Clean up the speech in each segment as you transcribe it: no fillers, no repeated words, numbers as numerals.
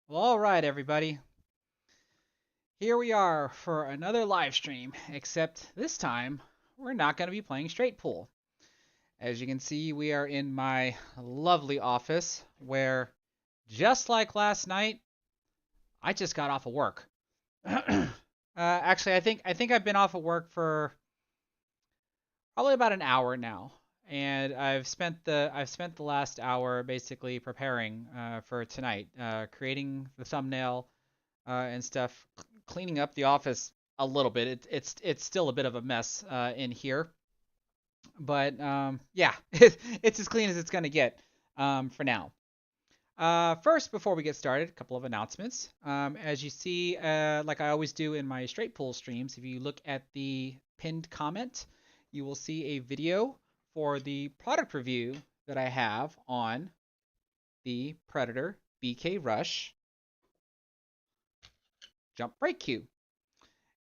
Well, all right, everybody. Here we are for another live stream, except this time we're not going to be playing straight pool. As you can see, we are in my lovely office where, just like last night, I just got off of work. Actually, I think I've been off of work for probably about an hour now, and I've spent the last hour basically preparing for tonight, creating the thumbnail, and stuff, cleaning up the office a little bit. It's still a bit of a mess in here, but yeah, it's as clean as it's gonna get for now. First, before we get started, a couple of announcements. As you see, like I always do in my straight pool streams, if you look at the pinned comment, you will see a video for the product review that I have on the Predator BK Rush Jump Break Cue.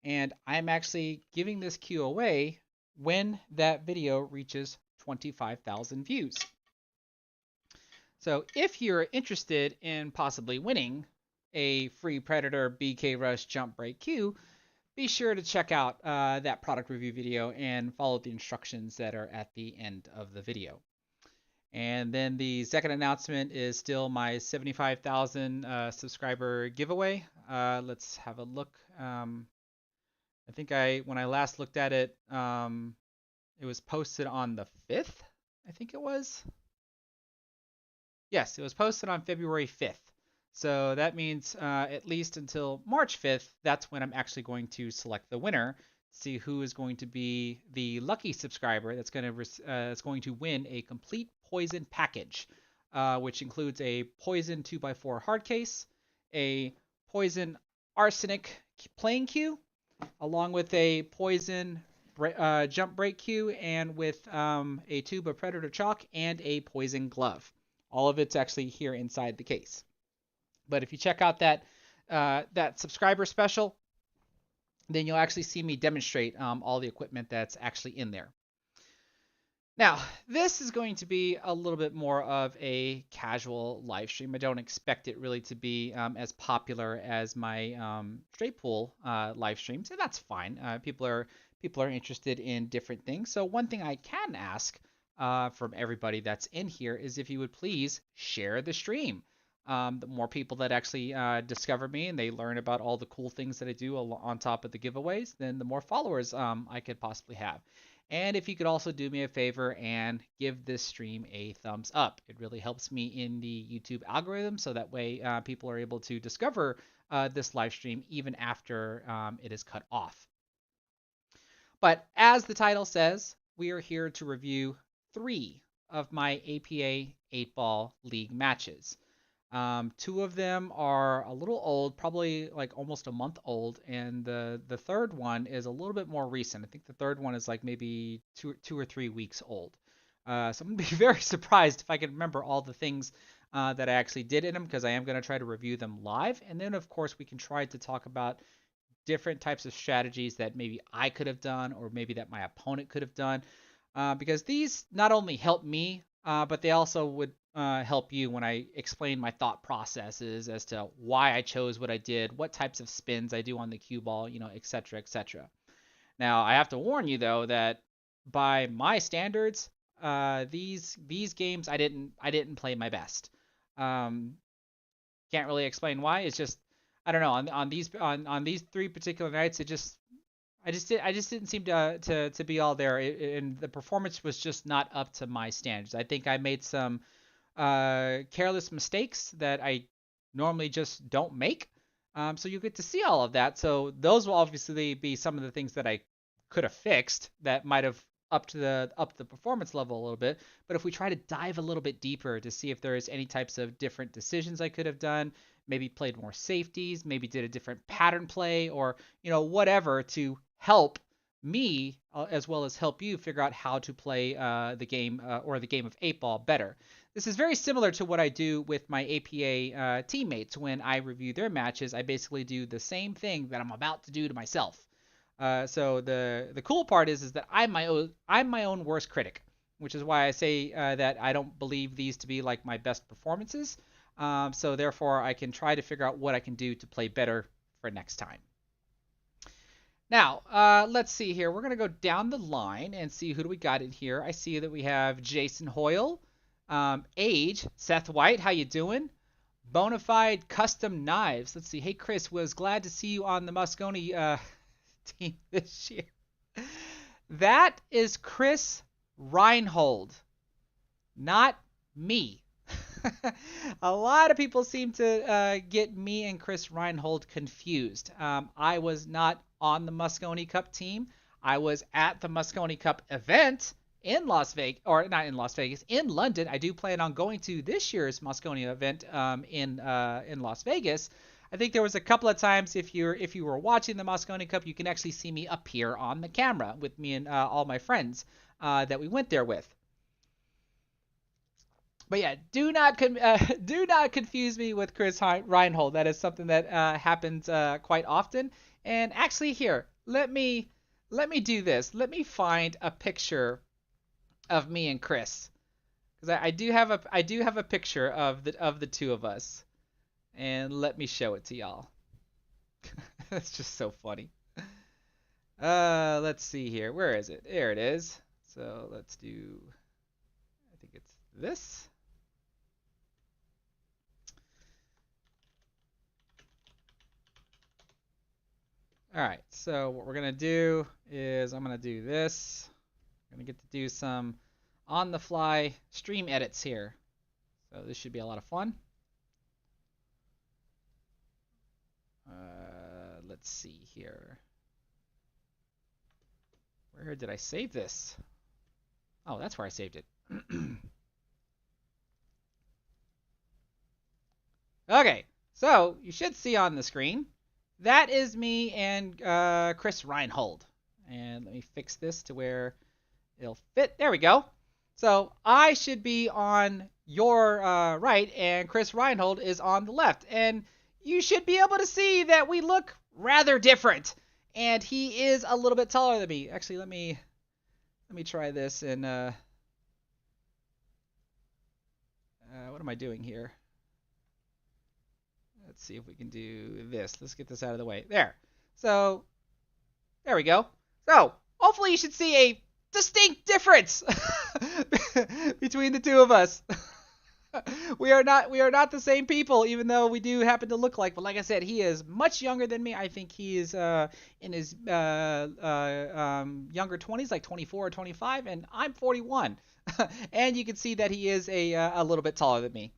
And I'm actually giving this queue away when that video reaches 25,000 views. So if you're interested in possibly winning a free Predator BK Rush Jump Break queue, be sure to check out that product review video and follow the instructions that are at the end of the video. And then the second announcement is still my 75,000 subscriber giveaway. Let's have a look. I think when I last looked at it, it was posted on the 5th, I think it was. Yes, it was posted on February 5th. So that means at least until March 5th, that's when I'm actually going to select the winner, see who is going to be the lucky subscriber that's going to win a complete poison package, which includes a poison 2x4 hard case, a poison arsenic playing cue, along with a poison jump break cue, and with a tube of predator chalk and a poison glove. All of it's actually here inside the case. But if you check out that subscriber special, then you'll actually see me demonstrate all the equipment that's actually in there. Now, this is going to be a little bit more of a casual live stream. I don't expect it really to be as popular as my straight pool live streams, and that's fine. People are interested in different things. So one thing I can ask from everybody that's in here is if you would please share the stream. The more people that actually discover me and they learn about all the cool things that I do on top of the giveaways, then the more followers I could possibly have. And if you could also do me a favor and give this stream a thumbs up, it really helps me in the YouTube algorithm, so that way people are able to discover this live stream even after it is cut off. But as the title says, we are here to review 3 of my APA 8-Ball League matches. 2 of them are a little old, probably like almost a month old, and the third one is a little bit more recent. I think the third one is like maybe two or 3 weeks old. So I'm gonna be very surprised if I can remember all the things that I actually did in them, because I am gonna try to review them live, and then of course we can try to talk about different types of strategies that maybe I could have done, or maybe that my opponent could have done, because these not only help me, but they also would help you when I explain my thought processes as to why I chose what I did, what types of spins I do on the cue ball, etc., etc. Now, I have to warn you though that by my standards, these games I didn't play my best. Um, can't really explain why. It's just I don't know, on these 3 particular nights, I just didn't seem to be all there, and the performance was just not up to my standards. I think I made some careless mistakes that I normally just don't make. So you get to see all of that. So those will obviously be some of the things that I could have fixed that might have up the performance level a little bit. But if we try to dive a little bit deeper to see if there is any types of different decisions I could have done, maybe played more safeties, maybe did a different pattern play, or whatever to help me as well as help you figure out how to play the game, or the game of 8-Ball better. This is very similar to what I do with my APA teammates when I review their matches. I basically do the same thing that I'm about to do to myself. So the cool part is that I'm my own worst critic, which is why I say that I don't believe these to be like my best performances. So therefore, I can try to figure out what I can do to play better for next time. Now, let's see here. We're going to go down the line and see who do we got in here. I see that we have Jason Hoyle, Age, Seth White, how you doing? Bonafide Custom Knives. Let's see. Hey, Chris, was glad to see you on the Moscone team this year. That is Chris Reinhold, not me. A lot of people seem to get me and Chris Reinhold confused. I was not on the Moscone Cup team. I was at the Moscone Cup event in Las Vegas, or not in Las Vegas, in London. I do plan on going to this year's Moscone event in Las Vegas. I think there was a couple of times if you were watching the Moscone Cup, you can actually see me appear on the camera with me and all my friends that we went there with. But yeah, do not confuse me with Chris Reinhold. That is something that happens quite often. And actually, here, let me do this. Let me find a picture of me and Chris, because I do have a picture of the two of us, and let me show it to y'all. That's just so funny. Let's see here. Where is it? There it is. So let's do. I think it's this. All right, so what we're going to do is I'm going to do this. I'm going to get to do some on-the-fly stream edits here. So this should be a lot of fun. Let's see here. Where did I save this? Oh, that's where I saved it. Okay, so you should see on the screen. That is me and Chris Reinhold. And let me fix this to where it'll fit. There we go. So I should be on your right, and Chris Reinhold is on the left. And you should be able to see that we look rather different. And he is a little bit taller than me. Actually, let me try this. And what am I doing here? Let's see if we can do this. Let's get this out of the way. There. So, there we go. So, hopefully you should see a distinct difference between the two of us. We are not the same people, even though we do happen to look like. But like I said, he is much younger than me. I think he is in his younger 20s, like 24 or 25, and I'm 41. And you can see that he is a little bit taller than me.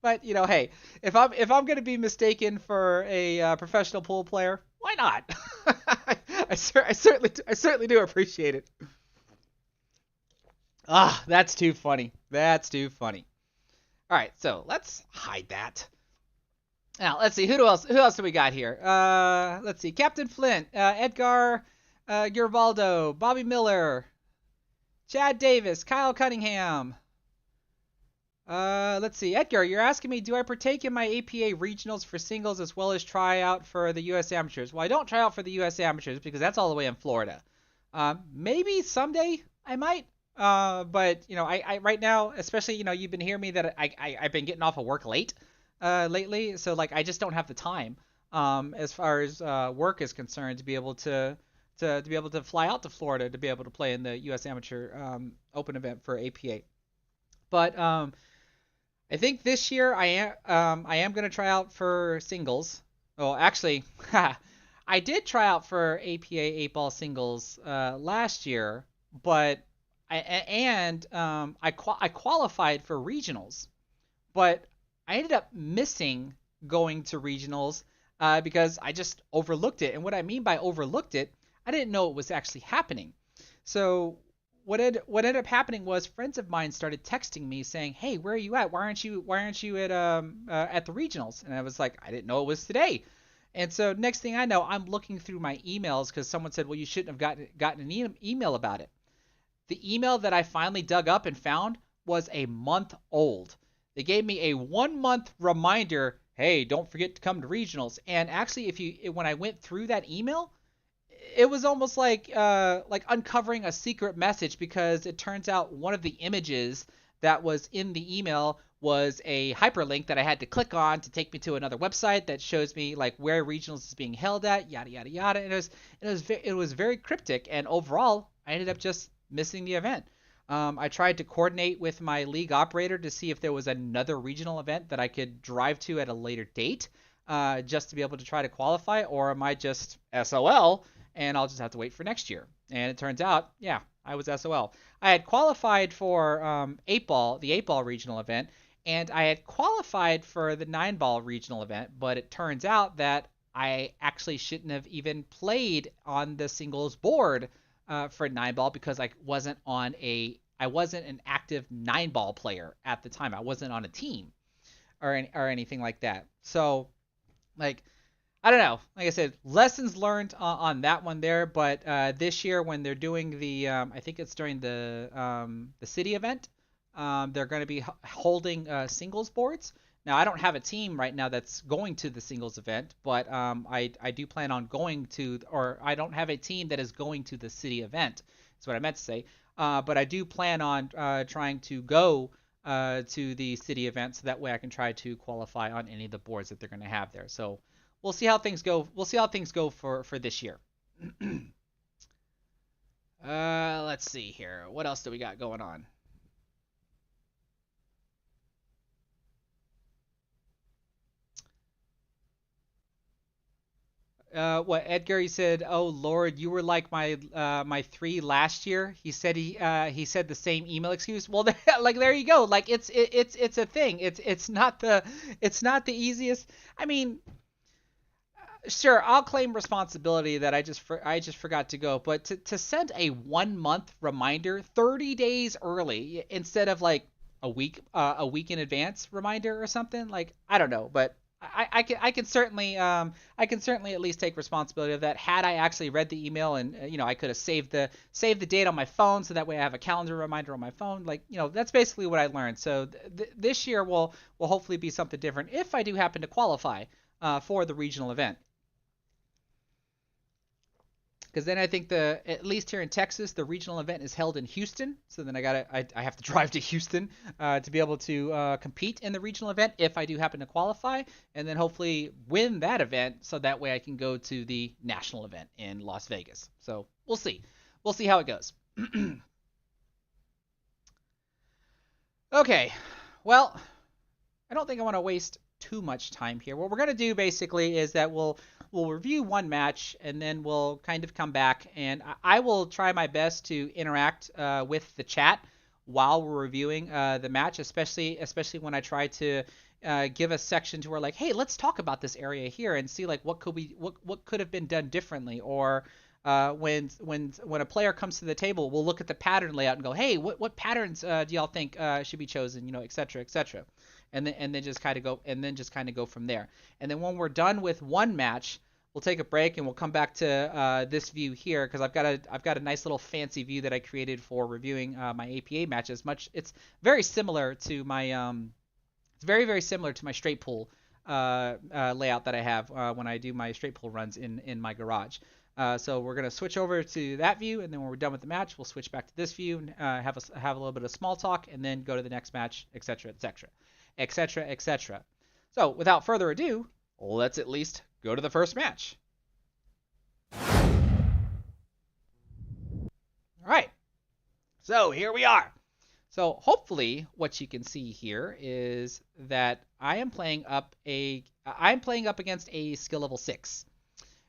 But you know, hey, if I'm going to be mistaken for a professional pool player, why not? I certainly do appreciate it. Ah, that's too funny. That's too funny. All right, so let's hide that. Now let's see who else do we got here? Let's see, Captain Flint, Edgar Gervaldo, Bobby Miller, Chad Davis, Kyle Cunningham. Let's see, Edgar, you're asking me, do I partake in my APA regionals for singles as well as try out for the U.S. Amateurs? Well, I don't try out for the U.S. Amateurs because that's all the way in Florida. Maybe someday I might. But you know, I right now, especially, you know, you've been hearing me that I've been getting off of work late lately, so like I just don't have the time as far as work is concerned to be able to fly out to Florida to be able to play in the U.S. Amateur Open event for APA. But I think this year I am going to try out for singles. Oh, actually, I did try out for APA 8-ball singles last year, but I qualified for regionals, but I ended up missing going to regionals because I just overlooked it. And what I mean by overlooked it, I didn't know it was actually happening. So what ended up happening was friends of mine started texting me saying, "Hey, where are you at? Why aren't you at the regionals?" And I was like, "I didn't know it was today." And so next thing I know, I'm looking through my emails because someone said, "Well, you shouldn't have gotten an email about it." The email that I finally dug up and found was a month old. They gave me a 1-month reminder, "Hey, don't forget to come to regionals." And actually, when I went through that email, it was almost like uncovering a secret message, because it turns out one of the images that was in the email was a hyperlink that I had to click on to take me to another website that shows me like where regionals is being held at, yada yada yada. And it was very cryptic, and overall I ended up just missing the event. I tried to coordinate with my league operator to see if there was another regional event that I could drive to at a later date, just to be able to try to qualify, or am I just SOL and I'll just have to wait for next year? And it turns out, yeah, I was SOL. I had qualified for 8-ball, the 8-ball regional event, and I had qualified for the 9-ball regional event, but it turns out that I actually shouldn't have even played on the singles board for 9-ball because I wasn't an active 9-ball player at the time. I wasn't on a team or anything like that. So like I don't know. Like I said, lessons learned on that one there. But this year, when they're doing I think it's during the city event, they're going to be holding singles boards. Now, I don't have a team right now that's going to the singles event, but I do plan on going to, or I don't have a team that is going to the city event. That's what I meant to say. But I do plan on trying to go to the city event, so that way I can try to qualify on any of the boards that they're going to have there. So we'll see how things go. We'll see how things go for this year. Let's see here. What else do we got going on? What Edgar, he said, "Oh Lord, you were like my 3 last year." He said he said the same email excuse. Well, like there you go. Like it's a thing. It's not the easiest. I mean, sure, I'll claim responsibility that I just forgot to go, but to send a 1 month reminder 30 days early instead of like a week in advance reminder or something, like I don't know, but I can certainly at least take responsibility of that. Had I actually read the email, and I could have saved the date on my phone, so that way I have a calendar reminder on my phone. Like that's basically what I learned. So this year will hopefully be something different if I do happen to qualify for the regional event. Because then I think at least here in Texas, the regional event is held in Houston. So then I have to drive to Houston to be able to compete in the regional event if I do happen to qualify, and then hopefully win that event, so that way I can go to the national event in Las Vegas. So we'll see how it goes. Okay, well, I don't think I want to waste too much time here. What we're gonna do basically is that we'll review one match, and then we'll kind of come back, and I will try my best to interact with the chat while we're reviewing the match, especially when I try to give a section to where like, hey, let's talk about this area here and see like what could have been done differently, or when a player comes to the table, we'll look at the pattern layout and go, hey, what patterns do y'all think should be chosen, et cetera, et cetera, and then just kind of go from there. And then when we're done with one match, we'll take a break and we'll come back to this view here, because I've got a nice little fancy view that I created for reviewing my APA matches. It's very similar to my it's very very similar to my straight pool layout that I have when I do my straight pool runs in my garage. So we're gonna switch over to that view, and then when we're done with the match, we'll switch back to this view and have a little bit of small talk, and then go to the next match, etc., etc., etc., etc. So without further ado, let's at least go to the first match. All right. So here we are. So hopefully what you can see here is that I'm playing up against a skill level 6.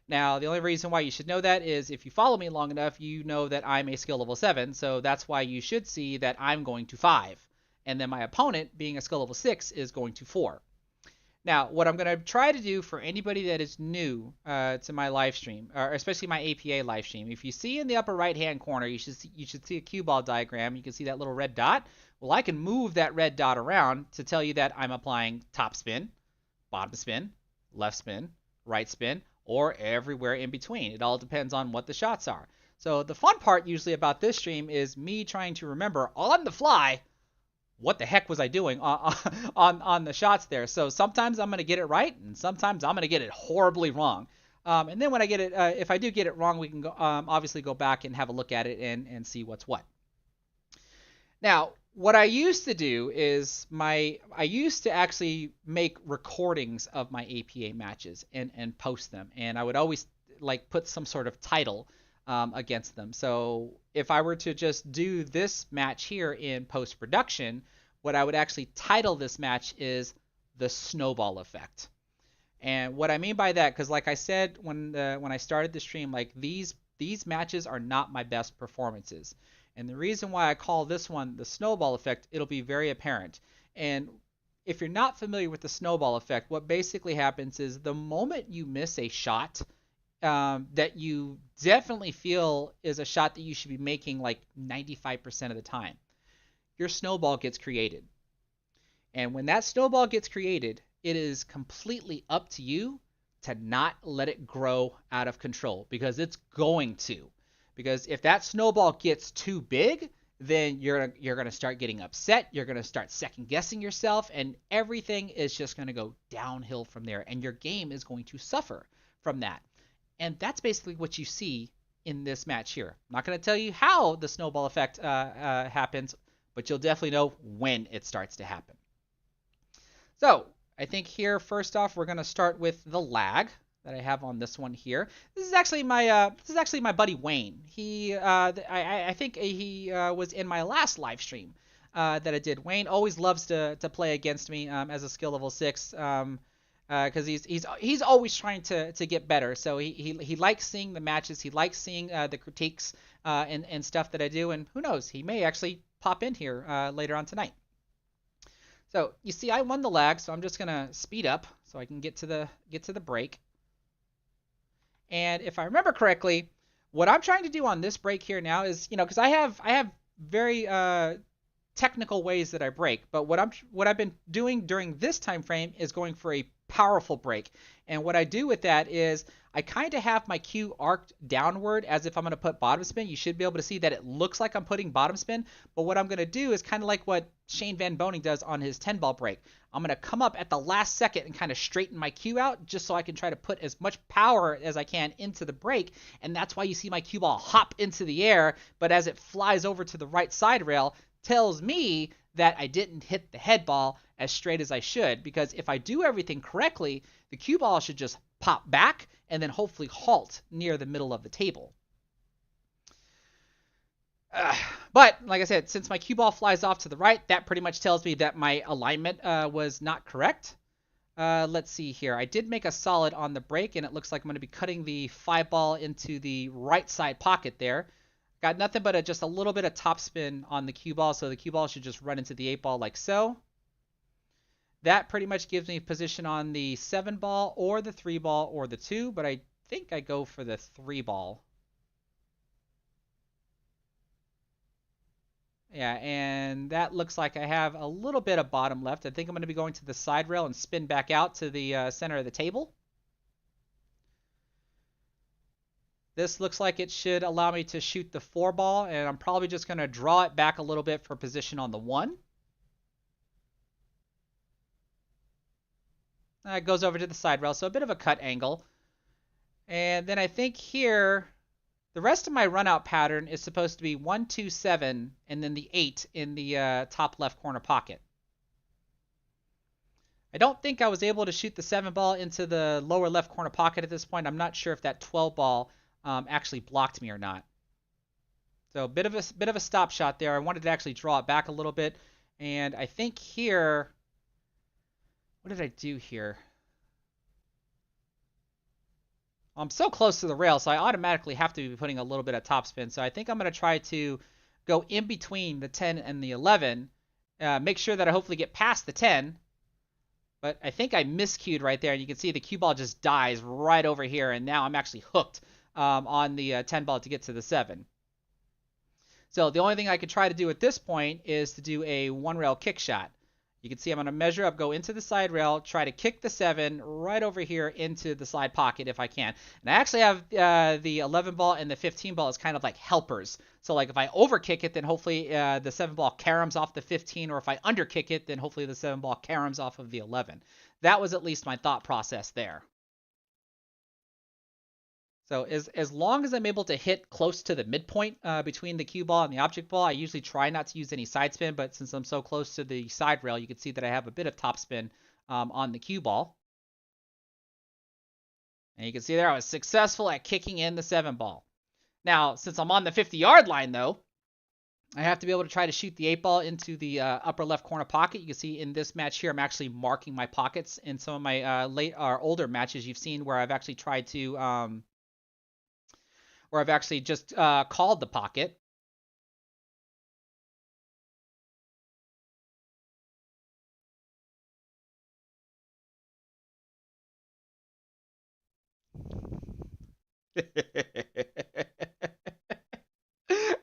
Now, the only reason why you should know that is if you follow me long enough, you know that I'm a skill level 7, so that's why you should see that I'm going to 5. And then my opponent, being a skill level 6, is going to 4. Now, what I'm going to try to do for anybody that is new to my live stream, or especially my APA live stream, if you see in the upper right-hand corner, you should see a cue ball diagram. You can see that little red dot. Well, I can move that red dot around to tell you that I'm applying top spin, bottom spin, left spin, right spin, or everywhere in between. It all depends on what the shots are. So the fun part usually about this stream is me trying to remember on the fly what the heck was I doing on the shots there. So sometimes I'm going to get it right, and sometimes I'm going to get it horribly wrong. And then when I get it, if I do get it wrong, we can go, obviously go back and have a look at it and see what's what. Now, What I used to do is I used to actually make recordings of my APA matches and post them, and I would always like put some sort of title against them. So if I were to just do this match here in post production, what I would actually title this match is the Snowball Effect. And what I mean by that, because like I said when I started the stream, like these matches are not my best performances. And the reason why I call this one the snowball effect, it'll be very apparent. And if you're not familiar with the snowball effect, what basically happens is the moment you miss a shot that you definitely feel is a shot that you should be making like 95% of the time, your snowball gets created. And when that snowball gets created, it is completely up to you to not let it grow out of control, because it's going to. Because if that snowball gets too big, then you're going to start getting upset. You're going to start second guessing yourself, and everything is just going to go downhill from there. And your game is going to suffer from that. And that's basically what you see in this match here. I'm not going to tell you how the snowball effect happens, but you'll definitely know when it starts to happen. So I think here, first off, we're going to start with the lag that I have on this one here. This is actually my buddy Wayne. I think he was in my last live stream that I did. Wayne always loves to play against me as a skill level 6 because he's always trying to get better. So he likes seeing the matches. He likes seeing the critiques and stuff that I do. And who knows, he may actually pop in here later on tonight. So you see, I won the lag, so I'm just gonna speed up so I can get to the break. And if I remember correctly, what I'm trying to do on this break here now is, because I have very technical ways that I break, but what I've been doing during this time frame is going for a powerful break. And what I do with that is I kind of have my cue arced downward as if I'm going to put bottom spin. You should be able to see that it looks like I'm putting bottom spin, but what I'm going to do is kind of like what Shane Van Boning does on his 10-ball break. I'm going to come up at the last second and kind of straighten my cue out just so I can try to put as much power as I can into the break, and that's why you see my cue ball hop into the air, but as it flies over to the right side rail, tells me that I didn't hit the head ball as straight as I should, because if I do everything correctly, the cue ball should just pop back and then hopefully halt near the middle of the table. But like I said, since my cue ball flies off to the right, that pretty much tells me that my alignment was not correct. Let's see here. I did make a solid on the break, and it looks like I'm going to be cutting the 5-ball into the right side pocket there. Got nothing but just a little bit of topspin on the cue ball, so the cue ball should just run into the 8-ball like so. That pretty much gives me position on the 7-ball or the 3-ball or the 2, but I think I go for the 3-ball. Yeah, and that looks like I have a little bit of bottom left. I think I'm going to be going to the side rail and spin back out to the center of the table. This looks like it should allow me to shoot the 4-ball, and I'm probably just going to draw it back a little bit for position on the 1. It goes over to the side rail, so a bit of a cut angle. And then I think here, the rest of my run out pattern is supposed to be 1, 2, 7, and then the 8 in the top left corner pocket. I don't think I was able to shoot the 7-ball into the lower left corner pocket at this point. I'm not sure if that 12-ball actually blocked me or not. So bit of a stop shot there. I wanted to actually draw it back a little bit, and I think here, what did I do here? I'm so close to the rail, so I automatically have to be putting a little bit of topspin. So I think I'm going to try to go in between the 10 and the 11, make sure that I hopefully get past the 10. But I think I miscued right there, and you can see the cue ball just dies right over here, and now I'm actually hooked on the 10 ball to get to the 7. So the only thing I could try to do at this point is to do a 1-rail kick shot. You can see I'm going to measure up, go into the side rail, try to kick the 7 right over here into the side pocket if I can. And I actually have the 11 ball and the 15 ball as kind of like helpers. So like if I overkick it, then hopefully the 7 ball caroms off the 15, or if I underkick it, then hopefully the 7 ball caroms off of the 11. That was at least my thought process there. So as long as I'm able to hit close to the midpoint between the cue ball and the object ball, I usually try not to use any side spin, but since I'm so close to the side rail, you can see that I have a bit of top spin on the cue ball. And you can see there I was successful at kicking in the 7 ball. Now, since I'm on the 50-yard line, though, I have to be able to try to shoot the 8 ball into the upper left corner pocket. You can see in this match here, I'm actually marking my pockets. In some of my older matches, you've seen where I've actually tried to, where I've actually just called the pocket.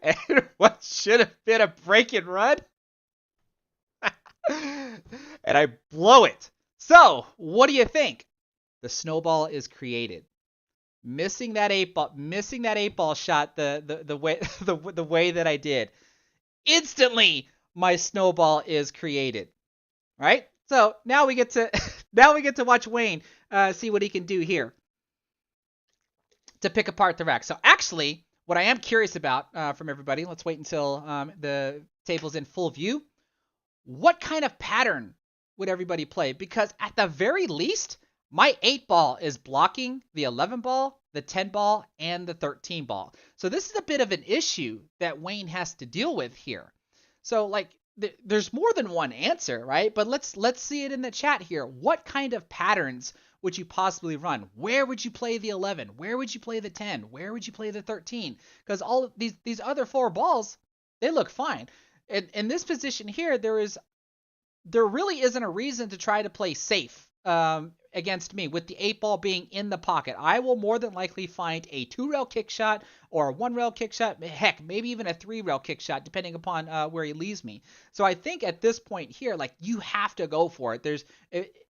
And what should have been a break and run? And I blow it. So, what do you think? The snowball is created. Missing that 8 ball shot the way that I did. Instantly, my snowball is created. Right? So now we get to watch Wayne see what he can do here to pick apart the rack. So actually, what I am curious about from everybody, let's wait until the table's in full view. What kind of pattern would everybody play? Because at the very least, my 8 ball is blocking the 11 ball, the 10 ball, and the 13 ball. So this is a bit of an issue that Wayne has to deal with here. So like there's more than one answer, right? But let's see it in the chat here. What kind of patterns would you possibly run? Where would you play the 11? Where would you play the 10? Where would you play the 13? Because all of these other 4 balls, they look fine. In this position here, there really isn't a reason to try to play safe against me with the 8 ball being in the pocket. I will more than likely find a 2-rail kick shot or a 1-rail kick shot, heck, maybe even a 3-rail kick shot, depending upon where he leaves me. So I think at this point here, like, you have to go for it.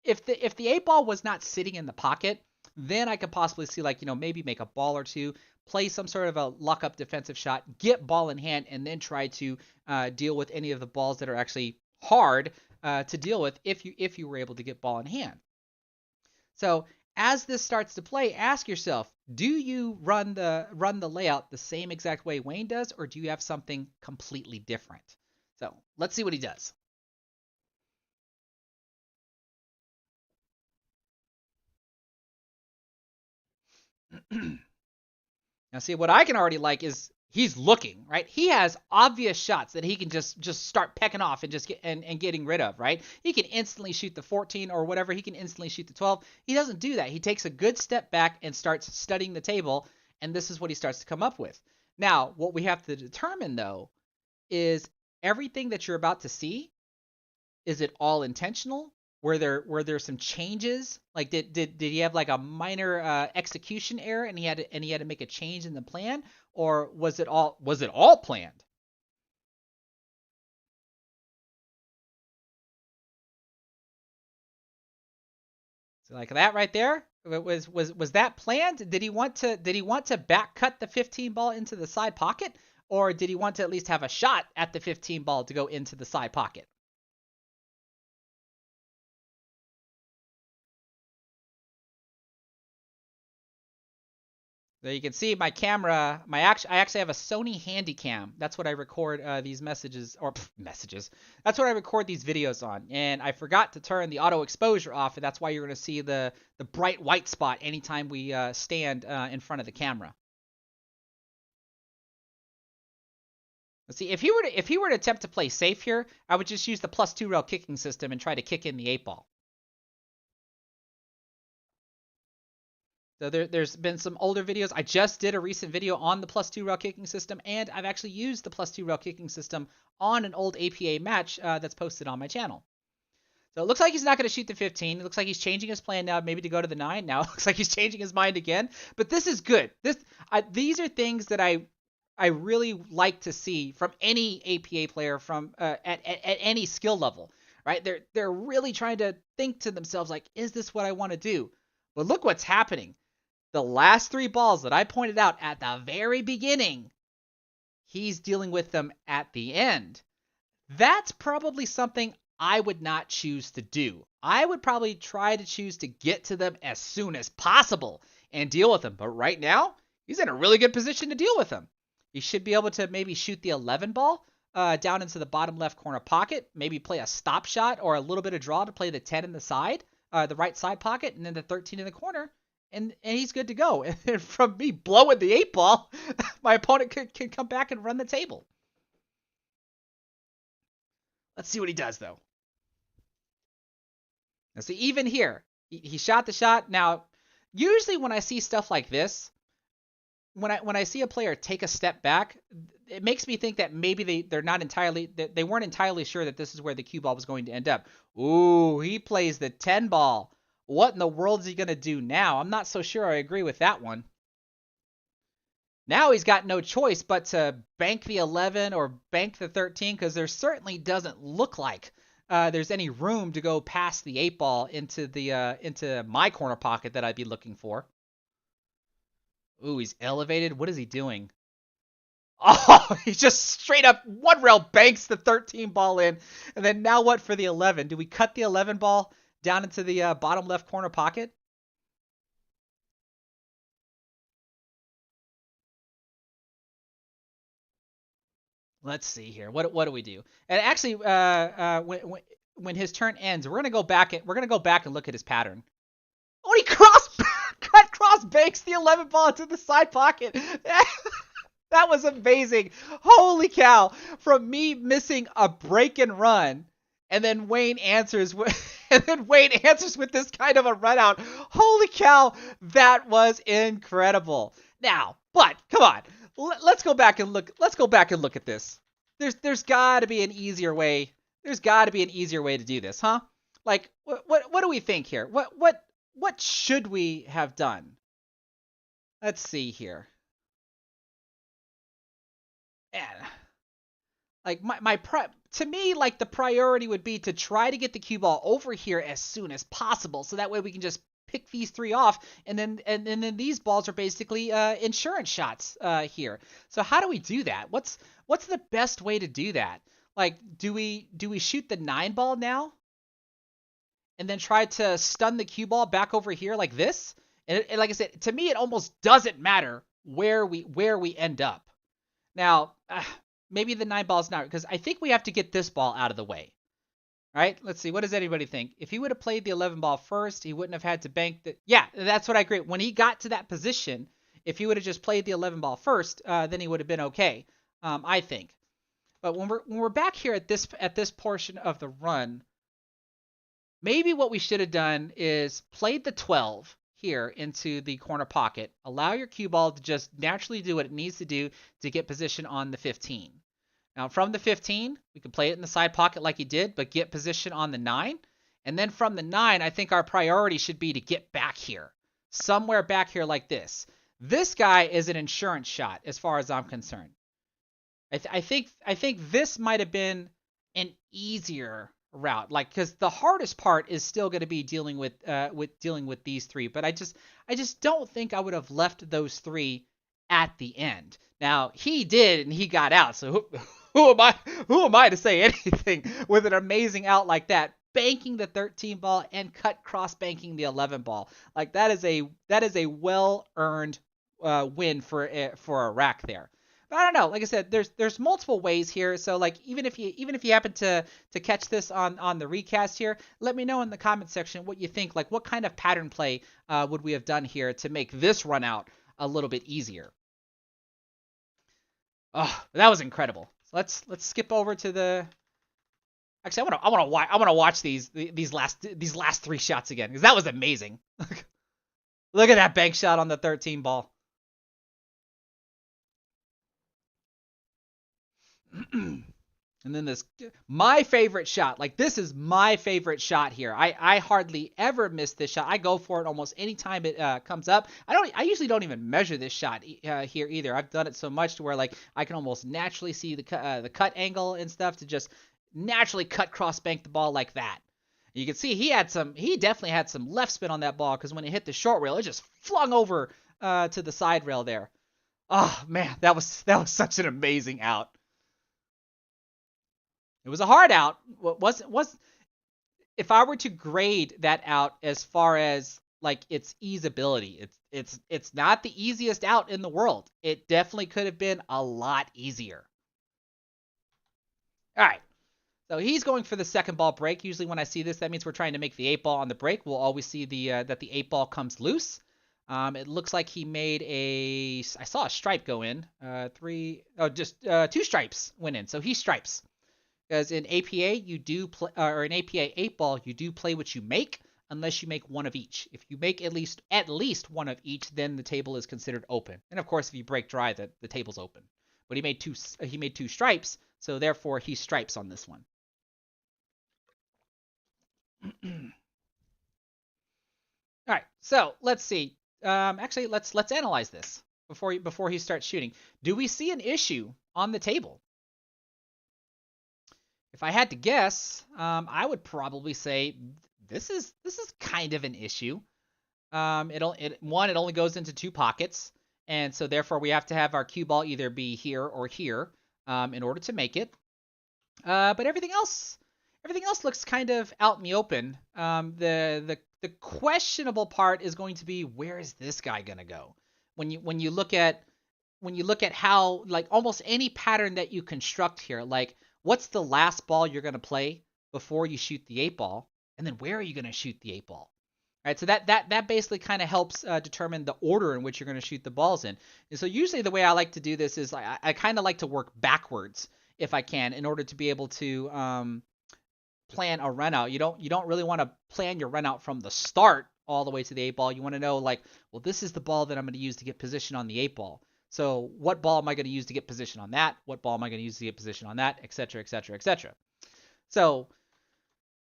If the 8 ball was not sitting in the pocket, then I could possibly see, like, maybe make a ball or two, play some sort of a lock-up defensive shot, get ball in hand, and then try to deal with any of the balls that are actually hard to deal with if you were able to get ball in hand. So as this starts to play, ask yourself, do you run the layout the same exact way Wayne does, or do you have something completely different? So let's see what he does. Now, see, what I can already like is he's looking, right? He has obvious shots that he can just start pecking off and just getting rid of, right? He can instantly shoot the 14 or whatever. He can instantly shoot the 12. He doesn't do that. He takes a good step back and starts studying the table, and this is what he starts to come up with. Now, what we have to determine, though, is everything that you're about to see, is it all intentional? Were there some changes? Like did he have like a minor execution error and he had to make a change in the plan, or was it all planned? So like that right there, was that planned? Did he want to back cut the 15 ball into the side pocket, or did he want to at least have a shot at the 15 ball to go into the side pocket? So you can see my camera, I actually have a Sony Handycam. That's what I record these messages, messages. That's what I record these videos on. And I forgot to turn the auto exposure off, and that's why you're going to see the bright white spot anytime we stand in front of the camera. Let's see, if he were to attempt to play safe here, I would just use the +2 rail kicking system and try to kick in the 8 ball. So there's been some older videos. I just did a recent video on the +2 rail kicking system, and I've actually used the +2 rail kicking system on an old APA match that's posted on my channel. So it looks like he's not going to shoot the 15. It looks like he's changing his plan now, maybe to go to the 9. Now it looks like he's changing his mind again. But this is good. These are things that I really like to see from any APA player from at any skill level, right? They're really trying to think to themselves, like, is this what I want to do? But look what's happening. The last 3 balls that I pointed out at the very beginning, he's dealing with them at the end. That's probably something I would not choose to do. I would probably try to choose to get to them as soon as possible and deal with them. But right now, He's in a really good position to deal with him. He should be able to maybe shoot the 11 ball down into the bottom left corner pocket, maybe play a stop shot or a little bit of draw to play the 10 in the side, the right side pocket, and then the 13 in the corner, and he's good to go. And from me blowing the 8 ball, my opponent can come back and run the table. Let's see what he does, though. Now, see, even here, he shot the shot. Now, usually when I see stuff like this, when I see a player take a step back, it makes me think that maybe they weren't entirely sure that this is where the cue ball was going to end up. Ooh, he plays the 10 ball. What in the world is he going to do now? I'm not so sure I agree with that one. Now he's got no choice but to bank the 11 or bank the 13 because there certainly doesn't look like there's any room to go past the 8 ball into my corner pocket that I'd be looking for. Ooh, he's elevated. What is he doing? Oh, he just straight up one rail banks the 13 ball in. And then now what for the 11? Do we cut the 11 ball down into the bottom left corner pocket? Let's see here. What do we do? And actually, when his turn ends, we're gonna go back and look at his pattern. Oh, he cross banks the 11 ball into the side pocket. That was amazing. Holy cow! From me missing a break and run, and then Wayne answers with this kind of a run out. Holy cow! That was incredible. Now, but come on. Let's go back and look at this. There's got to be an easier way. There's got to be an easier way to do this, huh? Like what do we think here? What should we have done? Let's see here. Man, like to me, like the priority would be to try to get the cue ball over here as soon as possible, so that way we can just pick these 3 off, and then these balls are basically insurance shots here. So how do we do that? What's the best way to do that? Like, do we shoot the 9 ball now, and then try to stun the cue ball back over here like this? And like I said, to me, it almost doesn't matter where we end up. Now, maybe the 9 ball's not, because I think we have to get this ball out of the way. All right, let's see. What does anybody think? If he would have played the 11 ball first, he wouldn't have had to bank the... Yeah, that's what I agree. When he got to that position, if he would have just played the 11 ball first, then he would have been okay, I think. But when we're back here at this portion of the run, maybe what we should have done is played the 12 here into the corner pocket. Allow your cue ball to just naturally do what it needs to do to get position on the 15. Now, from the 15, we can play it in the side pocket like he did, but get position on the 9. And then from the 9, I think our priority should be to get back here. Somewhere back here like this. This guy is an insurance shot as far as I'm concerned. I think this might have been an easier route, like, because the hardest part is still going to be dealing with these 3. But I just don't think I would have left those 3 at the end. Now he did, and he got out. So who am I to say anything with an amazing out like that, banking the 13 ball and cross banking the 11 ball? Like that is a well earned win for a rack there. But I don't know. Like I said, there's multiple ways here. So like even if you happen to catch this on the recast here, let me know in the comment section what you think. Like what kind of pattern play would we have done here to make this run out a little bit easier? Oh, that was incredible. So let's skip over to the. Actually, I want to watch these last 3 shots again, because that was amazing. Look at that bank shot on the 13 ball. And then my favorite shot. Like this is my favorite shot here. I hardly ever miss this shot. I go for it almost any time it comes up. I usually don't even measure this shot here either. I've done it so much to where like I can almost naturally see the cut angle and stuff to just naturally cross bank the ball like that. You can see he definitely had some left spin on that ball, because when it hit the short rail, it just flung over to the side rail there. Oh man, that was such an amazing out. It was a hard out. If I were to grade that out as far as like its easeability. It's not the easiest out in the world. It definitely could have been a lot easier. All right. So he's going for the second ball break. Usually when I see this, that means we're trying to make the 8-ball on the break. We'll always see that the 8-ball comes loose. It looks like he made I saw a stripe go in. Two stripes went in. So he stripes. Because in APA you do play, or in APA 8-ball you do play what you make, unless you make one of each. If you make at least one of each, then the table is considered open. And of course, if you break dry, the table's open. But he made two stripes, so therefore he stripes on this one. All right, so let's see. Actually, let's analyze this before he starts shooting. Do we see an issue on the table? If I had to guess, I would probably say this is kind of an issue. It only goes into 2 pockets, and so therefore we have to have our cue ball either be here or here in order to make it. But everything else looks kind of out in the open. The questionable part is going to be, where is this guy gonna go? When you look at how, like, almost any pattern that you construct here, like, what's the last ball you're gonna play before you shoot the 8-ball, and then where are you gonna shoot the 8-ball? Right, so that basically kind of helps determine the order in which you're going to shoot the balls in. And so usually the way I like to do this is I kind of like to work backwards if I can, in order to be able to plan a run out. You don't really want to plan your run out from the start all the way to the 8-ball. You want to know, like, well, this is the ball that I'm going to use to get position on the 8-ball. So what ball am I going to use to get position on that? What ball am I going to use to get position on that? Etc. Etc. Etc. So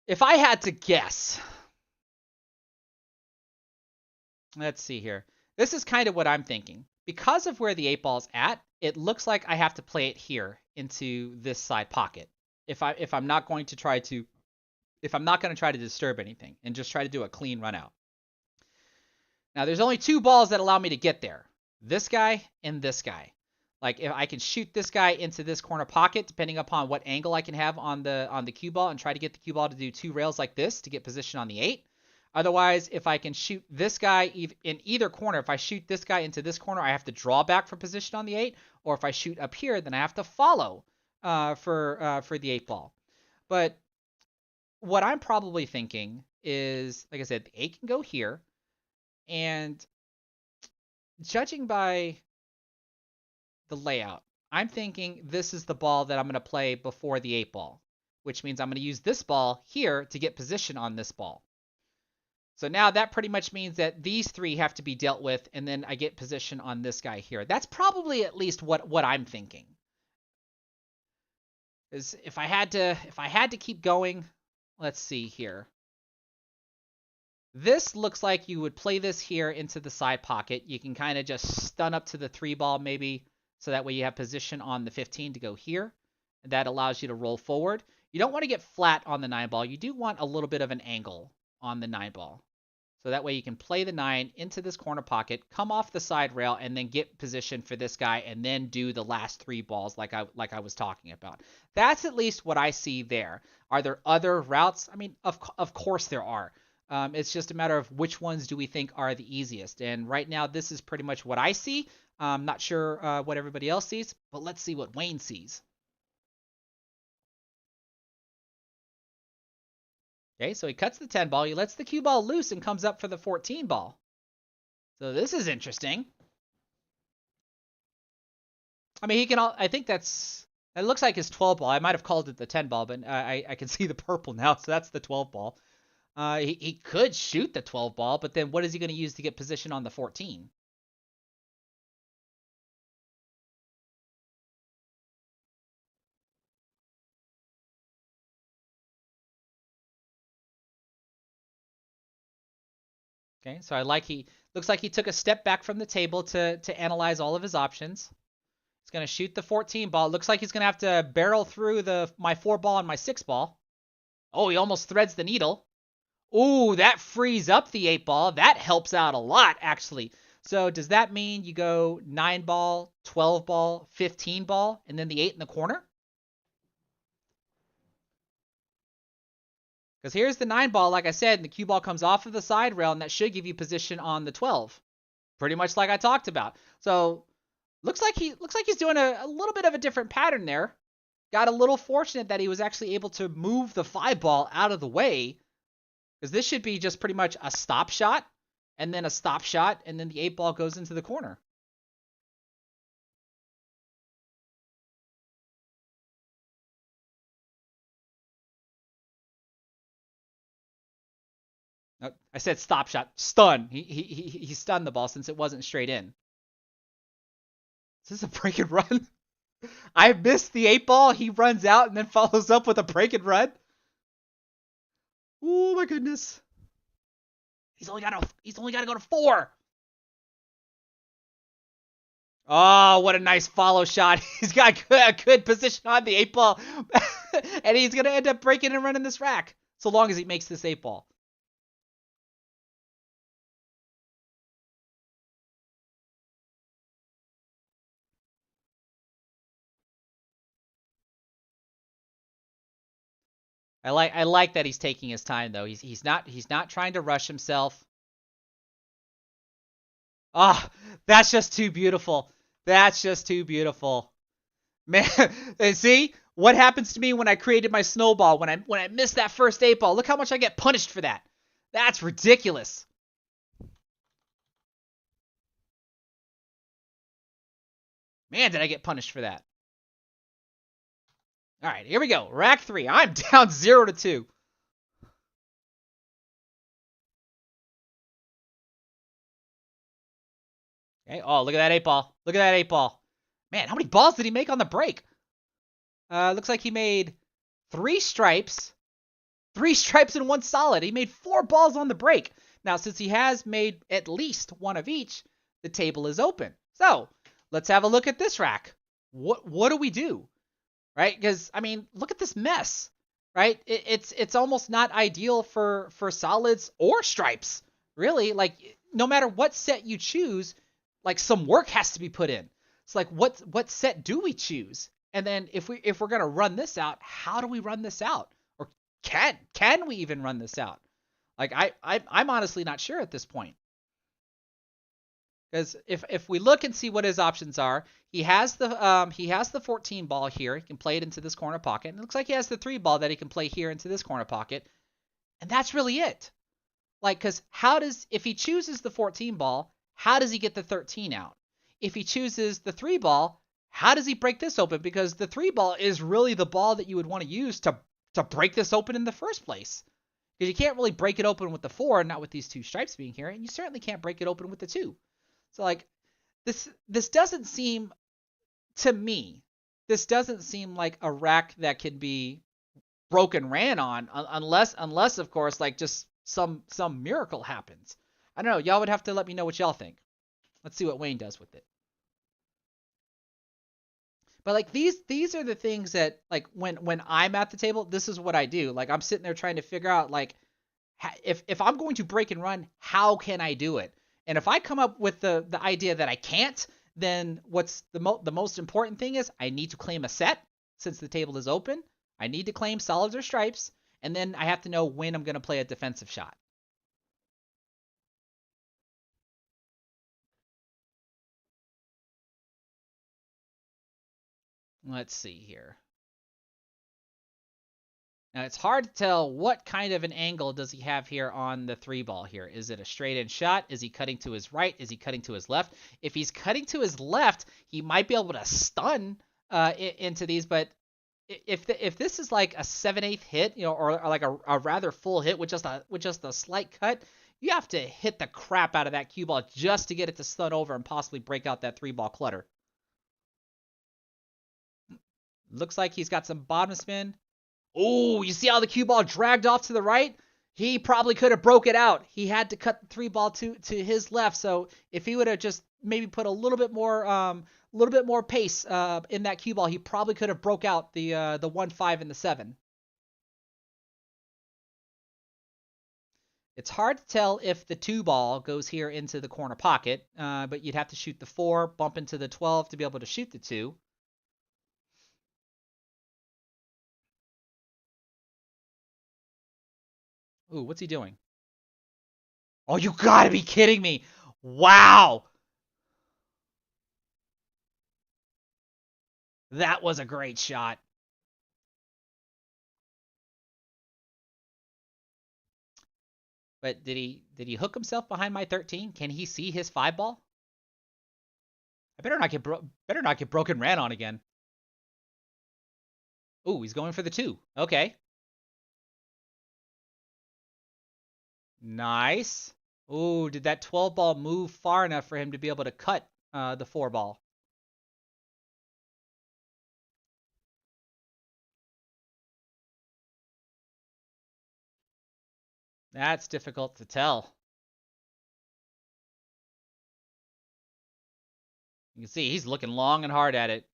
if I had to guess, let's see here. This is kind of what I'm thinking. Because of where the 8-ball's at, it looks like I have to play it here into this side pocket. If I'm not going to try to disturb anything and just try to do a clean run out. Now there's only 2 balls that allow me to get there. This guy and this guy. Like, if I can shoot this guy into this corner pocket, depending upon what angle I can have on the cue ball, and try to get the cue ball to do 2 rails like this to get position on the 8. Otherwise, if I can shoot this guy in either corner, if I shoot this guy into this corner, I have to draw back for position on the 8. Or if I shoot up here, then I have to follow for the 8-ball. But what I'm probably thinking is, like I said, the 8 can go here. And judging by the layout, I'm thinking this is the ball that I'm going to play before the 8-ball, which means I'm going to use this ball here to get position on this ball. So now that pretty much means that these 3 have to be dealt with, and then I get position on this guy here. That's probably at least what I'm thinking. Is if I had to keep going, let's see here. This looks like you would play this here into the side pocket. You can kind of just stun up to the 3-ball maybe, so that way you have position on the 15 to go here. That allows you to roll forward. You don't want to get flat on the 9-ball. You do want a little bit of an angle on the 9-ball. So that way you can play the 9 into this corner pocket, come off the side rail, and then get position for this guy, and then do the last 3 balls like I was talking about. That's at least what I see there. Are there other routes? I mean, of course there are. It's just a matter of which ones do we think are the easiest. And right now, this is pretty much what I see. I'm not sure what everybody else sees, but let's see what Wayne sees. Okay, so he cuts the 10-ball, he lets the cue ball loose and comes up for the 14-ball. So this is interesting. I mean, I think it looks like his 12-ball. I might have called it the 10-ball, but I can see the purple now, so that's the 12-ball. He could shoot the 12-ball, but then what is he going to use to get position on the 14? Okay, so looks like he took a step back from the table to analyze all of his options. He's going to shoot the 14-ball. Looks like he's going to have to barrel through my 4-ball and my 6-ball. Oh, he almost threads the needle. Ooh, that frees up the 8-ball. That helps out a lot, actually. So does that mean you go 9-ball, 12-ball, 15-ball, and then the 8 in the corner? Because here's the 9 ball, like I said, and the cue ball comes off of the side rail, and that should give you position on the 12. Pretty much like I talked about. So looks like he's doing a little bit of a different pattern there. Got a little fortunate that he was actually able to move the 5 ball out of the way, because this should be just pretty much a stop shot, and then a stop shot, and then the 8 ball goes into the corner. I said stop shot. Stun. He stunned the ball since it wasn't straight in. Is this a break and run? I missed the 8 ball. He runs out and then follows up with a break and run. Oh my goodness. He's only got to go to 4. Oh, what a nice follow shot. He's got a good position on the 8 ball. And he's going to end up breaking and running this rack. So long as he makes this 8 ball. I like that he's taking his time though. He's not trying to rush himself. Ah, oh, that's just too beautiful. That's just too beautiful. Man, and see what happens to me when I created my snowball, when I missed that first 8 ball. Look how much I get punished for that. That's ridiculous. Man, did I get punished for that. All right, here we go. Rack 3. I'm down 0-2. Okay. Oh, look at that 8 ball. Look at that 8 ball. Man, how many balls did he make on the break? Looks like he made 3 stripes. 3 stripes and 1 solid. He made 4 balls on the break. Now, since he has made at least 1 of each, the table is open. So, let's have a look at this rack. What do we do? Right? Because, I mean, look at this mess. Right? It's almost not ideal for solids or stripes. Really, like, no matter what set you choose, like, some work has to be put in. It's like, what set do we choose? And then if we're gonna run this out, how do we run this out? Or can we even run this out? Like, I'm honestly not sure at this point. Because if we look and see what his options are, he has the 14 ball here. He can play it into this corner pocket. And it looks like he has the 3 ball that he can play here into this corner pocket. And that's really it. Like, because if he chooses the 14 ball, how does he get the 13 out? If he chooses the 3 ball, how does he break this open? Because the 3 ball is really the ball that you would want to use to break this open in the first place. Because you can't really break it open with the 4, not with these 2 stripes being here, and you certainly can't break it open with the 2. So, like, this doesn't seem, to me, this doesn't seem like a rack that can be broken ran on, unless of course, like, just some miracle happens. I don't know. Y'all would have to let me know what y'all think. Let's see what Wayne does with it. But like these are the things that, like, when I'm at the table, this is what I do. Like, I'm sitting there trying to figure out, like, if I'm going to break and run, how can I do it? And if I come up with the idea that I can't, then what's the most important thing is I need to claim a set since the table is open. I need to claim solids or stripes, and then I have to know when I'm going to play a defensive shot. Let's see here. Now, it's hard to tell what kind of an angle does he have here on the 3 ball here. Is it a straight in shot? Is he cutting to his right? Is he cutting to his left? If he's cutting to his left, he might be able to stun into these. But if this is like a 7/8 hit, or like a rather full hit with just a slight cut, you have to hit the crap out of that cue ball just to get it to stun over and possibly break out that 3 ball clutter. Looks like he's got some bottom spin. Oh, you see how the cue ball dragged off to the right? He probably could have broke it out. He had to cut the 3 ball to his left. So if he would have just maybe put a little bit more pace in that cue ball, he probably could have broke out the 1-5 and the 7. It's hard to tell if the 2 ball goes here into the corner pocket, but you'd have to shoot the 4, bump into the 12 to be able to shoot the 2. Ooh, what's he doing? Oh, you gotta be kidding me. Wow. That was a great shot. But did he hook himself behind my 13? Can he see his 5 ball? I better not get broken ran on again. Ooh, he's going for the 2. Okay. Nice. Ooh, did that 12 ball move far enough for him to be able to cut the 4 ball? That's difficult to tell. You can see he's looking long and hard at it.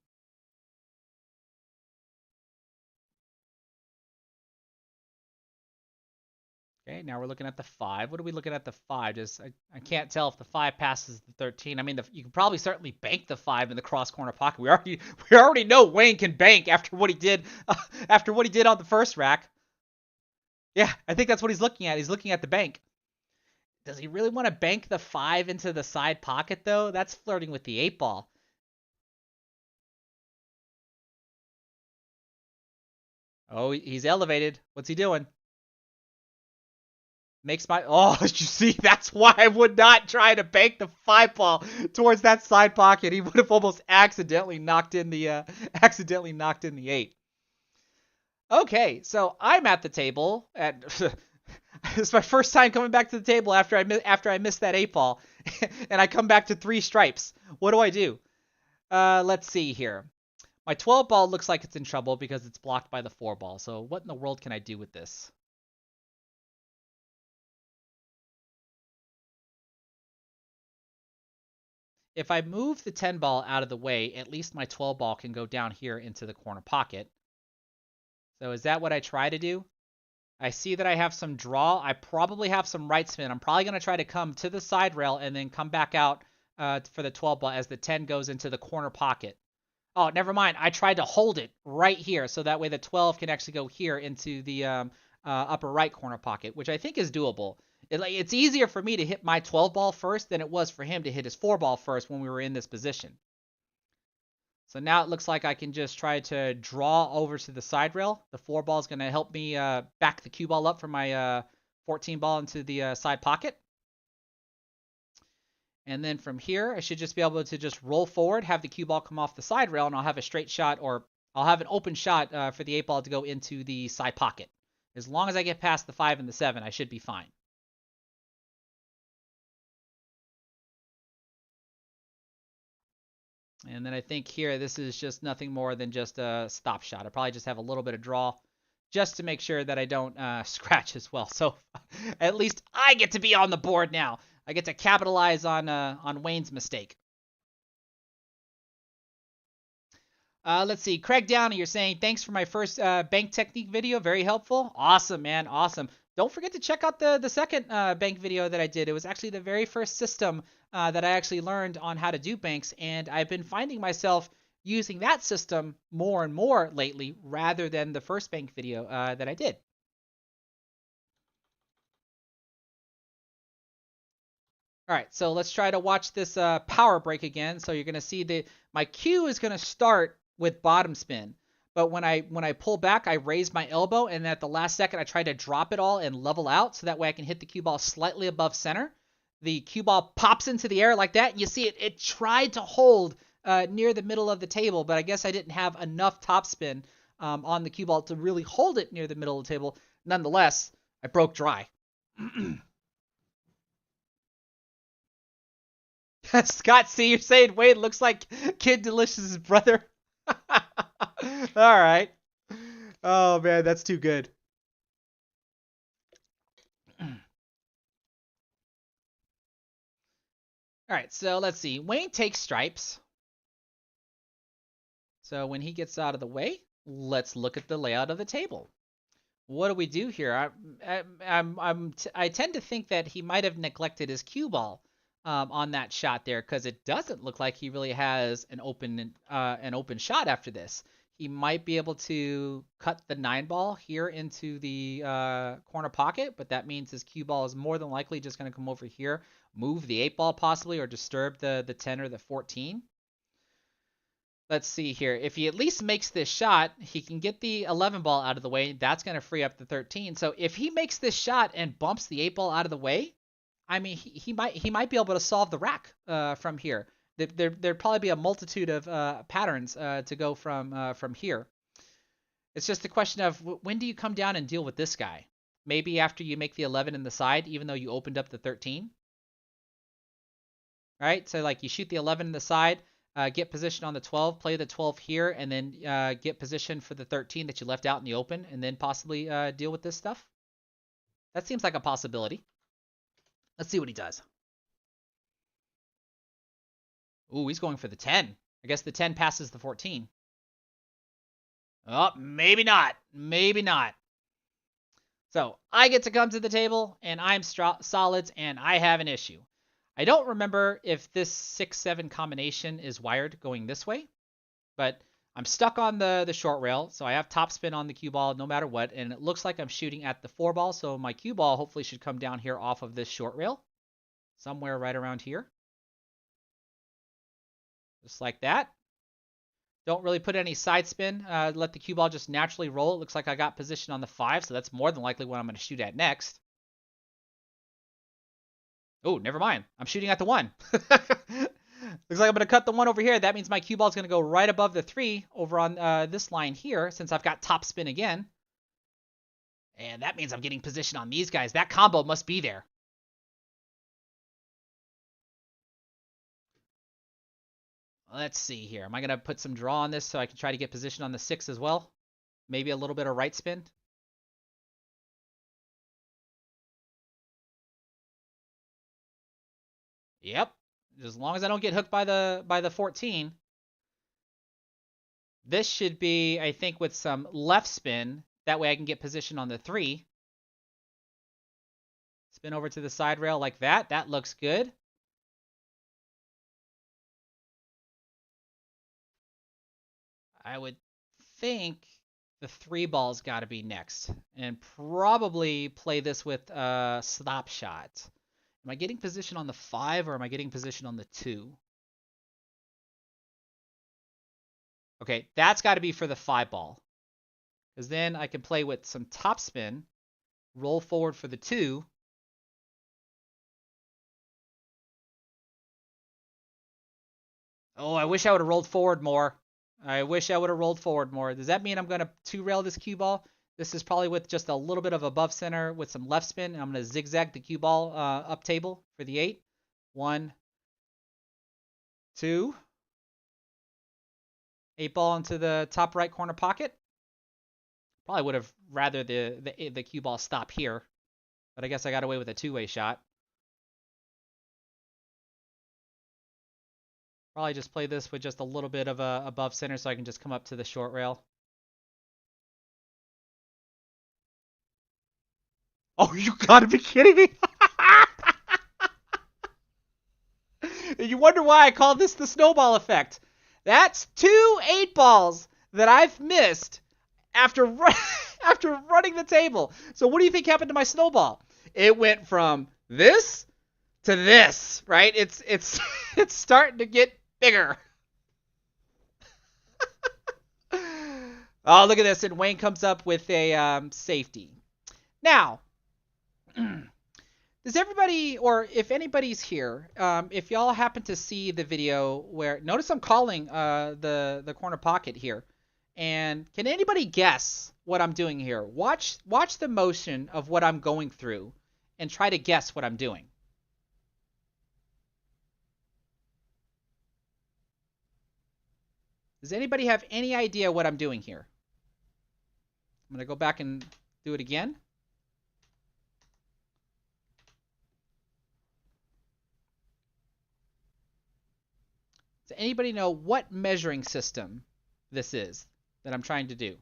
Okay, now we're looking at the 5. What are we looking at the 5? I can't tell if the 5 passes the 13. I mean, you can probably certainly bank the 5 in the cross corner pocket. We already know Wayne can bank after what he did on the first rack. Yeah, I think that's what he's looking at. He's looking at the bank. Does he really want to bank the 5 into the side pocket though? That's flirting with the 8 ball. Oh, he's elevated. What's he doing? Makes my you see, that's why I would not try to bank the 5 ball towards that side pocket. He would have almost accidentally knocked in the 8. Okay, so I'm at the table and it's my first time coming back to the table after I missed that 8 ball and I come back to 3 stripes. What do? Let's see here. My 12 ball looks like it's in trouble because it's blocked by the 4 ball. So what in the world can I do with this? If I move the 10 ball out of the way, at least my 12 ball can go down here into the corner pocket. So is that what I try to do? I see that I have some draw. I probably have some right spin. I'm probably going to try to come to the side rail and then come back out for the 12 ball as the 10 goes into the corner pocket. Oh, never mind. I tried to hold it right here so that way the 12 can actually go here into the upper right corner pocket, which I think is doable. It's easier for me to hit my 12 ball first than it was for him to hit his 4 ball first when we were in this position. So now it looks like I can just try to draw over to the side rail. The 4 ball is going to help me back the cue ball up from my 14 ball into the side pocket. And then from here, I should just be able to just roll forward, have the cue ball come off the side rail, and I'll have a straight shot, or I'll have an open shot for the 8 ball to go into the side pocket. As long as I get past the 5 and the 7, I should be fine. And then I think here, this is just nothing more than just a stop shot. I probably just have a little bit of draw just to make sure that I don't scratch as well. So at least I get to be on the board now. I get to capitalize on Wayne's mistake. Let's see. Craig Downey, you're saying, thanks for my first bank technique video. Very helpful. Awesome, man. Awesome. Don't forget to check out the second bank video that I did. It was actually the very first system that I actually learned on how to do banks, and I've been finding myself using that system more and more lately rather than the first bank video that I did. All right, so let's try to watch this power break again. So you're going to see my cue is going to start with bottom spin. But when I pull back, I raise my elbow, and at the last second, I try to drop it all and level out so that way I can hit the cue ball slightly above center. The cue ball pops into the air like that, and you see it tried to hold near the middle of the table, but I guess I didn't have enough topspin on the cue ball to really hold it near the middle of the table. Nonetheless, I broke dry. Scott C, you're saying Wade looks like Kid Delicious's brother. All right. Oh man, that's too good. All right, so let's see. Wayne takes stripes. So when he gets out of the way, let's look at the layout of the table. What do we do here? I tend to think that he might have neglected his cue ball on that shot there because it doesn't look like he really has an open shot after this. he might be able to cut the 9 ball here into the corner pocket, but that means his cue ball is more than likely just going to come over here, move the 8 ball possibly, or disturb the 10 or the 14. Let's see here. If he at least makes this shot, he can get the 11 ball out of the way. That's going to free up the 13. So if he makes this shot and bumps the 8 ball out of the way, I mean, he might be able to solve the rack from here. There'd probably be a multitude of patterns to go from here. It's just a question of when do you come down and deal with this guy? Maybe after you make the 11 in the side, even though you opened up the 13. Right? So like you shoot the 11 in the side, get position on the 12, play the 12 here, and then get position for the 13 that you left out in the open, and then possibly deal with this stuff. That seems like a possibility. Let's see what he does. Ooh, he's going for the 10. I guess the 10 passes the 14. Oh, maybe not. Maybe not. So I get to come to the table, and I'm solids, and I have an issue. I don't remember if this 6-7 combination is wired going this way, but I'm stuck on the short rail, so I have topspin on the cue ball no matter what, and it looks like I'm shooting at the 4 ball, so my cue ball hopefully should come down here off of this short rail, somewhere right around here. Just like that. Don't really put any side spin. Let the cue ball just naturally roll. It looks like I got position on the 5, so that's more than likely what I'm going to shoot at next. Oh, never mind. I'm shooting at the 1. Looks like I'm going to cut the 1 over here. That means my cue ball is going to go right above the 3 over on this line here since I've got top spin again. And that means I'm getting position on these guys. That combo must be there. Let's see here. Am I going to put some draw on this so I can try to get position on the 6 as well? Maybe a little bit of right spin. Yep. As long as I don't get hooked by the 14. This should be, I think, with some left spin. That way I can get position on the 3. Spin over to the side rail like that. That looks good. I would think the 3 ball's got to be next. And probably play this with a stop shot. Am I getting position on the 5 or am I getting position on the 2? Okay, that's got to be for the 5 ball. Because then I can play with some top spin, roll forward for the 2. Oh, I wish I would have rolled forward more. I wish I would have rolled forward more. Does that mean I'm going to 2-rail this cue ball? This is probably with just a little bit of above center with some left spin. I'm going to zigzag the cue ball up table for the 8. 1, 2. 8 ball into the top right corner pocket. Probably would have rather the cue ball stop here. But I guess I got away with a 2-way shot. Probably just play this with just a little bit of a above center so I can just come up to the short rail. Oh, you gotta be kidding me! You wonder why I call this the snowball effect. That's 2 8 balls that I've missed after running the table. So what do you think happened to my snowball? It went from this to this, right? It's it's starting to get bigger. Oh, look at this. And Wayne comes up with a safety. Now, does everybody, or if anybody's here, if y'all happen to see the video where, notice I'm calling the corner pocket here. And can anybody guess what I'm doing here? Watch the motion of what I'm going through and try to guess what I'm doing. Does anybody have any idea what I'm doing here? I'm going to go back and do it again. Does anybody know what measuring system this is that I'm trying to do?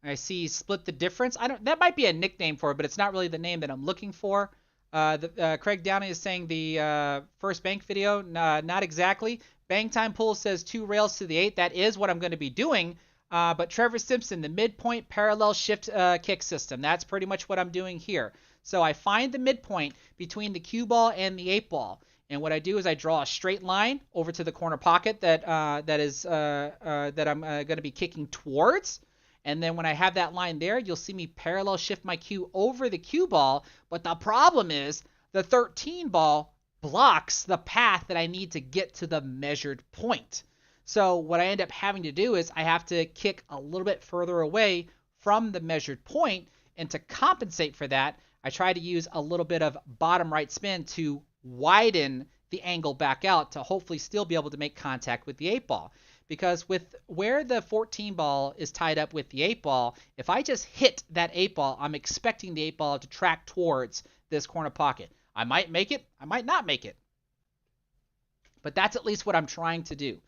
I see split the difference. That might be a nickname for it, but it's not really the name that I'm looking for. Craig Downey is saying the first bank video, not exactly. Bang time pull says 2 rails to the 8. That is what I'm going to be doing. But Trevor Simpson, the midpoint parallel shift kick system. That's pretty much what I'm doing here. So I find the midpoint between the cue ball and the 8 ball. And what I do is I draw a straight line over to the corner pocket that I'm going to be kicking towards. And then when I have that line there, you'll see me parallel shift my cue over the cue ball. But the problem is the 13 ball blocks the path that I need to get to the measured point. So what I end up having to do is I have to kick a little bit further away from the measured point. And to compensate for that, I try to use a little bit of bottom right spin to widen the angle back out to hopefully still be able to make contact with the 8 ball. Because with where the 14 ball is tied up with the 8 ball, if I just hit that 8 ball, I'm expecting the 8 ball to track towards this corner pocket. I might make it, I might not make it. But that's at least what I'm trying to do.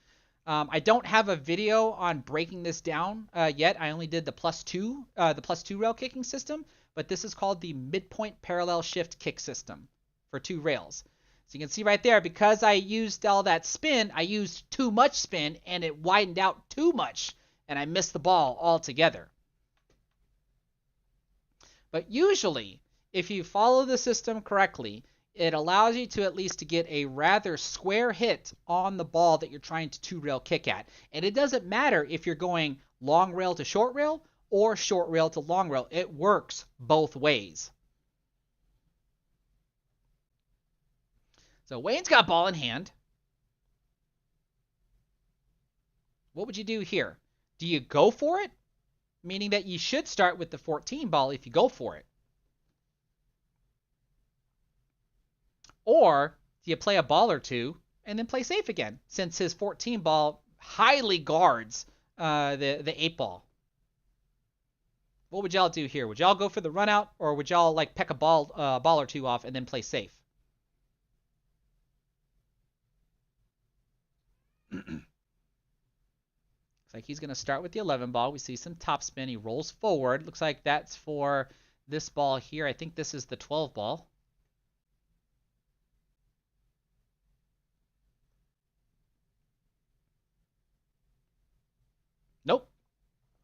I don't have a video on breaking this down yet. I only did the +2 rail kicking system, but this is called the midpoint parallel shift kick system for 2 rails. So you can see right there, because I used all that spin, I used too much spin and it widened out too much and I missed the ball altogether. But usually, if you follow the system correctly, it allows you to at least to get a rather square hit on the ball that you're trying to 2 rail kick at. And it doesn't matter if you're going long rail to short rail or short rail to long rail. It works both ways. So Wayne's got ball in hand. What would you do here? Do you go for it? Meaning that you should start with the 14 ball if you go for it. Or do you play a ball or two and then play safe again, since his 14 ball highly guards the 8 ball? What would y'all do here? Would y'all go for the run out, or would y'all like peck a ball or two off and then play safe? Looks like he's going to start with the 11 ball. We see some top spin. He rolls forward. Looks like that's for this ball here. I think this is the 12 ball. Nope.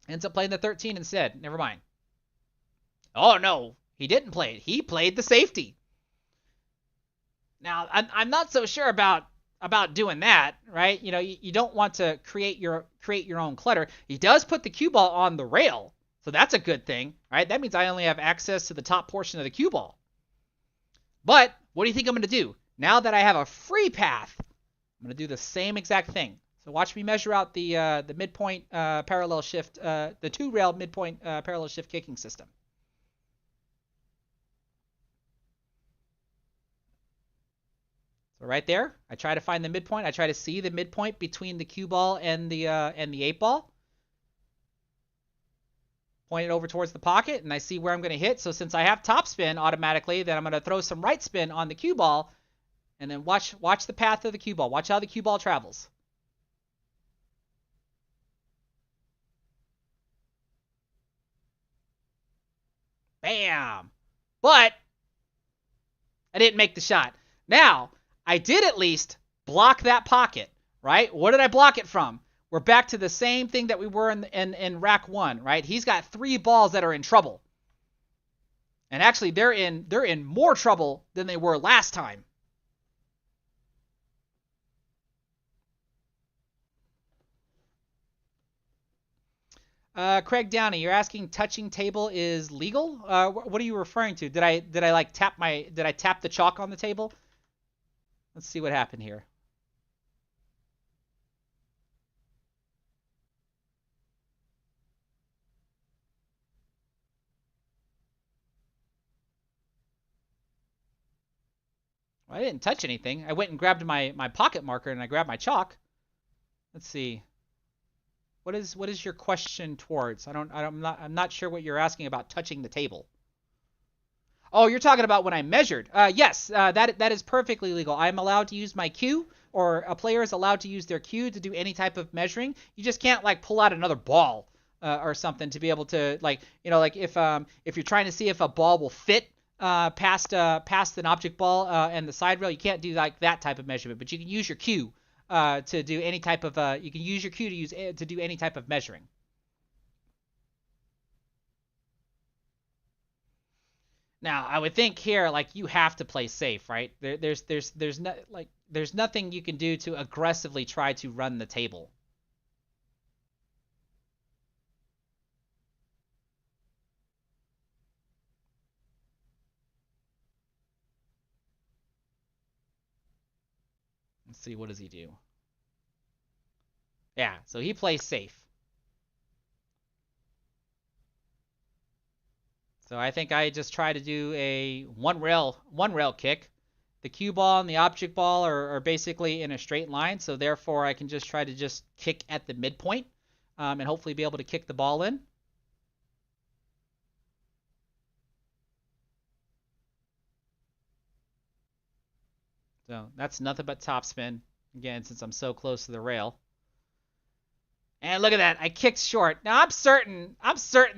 Ends up playing the 13 instead. Never mind. Oh, no. He didn't play it. He played the safety. Now, I'm not so sure about doing that, right? You know, you don't want to create your own clutter. He does put the cue ball on the rail, so that's a good thing, right? That means I only have access to the top portion of the cue ball. But what do you think I'm going to do? Now that I have a free path, I'm going to do the same exact thing. So watch me measure out the midpoint parallel shift, the 2 rail midpoint parallel shift kicking system. So right there, I try to find the midpoint. I try to see the midpoint between the cue ball and the 8 ball. Point it over towards the pocket, and I see where I'm going to hit. So since I have top spin automatically, then I'm going to throw some right spin on the cue ball, and then watch the path of the cue ball. Watch how the cue ball travels. Bam! But I didn't make the shot. Now, I did at least block that pocket, right? What did I block it from? We're back to the same thing that we were in rack 1, right? He's got 3 balls that are in trouble. And actually, they're in more trouble than they were last time. Craig Downey, you're asking touching table is legal? What are you referring to? Did I like tap the chalk on the table? Let's see what happened here. Well, I didn't touch anything. I went and grabbed my pocket marker and I grabbed my chalk. Let's see. What is your question towards? I'm not sure what you're asking about touching the table. Oh, you're talking about when I measured. Yes, that is perfectly legal. I'm allowed to use my cue, or a player is allowed to use their cue to do any type of measuring. You just can't like pull out another ball or something to be able to like if you're trying to see if a ball will fit past an object ball and the side rail. You can't do like that type of measurement, but you can use your cue to do any type of you can use your cue to do any type of measuring. Now, I would think here, like, you have to play safe, right? There's nothing you can do to aggressively try to run the table. Let's see, what does he do? Yeah, so he plays safe. So I think I just try to do a one rail kick. The cue ball and the object ball are basically in a straight line, so therefore I can just try to just kick at the midpoint and hopefully be able to kick the ball in. So that's nothing but topspin, again, since I'm so close to the rail. And look at that, I kicked short. Now I'm certain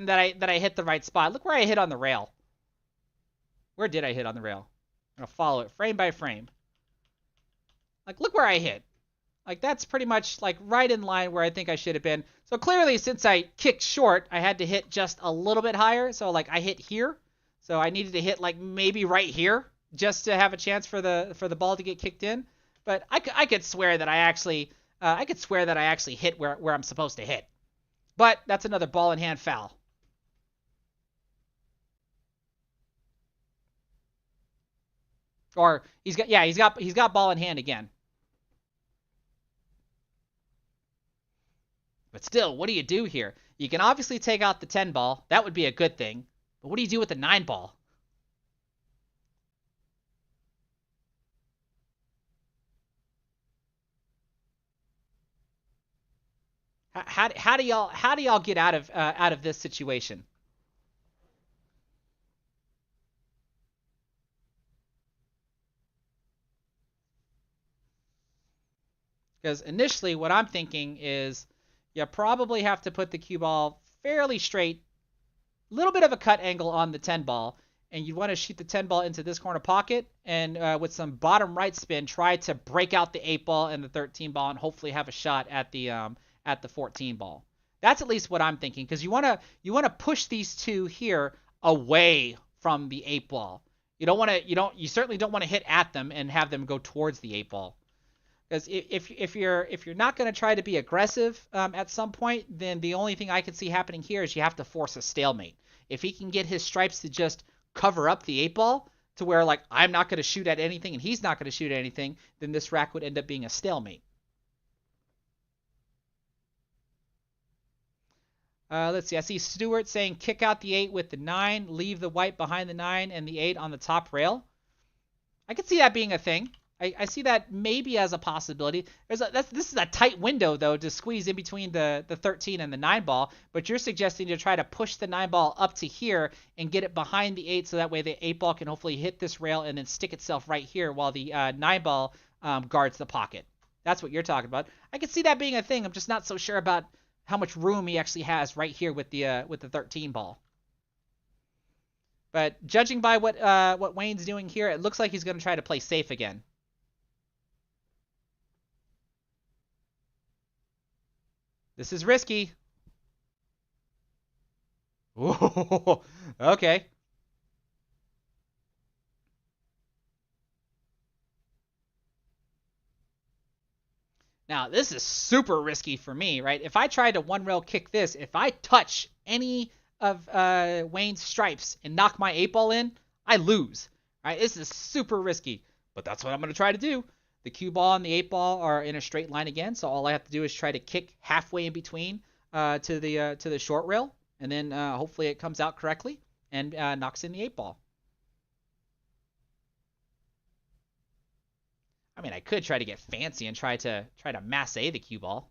that I hit the right spot. Look where I hit on the rail. Where did I hit on the rail? I'm gonna follow it frame by frame. Like, look where I hit. Like, that's pretty much like right in line where I think I should have been. So clearly, since I kicked short, I had to hit just a little bit higher. So like I hit here. So I needed to hit like maybe right here just to have a chance for the ball to get kicked in. But I could swear that I actually hit where I'm supposed to hit. But that's another ball in hand foul. Or he's got ball in hand again. But still, what do you do here? You can obviously take out the 10 ball. That would be a good thing. But what do you do with the 9 ball? How do y'all get out of this situation? Because initially, what I'm thinking is you probably have to put the cue ball fairly straight, a little bit of a cut angle on the 10 ball, and you want to shoot the 10 ball into this corner pocket, and with some bottom right spin, try to break out the 8 ball and the 13 ball, and hopefully have a shot at the 14 ball. That's at least what I'm thinking, because you want to push these two here away from the 8 ball. You certainly don't want to hit at them and have them go towards the 8 ball. Because if you're not going to try to be aggressive at some point, then the only thing I can see happening here is you have to force a stalemate. If he can get his stripes to just cover up the 8 ball to where like I'm not going to shoot at anything and he's not going to shoot at anything, then this rack would end up being a stalemate. Let's see. I see Stewart saying kick out the 8 with the 9, leave the white behind the 9 and the 8 on the top rail. I could see that being a thing. I see that maybe as a possibility. This is a tight window, though, to squeeze in between the 13 and the 9 ball, but you're suggesting to try to push the 9 ball up to here and get it behind the 8 so that way the 8 ball can hopefully hit this rail and then stick itself right here while the 9 ball guards the pocket. That's what you're talking about. I can see that being a thing. I'm just not so sure about how much room he actually has right here with the 13 ball. But judging by what Wayne's doing here, it looks like he's going to try to play safe again. This is risky. Ooh, okay. Now, this is super risky for me, right? If I try to one rail kick this, if I touch any of Wayne's stripes and knock my 8 ball in, I lose. Right? This is super risky, but that's what I'm going to try to do. The cue ball and the 8 ball are in a straight line again, so all I have to do is try to kick halfway in between to the short rail, and then hopefully it comes out correctly and knocks in the 8 ball. I mean, I could try to get fancy and try to masse the cue ball.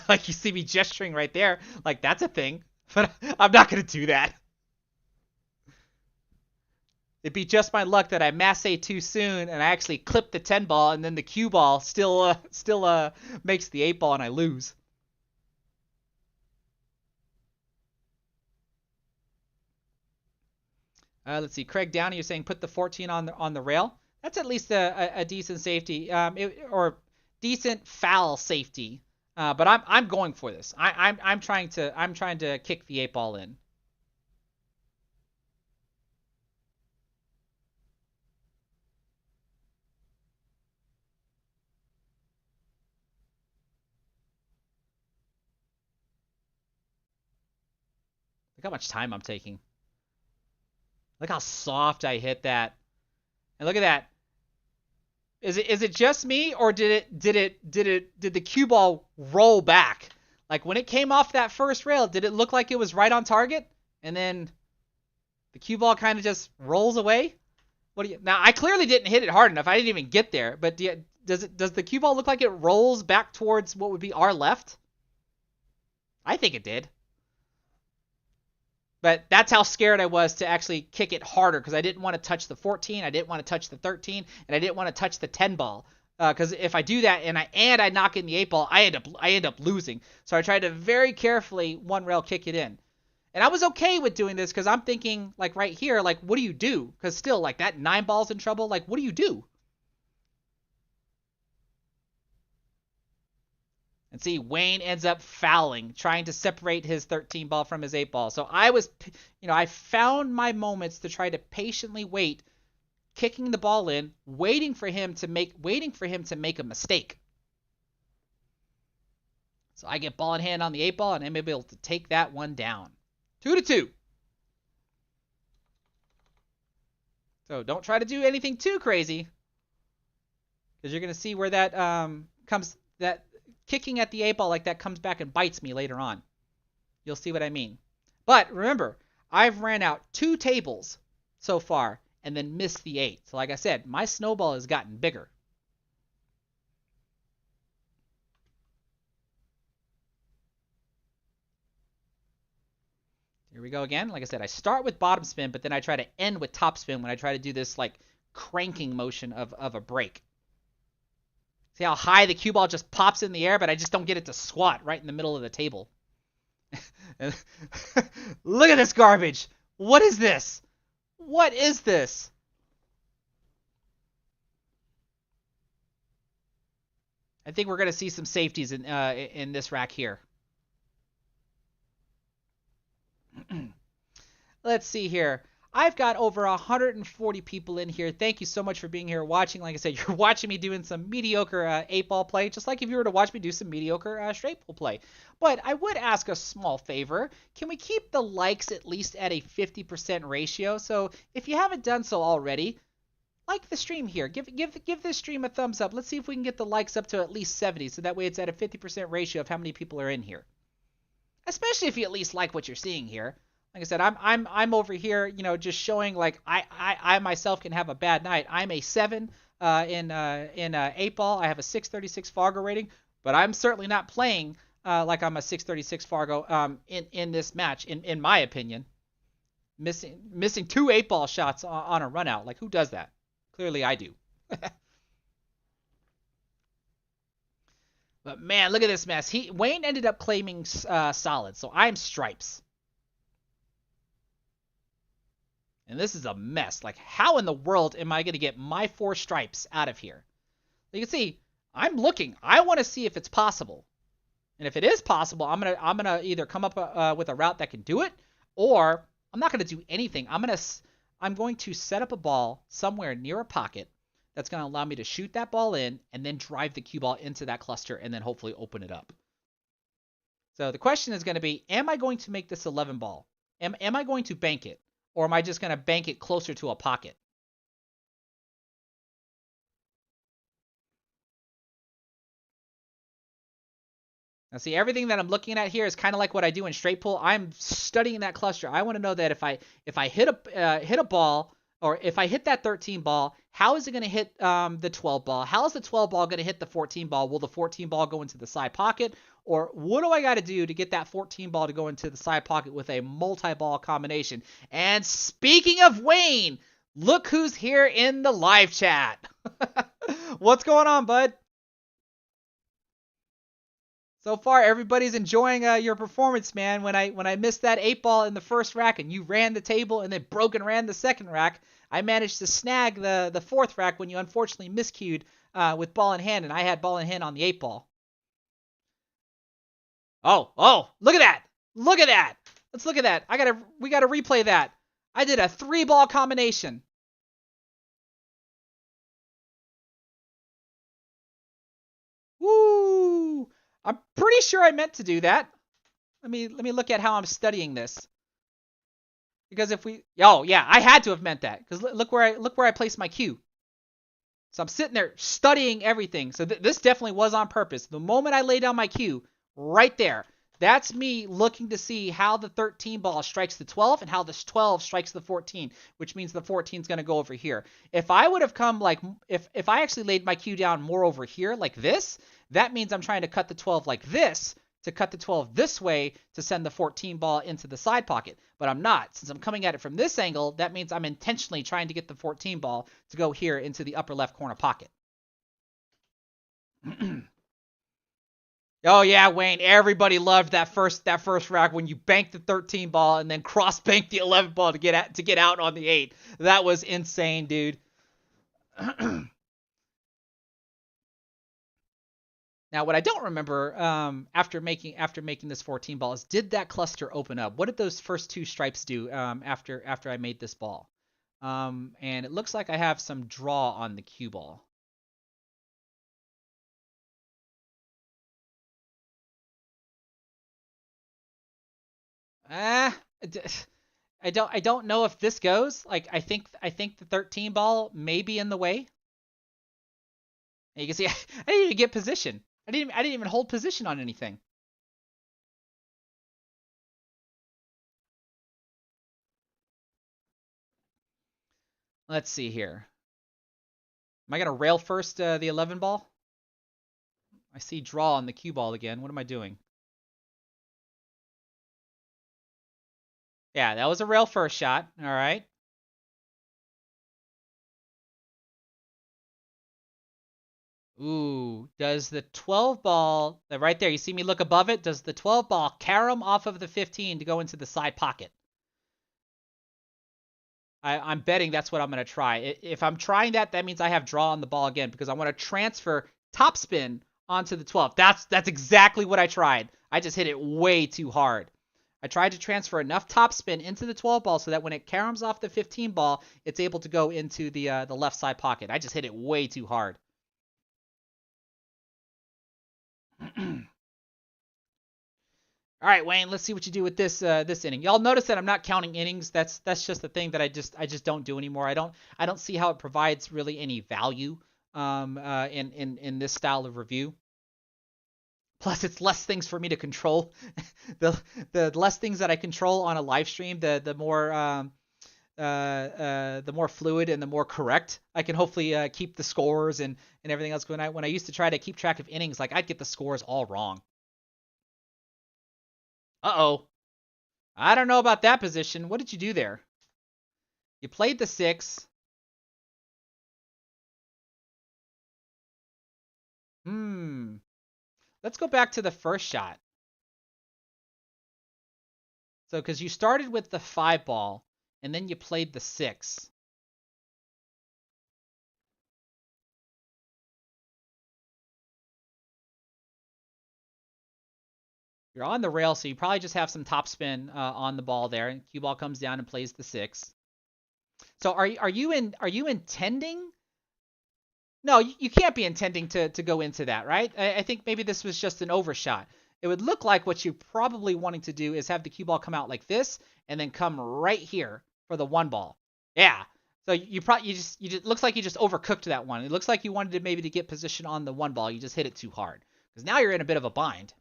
Like you see me gesturing right there, like that's a thing, but I'm not gonna do that. It'd be just my luck that I masse too soon and I actually clip the 10 ball and then the cue ball still makes the 8 ball and I lose. Let's see. Craig Downey, you're saying put the 14 on the rail. That's at least a decent safety, or decent foul safety. But I'm going for this. I'm trying to kick the 8-ball in. Look how much time I'm taking. Look how soft I hit that. And look at that. Is it just me, or did the cue ball roll back? Like when it came off that first rail, did it look like it was right on target? And then the cue ball kind of just rolls away? Now I clearly didn't hit it hard enough. I didn't even get there. But does the cue ball look like it rolls back towards what would be our left? I think it did. But that's how scared I was to actually kick it harder, because I didn't want to touch the 14, I didn't want to touch the 13, and I didn't want to touch the 10 ball. Because if I do that and I knock in the 8 ball, I end up losing. So I tried to very carefully one rail kick it in. And I was okay with doing this because I'm thinking, like right here, like what do you do? Because still, like that 9 ball's in trouble. Like what do you do? And see, Wayne ends up fouling, trying to separate his 13 ball from his 8 ball. So I found my moments to try to patiently wait, kicking the ball in, waiting for him to make a mistake. So I get ball in hand on the 8 ball, and I'm able to take that one down. 2-2. So don't try to do anything too crazy, because you're going to see where that that kicking at the 8 ball like that comes back and bites me later on. You'll see what I mean. But remember, I've ran out 2 tables so far and then missed the 8. So like I said, my snowball has gotten bigger. Here we go again. Like I said, I start with bottom spin, but then I try to end with top spin when I try to do this like cranking motion of a break. See how high the cue ball just pops in the air, but I just don't get it to squat right in the middle of the table. Look at this garbage. What is this? What is this? I think we're going to see some safeties in this rack here. Let's see here. I've got over 140 people in here. Thank you so much for being here watching. Like I said, you're watching me doing some mediocre 8-ball play, just like if you were to watch me do some mediocre straight pull play. But I would ask a small favor. Can we keep the likes at least at a 50% ratio? So if you haven't done so already, like the stream here. Give this stream a thumbs up. Let's see if we can get the likes up to at least 70, so that way it's at a 50% ratio of how many people are in here. Especially if you at least like what you're seeing here. Like I said, I'm over here, just showing like I myself can have a bad night. I'm a 7 in 8-ball. I have a 636 Fargo rating, but I'm certainly not playing like I'm a 636 Fargo in this match, in my opinion. Missing 2 8-ball shots on a run out. Like who does that? Clearly I do. But man, look at this mess. Wayne ended up claiming solid, so I'm stripes. And this is a mess. Like, how in the world am I going to get my 4 stripes out of here? You can see, I'm looking. I want to see if it's possible. And if it is possible, I'm gonna either come up with a route that can do it, or I'm not going to do anything. I'm going to set up a ball somewhere near a pocket that's going to allow me to shoot that ball in and then drive the cue ball into that cluster and then hopefully open it up. So the question is going to be, am I going to make this 11 ball? Am I going to bank it? Or am I just going to bank it closer to a pocket? Now see, everything that I'm looking at here is kind of like what I do in straight pull. I'm studying that cluster. I want to know that if I hit a ball, or if I hit that 13 ball, how is it going to hit the 12 ball? How is the 12 ball going to hit the 14 ball? Will the 14 ball go into the side pocket? Or what do I got to do to get that 14 ball to go into the side pocket with a multi-ball combination? And speaking of Wayne, look who's here in the live chat. What's going on, bud? So far, everybody's enjoying your performance, man. When I missed that 8 ball in the first rack and you ran the table and then broke and ran the second rack, I managed to snag the fourth rack when you unfortunately miscued with ball in hand, and I had ball in hand on the 8 ball. Oh, look at that! Look at that! Let's look at that. We gotta replay that. I did a 3 ball combination. Woo! I'm pretty sure I meant to do that. Let me look at how I'm studying this. Because if we, oh yeah, I had to have meant that. Because look where I placed my cue. So I'm sitting there studying everything. So this definitely was on purpose. The moment I lay down my cue, right there, that's me looking to see how the 13 ball strikes the 12 and how the 12 strikes the 14, which means the 14 is going to go over here. If I would have come like, if I actually laid my cue down more over here like this, that means I'm trying to cut the 12 like this, to cut the 12 this way to send the 14 ball into the side pocket. But I'm not. Since I'm coming at it from this angle, that means I'm intentionally trying to get the 14 ball to go here into the upper left corner pocket. Oh yeah, Wayne, everybody loved that first rack when you banked the 13 ball and then cross banked the 11 ball to get out on the 8. That was insane, dude. Now, what I don't remember after making this 14 ball is, did that cluster open up? What did those first 2 stripes do after I made this ball? And it looks like I have some draw on the cue ball. I don't know if this goes. Like I think the 13 ball may be in the way. And you can see I didn't even get position. I didn't even hold position on anything. Let's see here. Am I gonna rail first the 11 ball? I see draw on the cue ball again. What am I doing? Yeah, that was a rail first shot. All right. Ooh, does the 12 ball, right there, you see me look above it? Does the 12 ball carom off of the 15 to go into the side pocket? I'm betting that's what I'm going to try. If I'm trying that, that means I have draw on the ball again because I want to transfer topspin onto the 12. That's exactly what I tried. I just hit it way too hard. I tried to transfer enough topspin into the 12 ball so that when it caroms off the 15 ball, it's able to go into the left side pocket. I just hit it way too hard. All right, Wayne, let's see what you do with this inning. Y'all notice that I'm not counting innings. That's just the thing that I just don't do anymore. I don't see how it provides really any value in this style of review. Plus, it's less things for me to control. the less things that I control on a live stream, the more fluid and the more correct I can hopefully keep the scores and everything else. When I used to try to keep track of innings, like I'd get the scores all wrong. Uh-oh. I don't know about that position. What did you do there? You played the 6. Let's go back to the first shot. So, because you started with the 5 ball, and then you played the 6. You're on the rail, so you probably just have some topspin on the ball there, and cue ball comes down and plays the 6. So are you intending? No, you can't be intending to go into that, right? I think maybe this was just an overshot. It would look like what you're probably wanting to do is have the cue ball come out like this and then come right here for the 1 ball. Yeah. So you just looks like you just overcooked that one. It looks like you wanted to maybe to get position on the 1 ball. You just hit it too hard. Because now you're in a bit of a bind.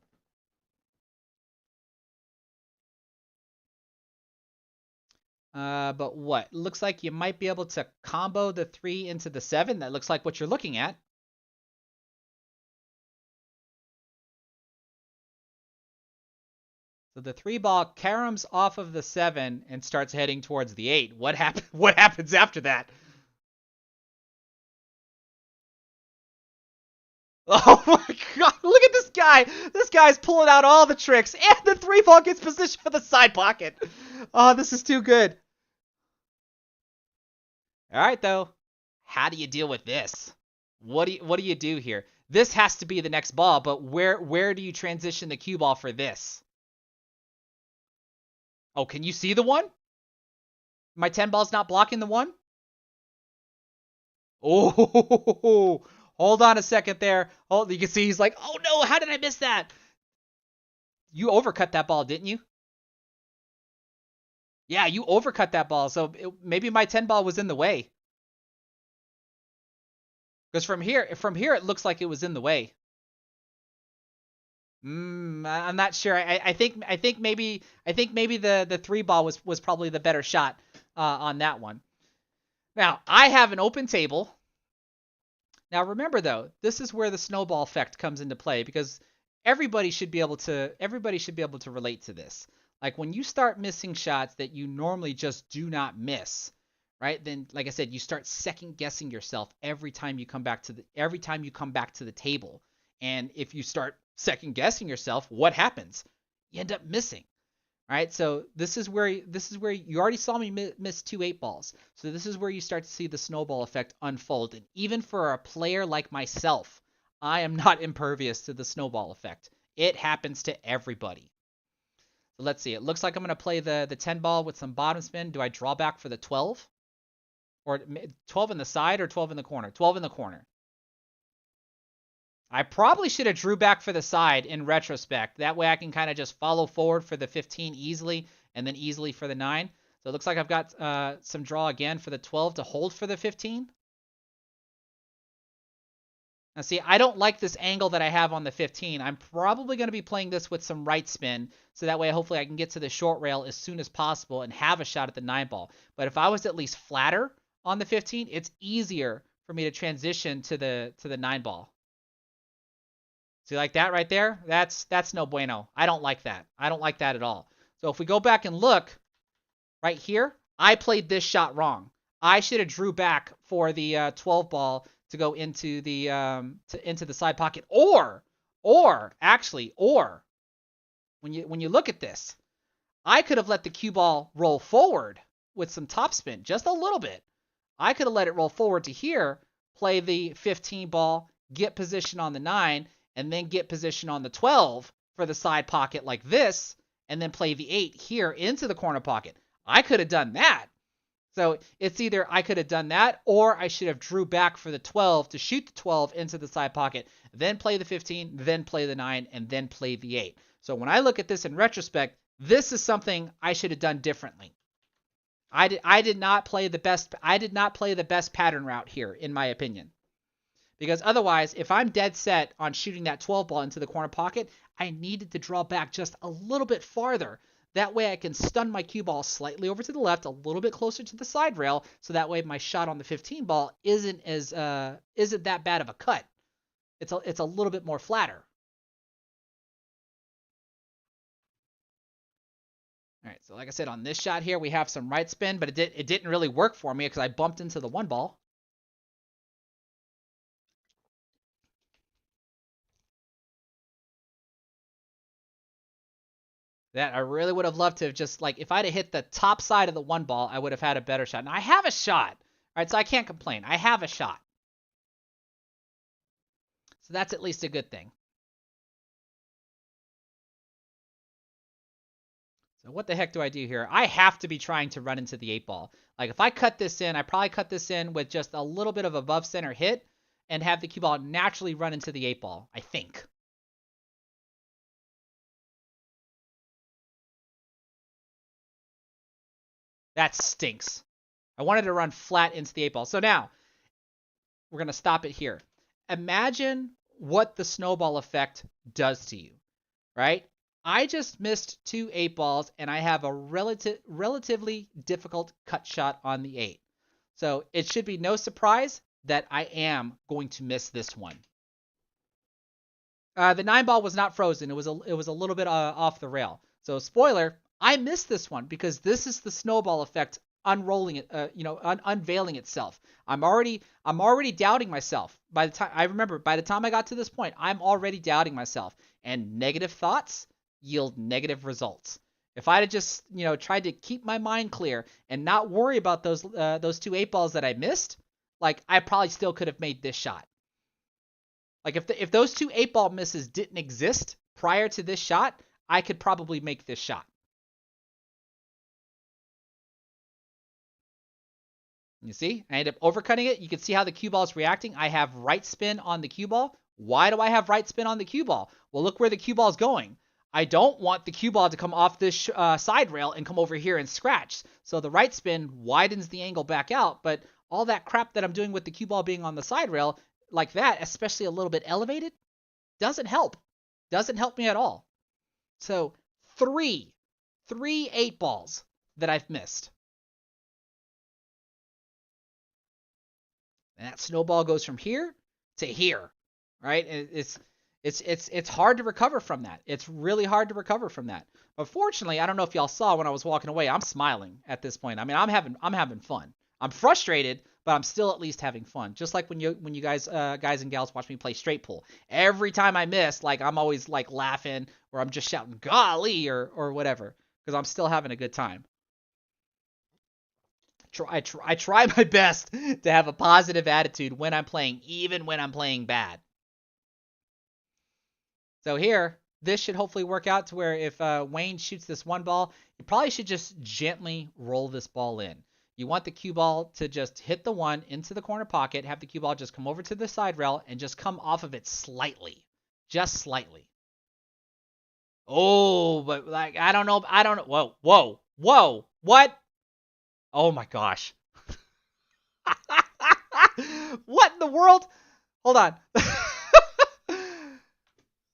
But what? Looks like you might be able to combo the 3 into the 7. That looks like what you're looking at. So the 3 ball caroms off of the 7 and starts heading towards the 8. What happens after that? Oh my god, look at this guy. This guy's pulling out all the tricks, and the 3 ball gets positioned for the side pocket. Oh, this is too good. All right, though. How do you deal with this? What do you do here? This has to be the next ball, but where do you transition the cue ball for this? Oh, can you see the one? My 10 ball's not blocking the one? Oh, hold on a second there. Oh, you can see he's like, oh no, how did I miss that? You overcut that ball, didn't you? Yeah, you overcut that ball. So maybe my 10 ball was in the way. Because from here, it looks like it was in the way. I'm not sure. I think maybe the 3 ball was probably the better shot on that one. Now I have an open table. Now remember though, this is where the snowball effect comes into play because everybody should be able to relate to this. Like when you start missing shots that you normally just do not miss, right? Then like I said, you start second guessing yourself every time you come back to the table. And if you start second guessing yourself, what happens? You end up missing. Right, so this is where you already saw me miss 2 8 balls. So this is where you start to see the snowball effect unfold. And even for a player like myself, I am not impervious to the snowball effect. It happens to everybody. So let's see. It looks like I'm going to play the 10 ball with some bottom spin. Do I draw back for the 12? Or 12 in the side or 12 in the corner? 12 in the corner. I probably should have drew back for the side in retrospect. That way I can kind of just follow forward for the 15 easily and then easily for the 9. So it looks like I've got some draw again for the 12 to hold for the 15. Now see, I don't like this angle that I have on the 15. I'm probably going to be playing this with some right spin. So that way hopefully I can get to the short rail as soon as possible and have a shot at the 9 ball. But if I was at least flatter on the 15, it's easier for me to transition to the 9 ball. See, like that right there? That's no bueno. I don't like that. I don't like that at all. So if we go back and look right here, I played this shot wrong. I should have drew back for the 12 ball to go into the into the side pocket, or when you look at this, I could have let the cue ball roll forward with some topspin, just a little bit. I could have let it roll forward to here, play the 15 ball, get position on the 9, and then get position on the 12 for the side pocket like this, and then play the 8 here into the corner pocket. I could have done that. So it's either I could have done that, or I should have drew back for the 12 to shoot the 12 into the side pocket, then play the 15, then play the 9, and then play the 8. So when I look at this in retrospect, this is something I should have done differently. I did not play the best pattern route here, in my opinion. Because otherwise, if I'm dead set on shooting that 12 ball into the corner pocket, I needed to draw back just a little bit farther. That way I can stun my cue ball slightly over to the left, a little bit closer to the side rail, so that way my shot on the 15 ball isn't that bad of a cut. It's a little bit more flatter. All right, so like I said, on this shot here, we have some right spin, but it didn't really work for me because I bumped into the 1 ball. That I really would have loved to have just, like, if I'd have hit the top side of the 1 ball, I would have had a better shot. Now, I have a shot. All right, so I can't complain. I have a shot. So that's at least a good thing. So what the heck do I do here? I have to be trying to run into the 8 ball. Like, if I cut this in, I probably cut this in with just a little bit of above center hit and have the cue ball naturally run into the 8 ball, I think. That stinks. I wanted to run flat into the 8 ball. So now, we're going to stop it here. Imagine what the snowball effect does to you, right? I just missed 2 8 balls, and I have a relatively difficult cut shot on the 8. So it should be no surprise that I am going to miss this one. The 9 ball was not frozen. It was a little bit off the rail. So spoiler, I missed this one because this is the snowball effect unrolling it, unveiling itself. I'm already doubting myself. By the time I got to this point, I'm already doubting myself, and negative thoughts yield negative results. If I'd have just, tried to keep my mind clear and not worry about those two 8-balls that I missed, like I probably still could have made this shot. Like if those two 8-ball misses didn't exist prior to this shot, I could probably make this shot. You see, I end up overcutting it. You can see how the cue ball is reacting. I have right spin on the cue ball. Why do I have right spin on the cue ball? Well, look where the cue ball is going. I don't want the cue ball to come off this side rail and come over here and scratch. So the right spin widens the angle back out, but all that crap that I'm doing with the cue ball being on the side rail, like that, especially a little bit elevated, doesn't help. Doesn't help me at all. So three 8-balls that I've missed. And that snowball goes from here to here, right? It's hard to recover from that. It's really hard to recover from that. But fortunately, I don't know if y'all saw when I was walking away, I'm smiling at this point. I mean, I'm having fun. I'm frustrated, but I'm still at least having fun. Just like when you guys and gals watch me play straight pool. Every time I miss, like I'm always like laughing or I'm just shouting golly or whatever because I'm still having a good time. I try my best to have a positive attitude when I'm playing, even when I'm playing bad. So here, this should hopefully work out to where if Wayne shoots this one ball, you probably should just gently roll this ball in. You want the cue ball to just hit the one into the corner pocket, have the cue ball just come over to the side rail, and just come off of it slightly. Just slightly. Oh, but like, I don't know. Whoa. What? Oh my gosh. What in the world? Hold on.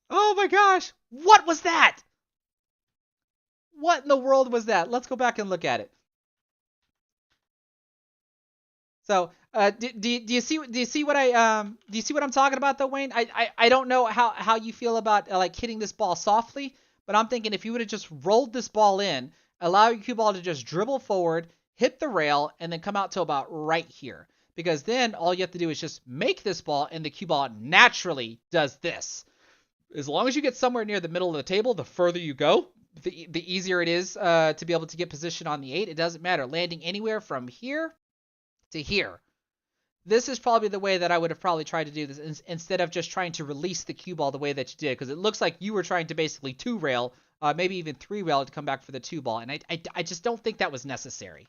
Oh my gosh. What was that? What in the world was that? Let's go back and look at it. So, do you see what I'm talking about though, Wayne? I don't know how you feel about like hitting this ball softly, but I'm thinking if you would have just rolled this ball in, allow your cue ball to just dribble forward, hit the rail, and then come out to about right here. Because then all you have to do is just make this ball, and the cue ball naturally does this. As long as you get somewhere near the middle of the table, the further you go, the easier it is to be able to get position on the 8. It doesn't matter. Landing anywhere from here to here. This is probably the way that I would have probably tried to do this instead of just trying to release the cue ball the way that you did. Because it looks like you were trying to basically 2-rail, maybe even 3-rail to come back for the 2-ball. And I just don't think that was necessary.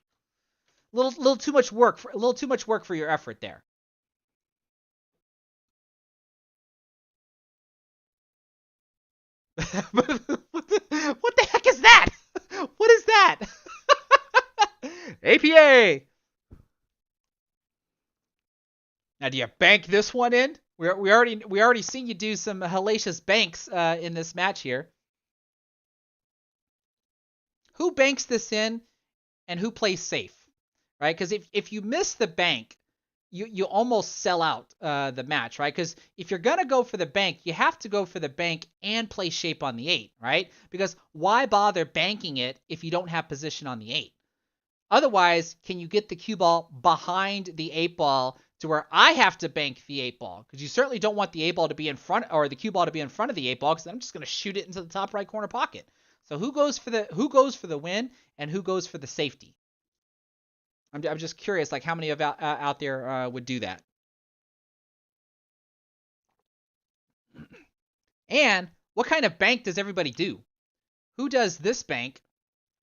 Little too much work for your effort there. What the heck is that? What is that? APA. Now, do you bank this one in? We already seen you do some hellacious banks in this match here. Who banks this in, and who plays safe? Right? Because if you miss the bank, you almost sell out the match, right? Because if you're going to go for the bank, you have to go for the bank and play shape on the 8, right? Because why bother banking it if you don't have position on the 8? Otherwise, can you get the cue ball behind the 8-ball to where I have to bank the 8-ball? Because you certainly don't want the 8-ball to be in front, or the cue ball to be in front of the 8-ball, because then I'm just going to shoot it into the top right corner pocket. So who goes for the win, and who goes for the safety? I'm just curious, like how many of out there would do that? And what kind of bank does everybody do? Who does this bank,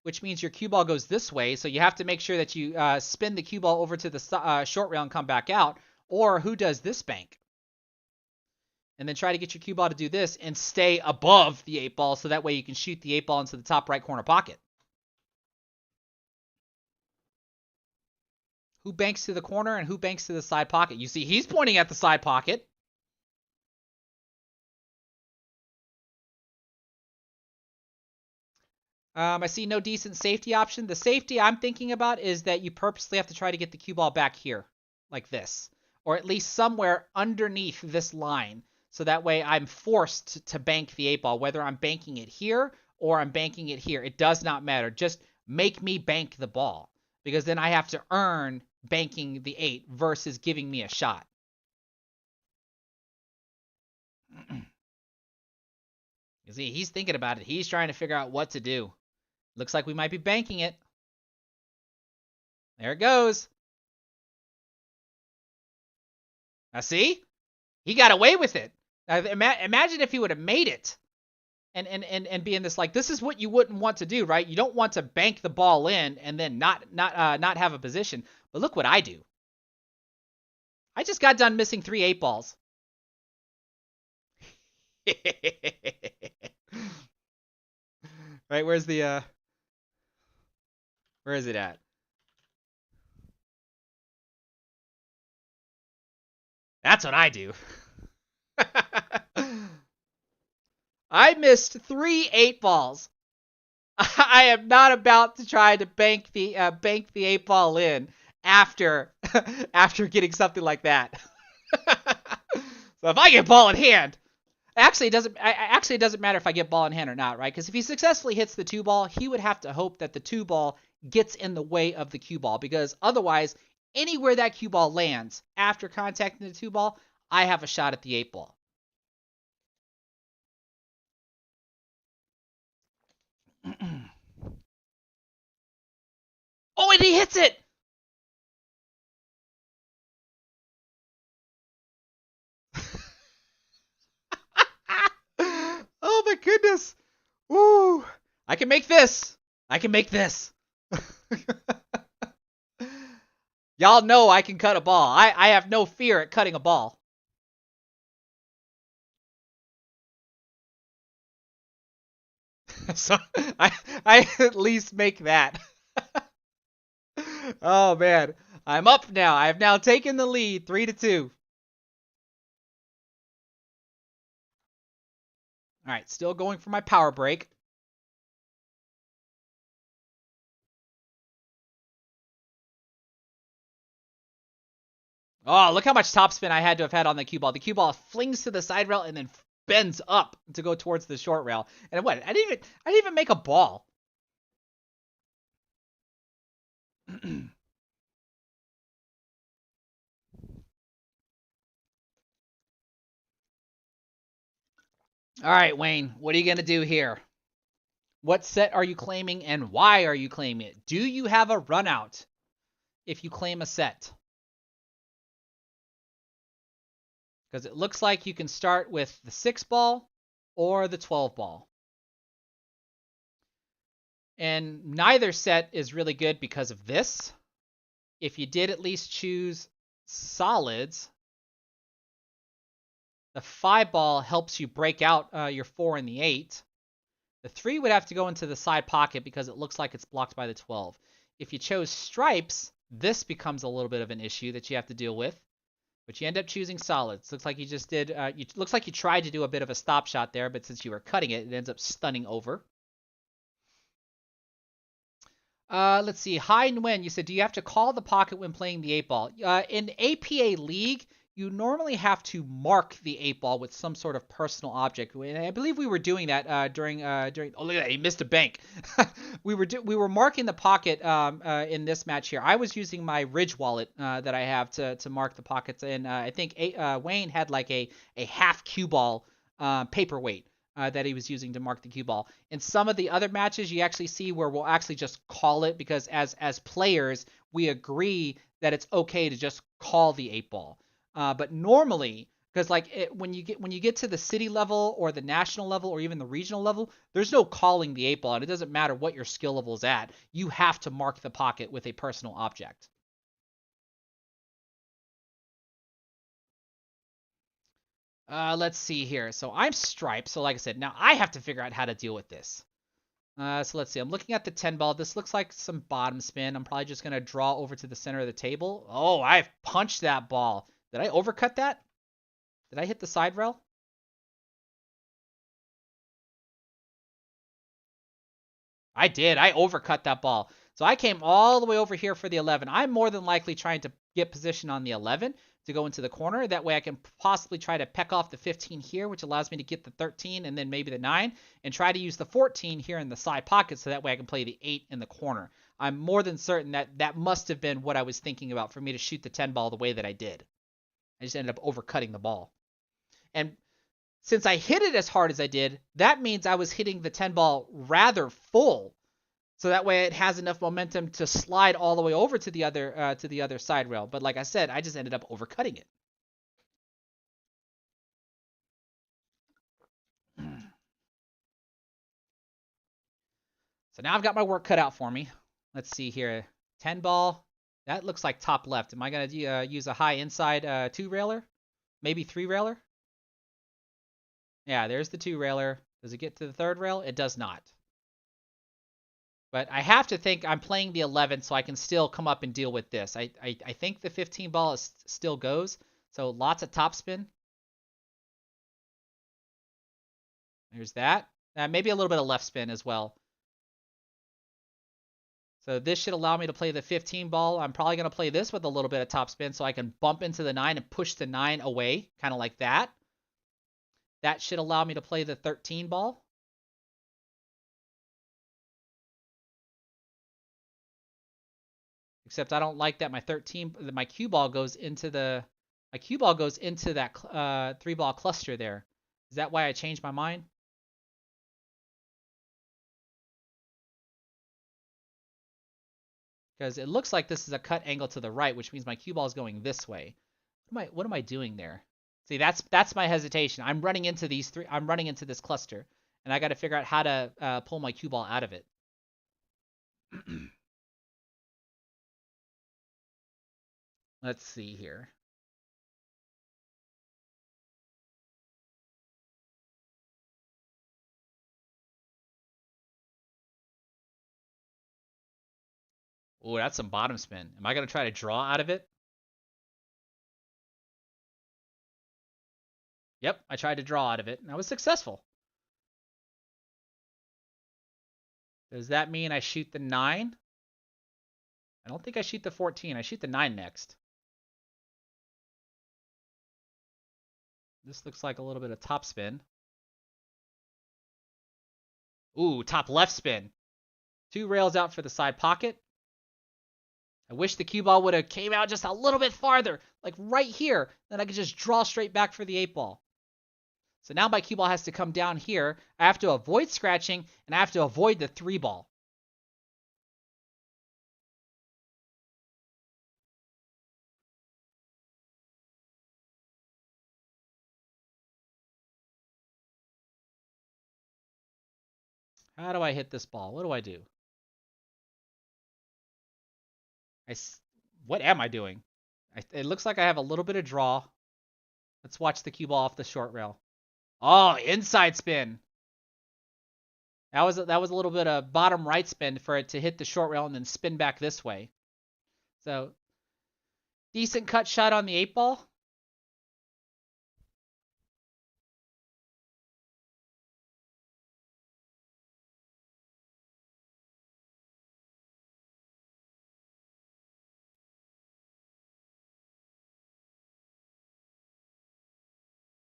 which means your cue ball goes this way, so you have to make sure that you spin the cue ball over to the short rail and come back out, or who does this bank? And then try to get your cue ball to do this and stay above the 8-ball, so that way you can shoot the 8-ball into the top right corner pocket. Who banks to the corner and who banks to the side pocket? You see, he's pointing at the side pocket. I see no decent safety option. The safety I'm thinking about is that you purposely have to try to get the cue ball back here, like this. Or at least somewhere underneath this line. So that way I'm forced to bank the 8-ball, whether I'm banking it here or I'm banking it here. It does not matter. Just make me bank the ball. because then I have to earn banking the 8 versus giving me a shot. You see, he's thinking about it. He's trying to figure out what to do. Looks like we might be banking it. There it goes. Now see? He got away with it. Now, imagine if he would have made it. And be in this, like, this is what you wouldn't want to do, right? You don't want to bank the ball in and then not have a position. But look what I do. I just got done missing 3 8-balls. Right, where's the where is it at? That's what I do. I missed 3 8-balls. I am not about to try to bank the 8-ball in after getting something like that. So if I get ball in hand, actually it doesn't matter if I get ball in hand or not, right? Because if he successfully hits the 2-ball, he would have to hope that the 2-ball gets in the way of the cue ball, because otherwise, anywhere that cue ball lands after contacting the 2-ball, I have a shot at the 8-ball. Oh, and he hits it! Oh my goodness! Woo! I can make this! I can make this! Y'all know I can cut a ball. I have no fear at cutting a ball. So I at least make that. Oh man, I'm up now. I've now taken the lead, 3-2. All right, still going for my power break. Oh, look how much topspin I had to have had on the cue ball. The cue ball flings to the side rail and then bends up to go towards the short rail. And what? I didn't even make a ball. All right, Wayne, what are you going to do here? What set are you claiming and why are you claiming it? Do you have a run out if you claim a set? Because it looks like you can start with the 6-ball or the 12-ball. And neither set is really good because of this. If you did at least choose solids, the 5-ball helps you break out your 4 and the 8. The 3 would have to go into the side pocket because it looks like it's blocked by the 12. If you chose stripes, this becomes a little bit of an issue that you have to deal with. But you end up choosing solids. Looks like you just did. Looks like you tried to do a bit of a stop shot there, but since you were cutting it, it ends up stunning over. Let's see. Hi Nguyen, you said, do you have to call the pocket when playing the 8-ball? In APA League, you normally have to mark the 8-ball with some sort of personal object. And I believe we were doing that during. Oh, look at that! He missed a bank. we were marking the pocket in this match here. I was using my Ridge wallet that I have to mark the pockets, and I think Wayne had like a half cue ball paperweight that he was using to mark the cue ball. In some of the other matches, you actually see where we'll actually just call it, because as players, we agree that it's okay to just call the 8-ball. But normally, because like when you get to the city level or the national level or even the regional level, there's no calling the 8-ball, and it doesn't matter what your skill level is at. You have to mark the pocket with a personal object. Let's see here. So I'm striped. So like I said, now I have to figure out how to deal with this. So let's see. I'm looking at the 10-ball. This looks like some bottom spin. I'm probably just going to draw over to the center of the table. Oh, I've punched that ball. Did I overcut that? Did I hit the side rail? I did. I overcut that ball. So I came all the way over here for the 11. I'm more than likely trying to get position on the 11 to go into the corner. That way I can possibly try to peck off the 15 here, which allows me to get the 13 and then maybe the 9, and try to use the 14 here in the side pocket so that way I can play the 8 in the corner. I'm more than certain that that must have been what I was thinking about for me to shoot the 10 ball the way that I did. I just ended up overcutting the ball. And since I hit it as hard as I did, that means I was hitting the 10 ball rather full. So that way it has enough momentum to slide all the way over to the other side rail. But like I said, I just ended up overcutting it. So now I've got my work cut out for me. Let's see here. 10 ball. That looks like top left. Am I going to use a high inside 2-railer? Maybe 3-railer? Yeah, there's the 2-railer. Does it get to the 3rd rail? It does not. But I have to think I'm playing the 11 so I can still come up and deal with this. I think the 15 ball still goes. So lots of topspin. There's that. Maybe a little bit of left spin as well. So this should allow me to play the 15 ball. I'm probably going to play this with a little bit of topspin so I can bump into the 9 and push the 9 away, kind of like that. That should allow me to play the 13 ball. Except I don't like that my cue ball goes into that 3-ball cluster there. Is that why I changed my mind? Because it looks like this is a cut angle to the right, which means my cue ball is going this way. What am I doing there? See, that's my hesitation. I'm running into this cluster, and I got to figure out how to pull my cue ball out of it. Let's see here. Oh, that's some bottom spin. Am I going to try to draw out of it? Yep, I tried to draw out of it, and I was successful. Does that mean I shoot the 9? I don't think I shoot the 14. I shoot the 9 next. This looks like a little bit of top spin. Ooh, top left spin. 2 rails out for the side pocket. I wish the cue ball would have came out just a little bit farther, like right here. Then I could just draw straight back for the 8 ball. So now my cue ball has to come down here. I have to avoid scratching, and I have to avoid the 3 ball. How do I hit this ball? What do I do? What am I doing? It looks like I have a little bit of draw. Let's watch the cue ball off the short rail. Oh, inside spin. That was a little bit of bottom right spin for it to hit the short rail and then spin back this way. So, decent cut shot on the 8 ball.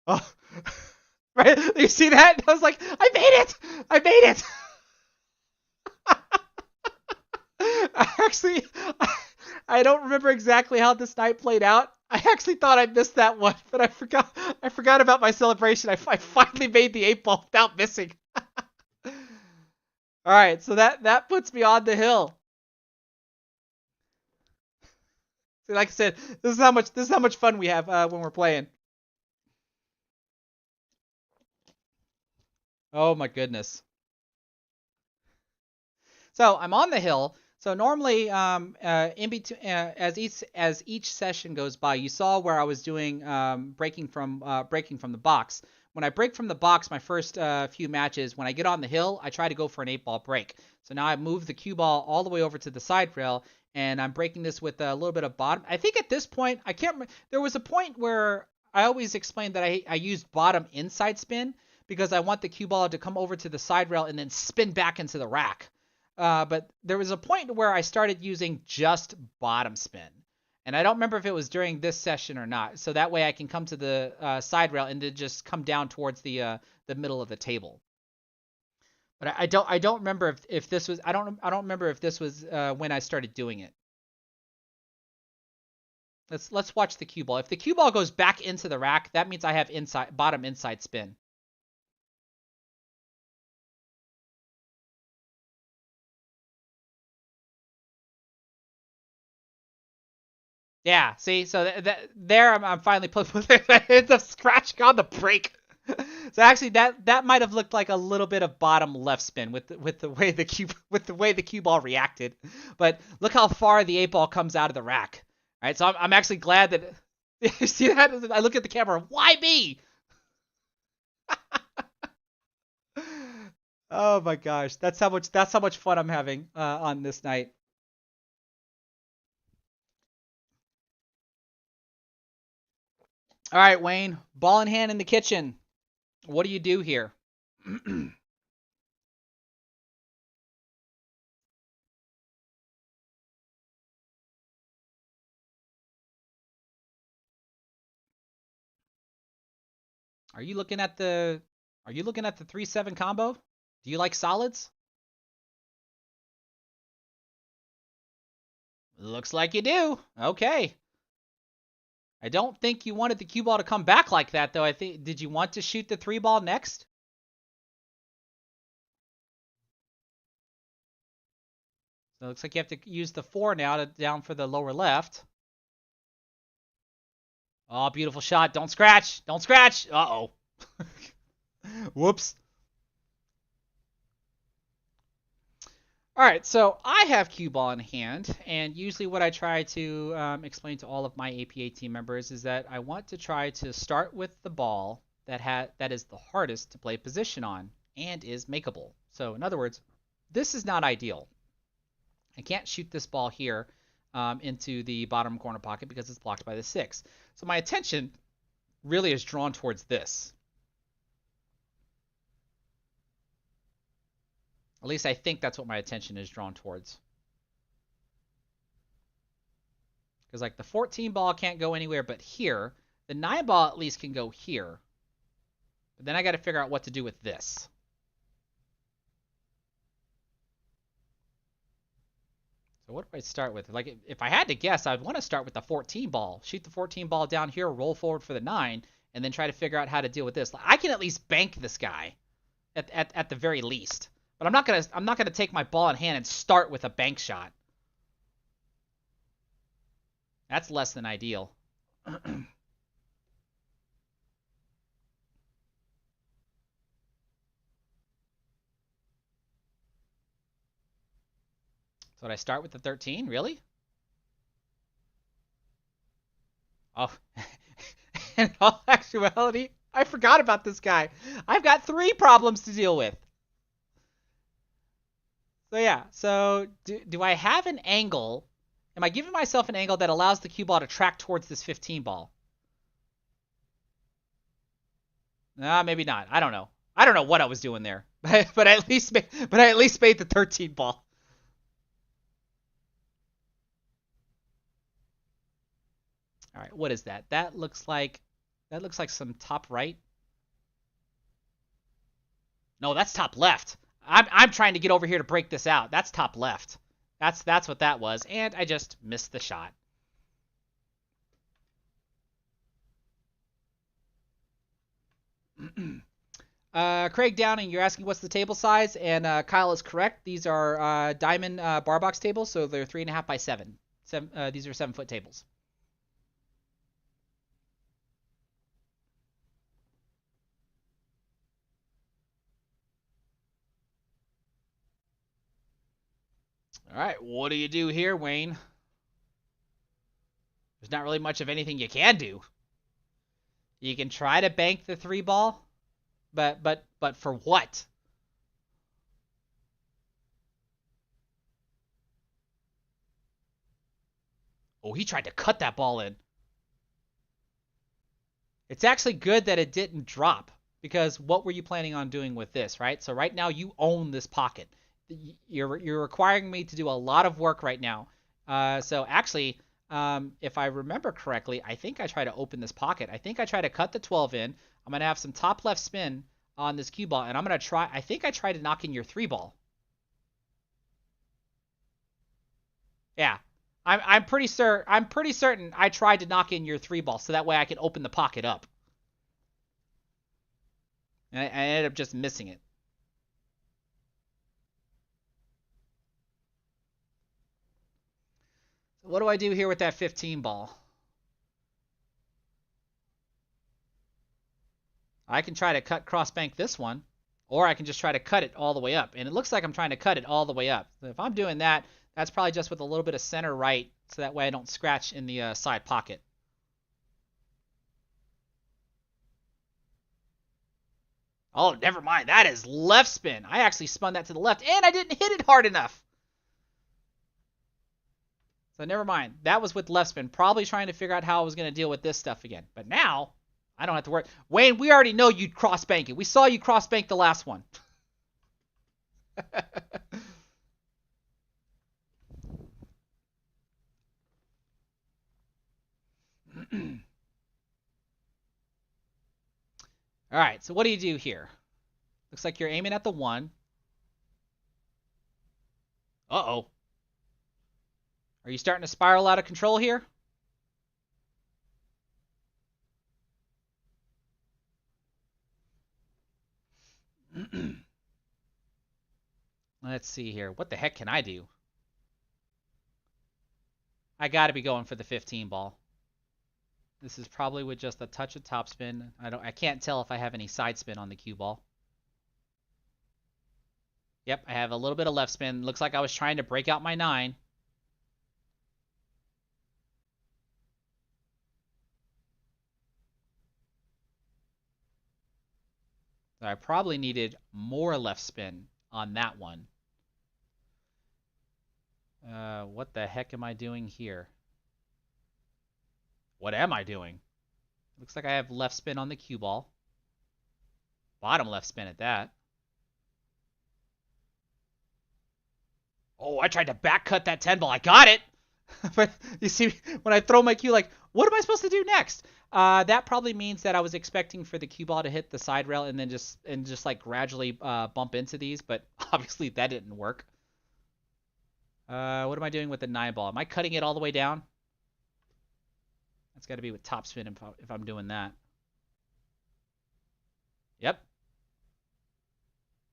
Oh, right? You see that? I was like, I made it! I made it! Actually, I don't remember exactly how this night played out. I actually thought I missed that one, but I forgot about my celebration. I finally made the 8 ball without missing. All right, so that puts me on the hill. See, like I said, this is how much fun we have when we're playing. Oh my goodness. So I'm on the hill. So normally, in between, as each session goes by, you saw where I was doing breaking from the box. When I break from the box, my first few matches, when I get on the hill, I try to go for an 8 ball break. So now I move the cue ball all the way over to the side rail, and I'm breaking this with a little bit of bottom. I think at this point, I can't remember. There was a point where I always explained that I used bottom inside spin because I want the cue ball to come over to the side rail and then spin back into the rack. But there was a point where I started using just bottom spin. And I don't remember if it was during this session or not. So that way I can come to the side rail and then just come down towards the middle of the table. But I don't remember if this was I don't remember if this was when I started doing it. Let's watch the cue ball. If the cue ball goes back into the rack, that means I have bottom inside spin. Yeah, see, so there I'm finally put it's a scratch on the break. So actually, that might have looked like a little bit of bottom left spin with the way the cue ball reacted. But look how far the 8-ball comes out of the rack. All right, so I'm actually glad that you see that. I look at the camera. Why me? Oh my gosh, that's how much fun I'm having on this night. All right, Wayne, ball in hand in the kitchen. What do you do here? Are you looking at the Are you looking at the 3-7 combo? Do you like solids? Looks like you do. Okay. I don't think you wanted the cue ball to come back like that though. I think did you want to shoot the 3-ball next? So it looks like you have to use the 4 now to down for the lower left. Oh, beautiful shot. Don't scratch. Don't scratch. Uh-oh. Whoops. All right, so I have cue ball in hand, and usually what I try to explain to all of my APA team members is that I want to try to start with the ball that is the hardest to play position on and is makeable. So in other words, this is not ideal. I can't shoot this ball here into the bottom corner pocket because it's blocked by the 6. So my attention really is drawn towards this. At least I think that's what my attention is drawn towards. Because like the 14 ball can't go anywhere but here. The 9 ball at least can go here. But then I got to figure out what to do with this. So what do I start with? Like if I had to guess, I'd want to start with the 14 ball. Shoot the 14 ball down here, roll forward for the 9, and then try to figure out how to deal with this. I can at least bank this guy at the very least. But I'm not gonna take my ball in hand and start with a bank shot. That's less than ideal. So would I start with the 13? Really? Oh, in all actuality, I forgot about this guy. I've got 3 problems to deal with. So yeah, so do I have an angle? Am I giving myself an angle that allows the cue ball to track towards this 15 ball? Nah, maybe not. I don't know. I don't know what I was doing there, but I at least made the 13 ball. All right, what is that? That looks like some top right. No, that's top left. I'm trying to get over here to break this out. That's top left. That's what that was, and I just missed the shot. Craig Downing, you're asking what's the table size, and Kyle is correct. These are diamond bar box tables, so they're 3.5 by 7. These are 7-foot tables. All right, what do you do here, Wayne? There's not really much of anything you can do. You can try to bank the 3-ball, but for what? Oh, he tried to cut that ball in. It's actually good that it didn't drop because what were you planning on doing with this, right? So right now you own this pocket. You're requiring me to do a lot of work right now. So actually, if I remember correctly, I think I try to open this pocket. I think I try to cut the 12 in. I'm gonna have some top left spin. on this cue ball, and I'm gonna try. I think I tried to knock in your 3 ball. Yeah, I'm pretty certain I tried to knock in your 3 ball so that way I could open the pocket up. And I ended up just missing it. So what do I do here with that 15 ball? I can try to cut cross bank this one, or I can just try to cut it all the way up. And it looks like I'm trying to cut it all the way up. So if I'm doing that, that's probably just with a little bit of center right, so that way I don't scratch in the side pocket. Oh, never mind. That is left spin. I actually spun that to the left, and I didn't hit it hard enough. So never mind. That was with left spin. Probably trying to figure out how I was going to deal with this stuff again. But now, I don't have to worry. Wayne, we already know you'd cross bank it. We saw you cross bank the last one. All right, so what do you do here? Looks like you're aiming at the 1. Uh-oh. Are you starting to spiral out of control here? Let's see here. What the heck can I do? I got to be going for the 15 ball. This is probably with just a touch of topspin. I can't tell if I have any side spin on the cue ball. Yep, I have a little bit of left spin. Looks like I was trying to break out my 9. So I probably needed more left spin on that one. What the heck am I doing here? What am I doing? Looks like I have left spin on the cue ball. Bottom left spin at that. Oh, I tried to back cut that 10 ball. I got it. But you see, when I throw my cue, like, what am I supposed to do next? That probably means that I was expecting for the cue ball to hit the side rail and then just like gradually bump into these, but obviously that didn't work. What am I doing with the 9 ball? Am I cutting it all the way down? That's got to be with topspin if I'm doing that. Yep.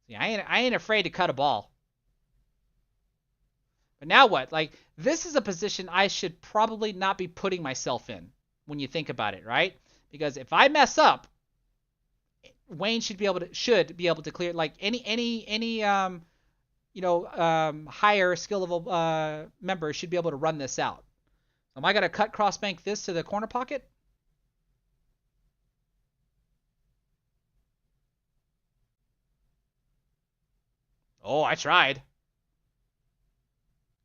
See, I ain't afraid to cut a ball. But now what? Like, this is a position I should probably not be putting myself in when you think about it, right? Because if I mess up, Wayne should be able to clear, like any higher skill level member should be able to run this out. Am I gonna cut cross bank this to the corner pocket? Oh, I tried.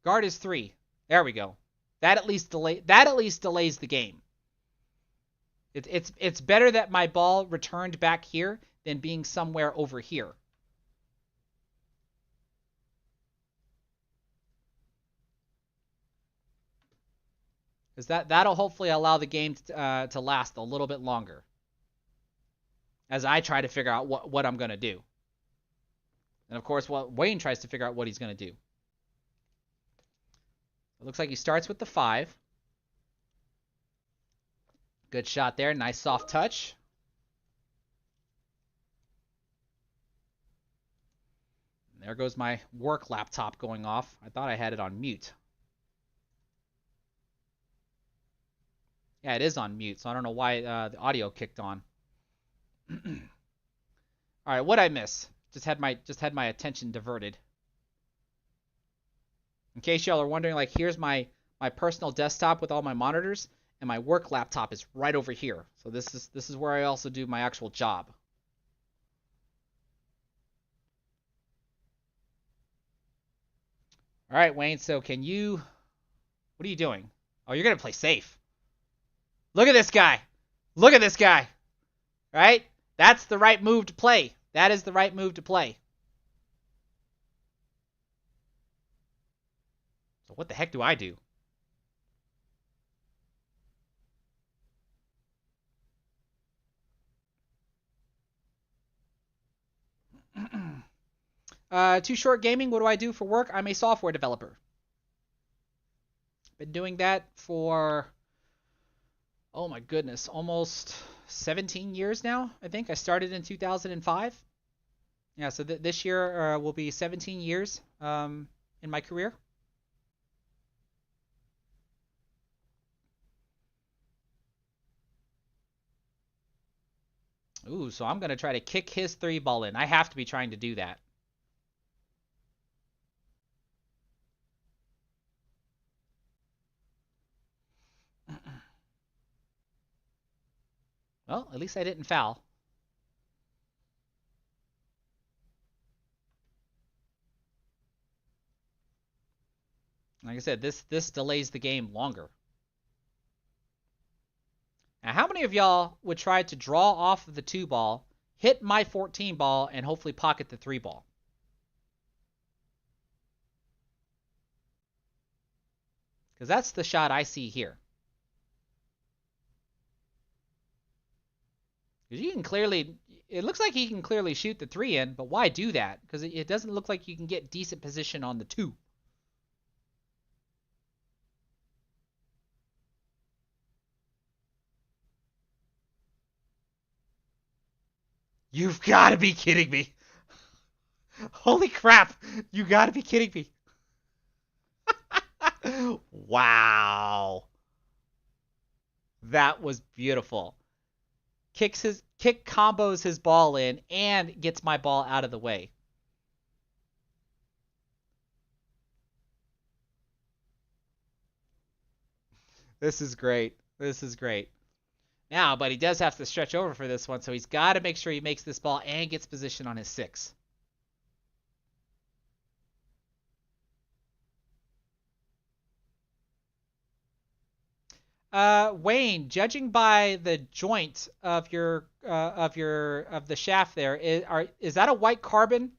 Guard is 3. There we go. That at least delays the game. It's better that my ball returned back here than being somewhere over here. Because that'll hopefully allow the game to last a little bit longer as I try to figure out what I'm going to do. And of course, Wayne tries to figure out what he's going to do. It looks like he starts with the 5. Good shot there. Nice soft touch. And there goes my work laptop going off. I thought I had it on mute. Yeah, it is on mute, so I don't know why the audio kicked on. All right, what'd I miss? Just had my attention diverted. In case y'all are wondering, like, here's my personal desktop with all my monitors, and my work laptop is right over here. So this is where I also do my actual job. All right, Wayne. So what are you doing? Oh, you're gonna play safe. Look at this guy. Look at this guy. Right? That's the right move to play. That is the right move to play. So what the heck do I do? Too Short Gaming, what do I do for work? I'm a software developer. Been doing that for, oh my goodness, almost 17 years now, I think. I started in 2005. Yeah, so this year will be 17 years in my career. Ooh, so I'm going to try to kick his three ball in. I have to be trying to do that. Well, at least I didn't foul. Like I said, this delays the game longer. Now, how many of y'all would try to draw off of the 2 ball, hit my 14 ball, and hopefully pocket the 3 ball? Because that's the shot I see here. Because you can clearly, it looks like he can clearly shoot the 3 in, but why do that? Because it doesn't look like you can get decent position on the 2. You've got to be kidding me. Holy crap. You got to be kidding me. Wow. That was beautiful. Kick combos his ball in and gets my ball out of the way. This is great. This is great. Now, but he does have to stretch over for this one, so he's got to make sure he makes this ball and gets position on his 6. Wayne, judging by the joint of the shaft there, is that a white carbon?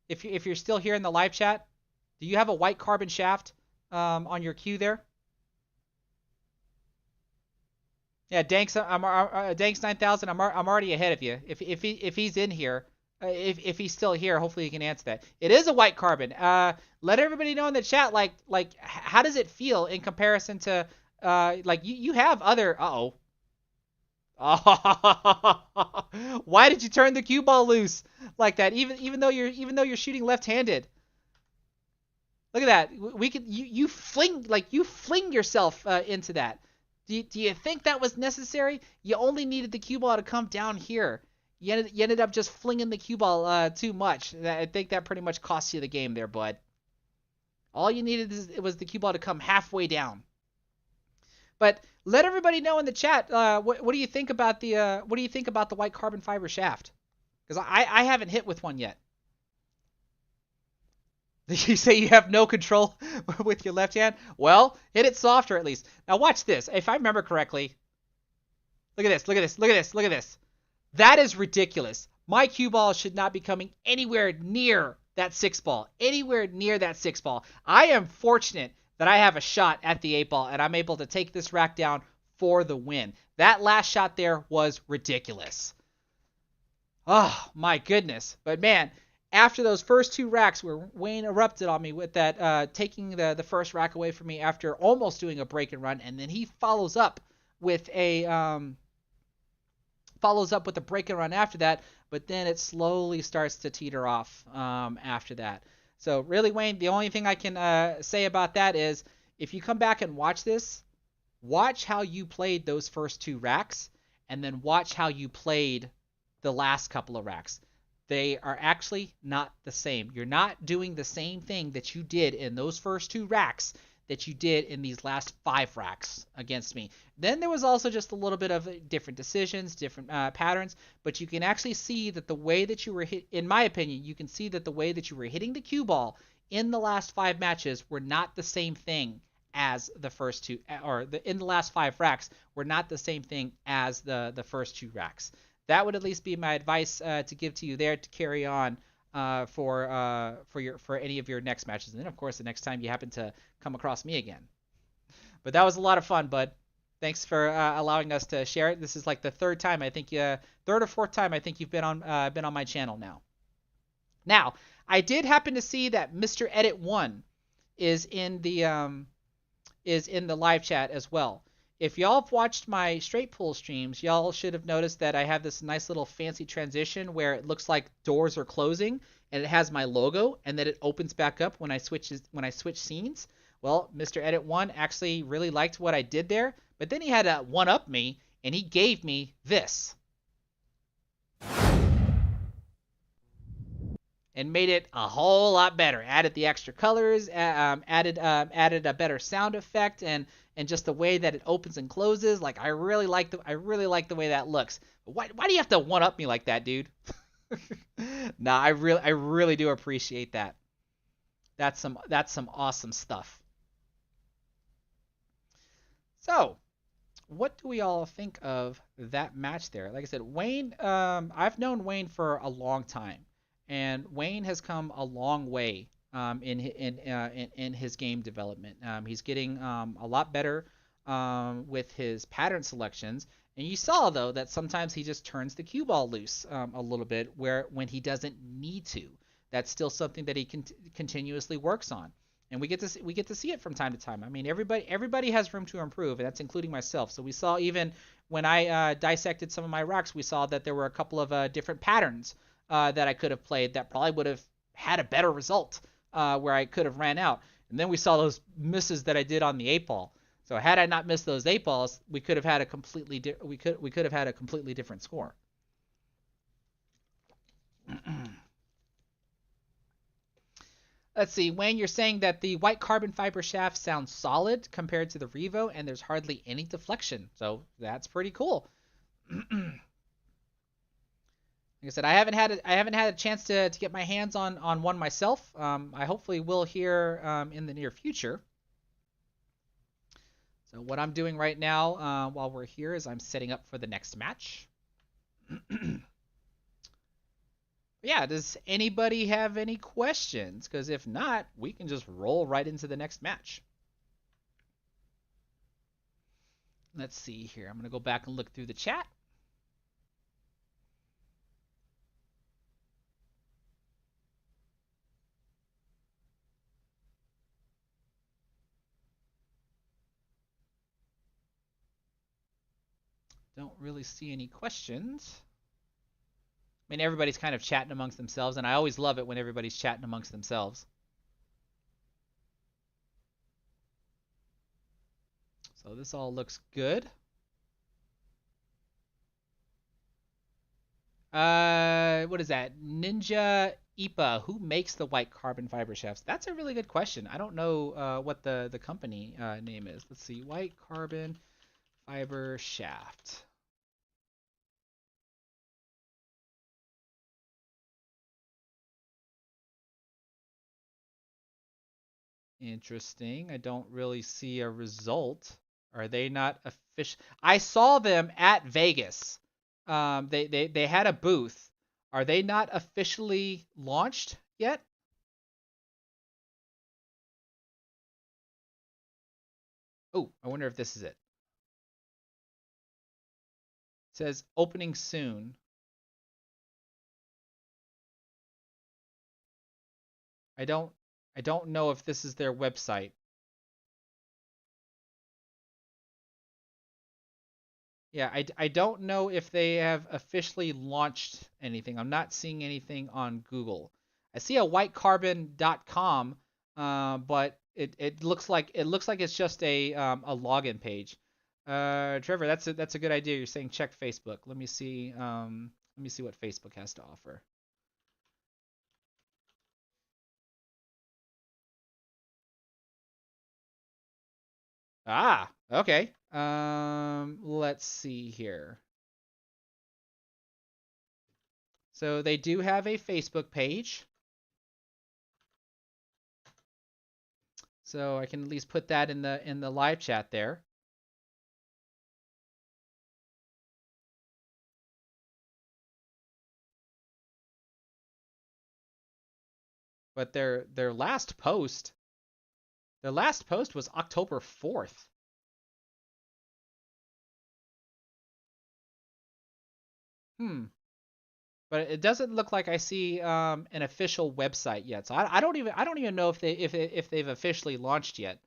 If you're still here in the live chat, do you have a white carbon shaft on your cue there? Yeah, Danks, Danks 9000. I'm already ahead of you. If he's in here, if he's still here, hopefully he can answer that. It is a white carbon. Let everybody know in the chat, like how does it feel in comparison to like you have other. Uh-oh. Why did you turn the cue ball loose like that? Even though you're shooting left-handed. Look at that. We could you fling yourself into that. Do you think that was necessary? You only needed the cue ball to come down here. You ended up just flinging the cue ball too much. I think that pretty much cost you the game there, bud. All you needed was the cue ball to come halfway down. But let everybody know in the chat what do you think about the white carbon fiber shaft? Because I haven't hit with one yet. Did you say you have no control with your left hand? Well, hit it softer at least. Now watch this. If I remember correctly, look at this, look at this, look at this, look at this. That is ridiculous. My cue ball should not be coming anywhere near that 6 ball. Anywhere near that 6 ball. I am fortunate that I have a shot at the 8 ball and I'm able to take this rack down for the win. That last shot there was ridiculous. Oh, my goodness. But man, after those first 2 racks where Wayne erupted on me with that, taking the first rack away from me after almost doing a break and run, and then he follows up with a break and run after that, but then it slowly starts to teeter off after that. So really, Wayne, the only thing I can say about that is if you come back and watch this, watch how you played those first 2 racks, and then watch how you played the last couple of racks. They are actually not the same. You're not doing the same thing that you did in those first 2 racks that you did in these last 5 racks against me. Then there was also just a little bit of different decisions, different patterns, but you can actually see that the way that you were hit, in my opinion, you can see that the way that you were hitting the cue ball in the last 5 matches were not the same thing as the first 2, or in the last 5 racks were not the same thing as the first 2 racks. That would at least be my advice to give to you there to carry on for any of your next matches, and then of course the next time you happen to come across me again. But that was a lot of fun, bud. Thanks for allowing us to share it. This is like the third time I think, third or fourth time I think you've been on my channel now. Now, I did happen to see that Mr. Edit One is in the live chat as well. If y'all have watched my straight pull streams, y'all should have noticed that I have this nice little fancy transition where it looks like doors are closing and it has my logo and then it opens back up when I switch scenes. Well, Mr. Edit One actually really liked what I did there, but then he had to one up me and he gave me this and made it a whole lot better. Added the extra colors, added a better sound effect, and just the way that it opens and closes. Like I really like the way that looks. But why do you have to one up me like that, dude? Nah, I really do appreciate that. That's some awesome stuff. So, what do we all think of that match there? Like I said, Wayne, I've known Wayne for a long time, and Wayne has come a long way in his game development. He's getting a lot better with his pattern selections. And you saw though that sometimes he just turns the cue ball loose a little bit, where when he doesn't need to. That's still something that he continuously works on, and we get to see it from time to time. I mean, everybody has room to improve, and that's including myself. So we saw even when I dissected some of my rocks, we saw that there were a couple of different patterns that I could have played that probably would have had a better result where I could have ran out. And then we saw those misses that I did on the 8-ball. So had I not missed those 8-balls, we could have had a completely we could have had a completely different score. Let's see, Wayne, you're saying that the white carbon fiber shaft sounds solid compared to the Revo, and there's hardly any deflection. So that's pretty cool. Like I said, I haven't had a chance to get my hands on one myself. I hopefully will here in the near future. So what I'm doing right now while we're here is I'm setting up for the next match. Yeah, does anybody have any questions? Because if not, we can just roll right into the next match. Let's see here. I'm going to go back and look through the chat. Don't really see any questions. I mean, everybody's kind of chatting amongst themselves, and I always love it when everybody's chatting amongst themselves. So this all looks good. What is that? Ninja Ipa. Who makes the white carbon fiber shafts? That's a really good question. I don't know what the company name is. Let's see. White carbon fiber shaft. Interesting. I don't really see a result. Are they not official? I saw them at Vegas. They had a booth. Are they not officially launched yet? Oh, I wonder if this is it. It says opening soon. I don't know if this is their website. Yeah, I don't know if they have officially launched anything. I'm not seeing anything on Google. I see a whitecarbon.com, but it looks like it's just a login page. Trevor, that's a good idea. You're saying check Facebook. Let me see what Facebook has to offer. Ah, okay. Let's see here. So they do have a Facebook page. So I can at least put that in the live chat there. But their last post was October 4th. Hmm. But it doesn't look like I see an official website yet. So I don't even know if they've officially launched yet.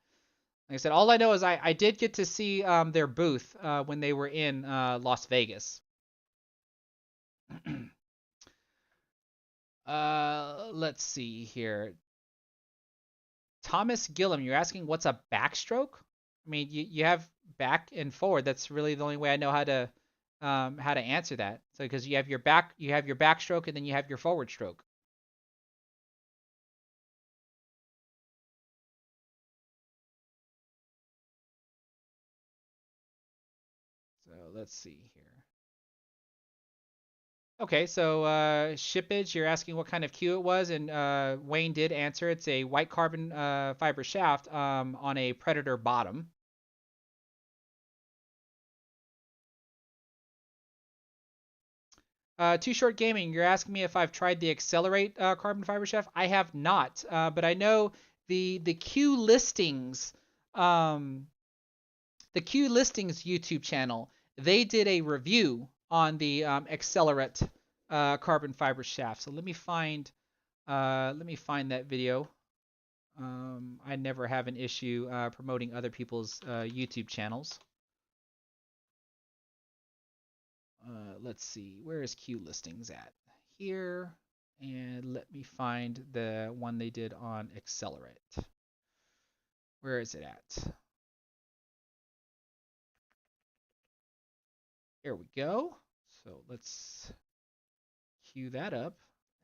Like I said, all I know is I did get to see their booth when they were in Las Vegas. Let's see here. Thomas Gillum, you're asking what's a backstroke? I mean, you have back and forward. That's really the only way I know how to answer that. So because you have your backstroke, and then you have your forward stroke. So let's see here. Okay, so shippage, you're asking what kind of cue it was, and Wayne did answer. It's a white carbon fiber shaft on a Predator bottom. Too Short Gaming, you're asking me if I've tried the Accelerate carbon fiber shaft. I have not, but I know the Q listings, um, the Q listings YouTube channel. They did a review on the Accelerate carbon fiber shaft. So let me find that video. I never have an issue promoting other people's YouTube channels. Let's see, where is Q listings at? Here, and let me find the one they did on Accelerate. Where is it at? Here we go. So let's queue that up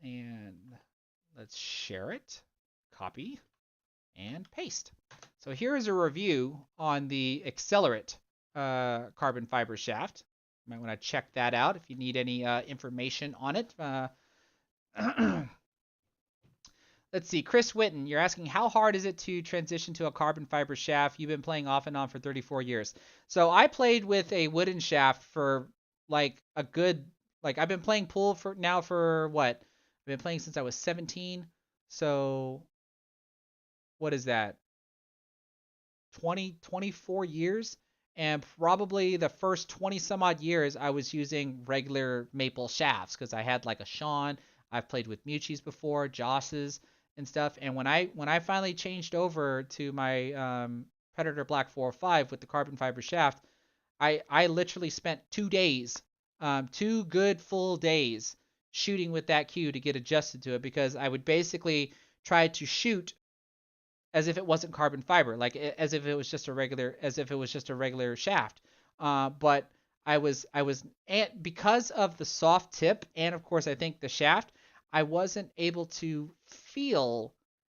and let's share it, copy, and paste. So here is a review on the Accelerate carbon fiber shaft. You might want to check that out if you need any information on it. Let's see, Chris Witten, you're asking how hard is it to transition to a carbon fiber shaft? You've been playing off and on for 34 years. So I played with a wooden shaft for like a good, like I've been playing pool for what? I've been playing since I was 17. So what is that? 24 years, and probably the first 20 some odd years I was using regular maple shafts because I had like a Sean. I've played with Muchis before, Josses and stuff. And when I finally changed over to my Predator Black 405 with the carbon fiber shaft, I literally spent 2 days, 2 good full days shooting with that cue to get adjusted to it, because I would basically try to shoot as if it wasn't carbon fiber, like as if it was just a regular shaft. But I was and because of the soft tip, and of course I think the shaft, I wasn't able to feel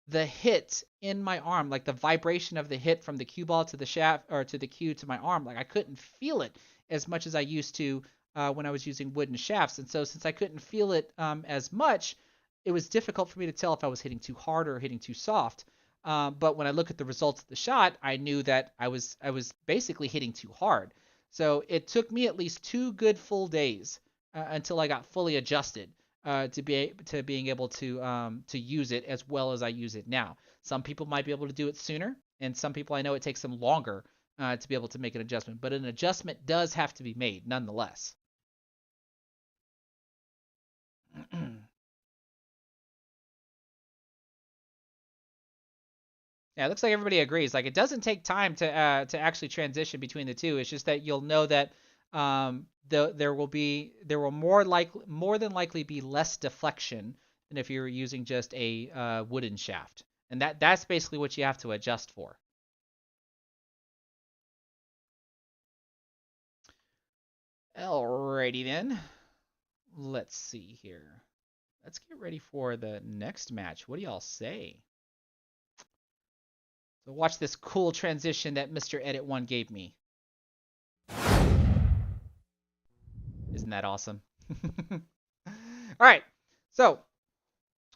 the hit in my arm, like the vibration of the hit from the cue ball to the shaft, or to the cue to my arm. Like I couldn't feel it as much as I used to when I was using wooden shafts. And so since I couldn't feel it as much, it was difficult for me to tell if I was hitting too hard or hitting too soft. But when I look at the results of the shot, I knew that I was basically hitting too hard. So it took me at least 2 good full days until I got fully adjusted to being able to use it as well as I use it now. Some people might be able to do it sooner, and some people I know it takes them longer to be able to make an adjustment. But an adjustment does have to be made nonetheless. Yeah, it looks like everybody agrees. Like it doesn't take time to actually transition between the two. It's just that you'll know that there will more than likely be less deflection than if you were using just a wooden shaft, and that's basically what you have to adjust for. Alrighty then, let's see here. Let's get ready for the next match. What do y'all say? So watch this cool transition that Mr. Edit One gave me. Isn't that awesome? All right, so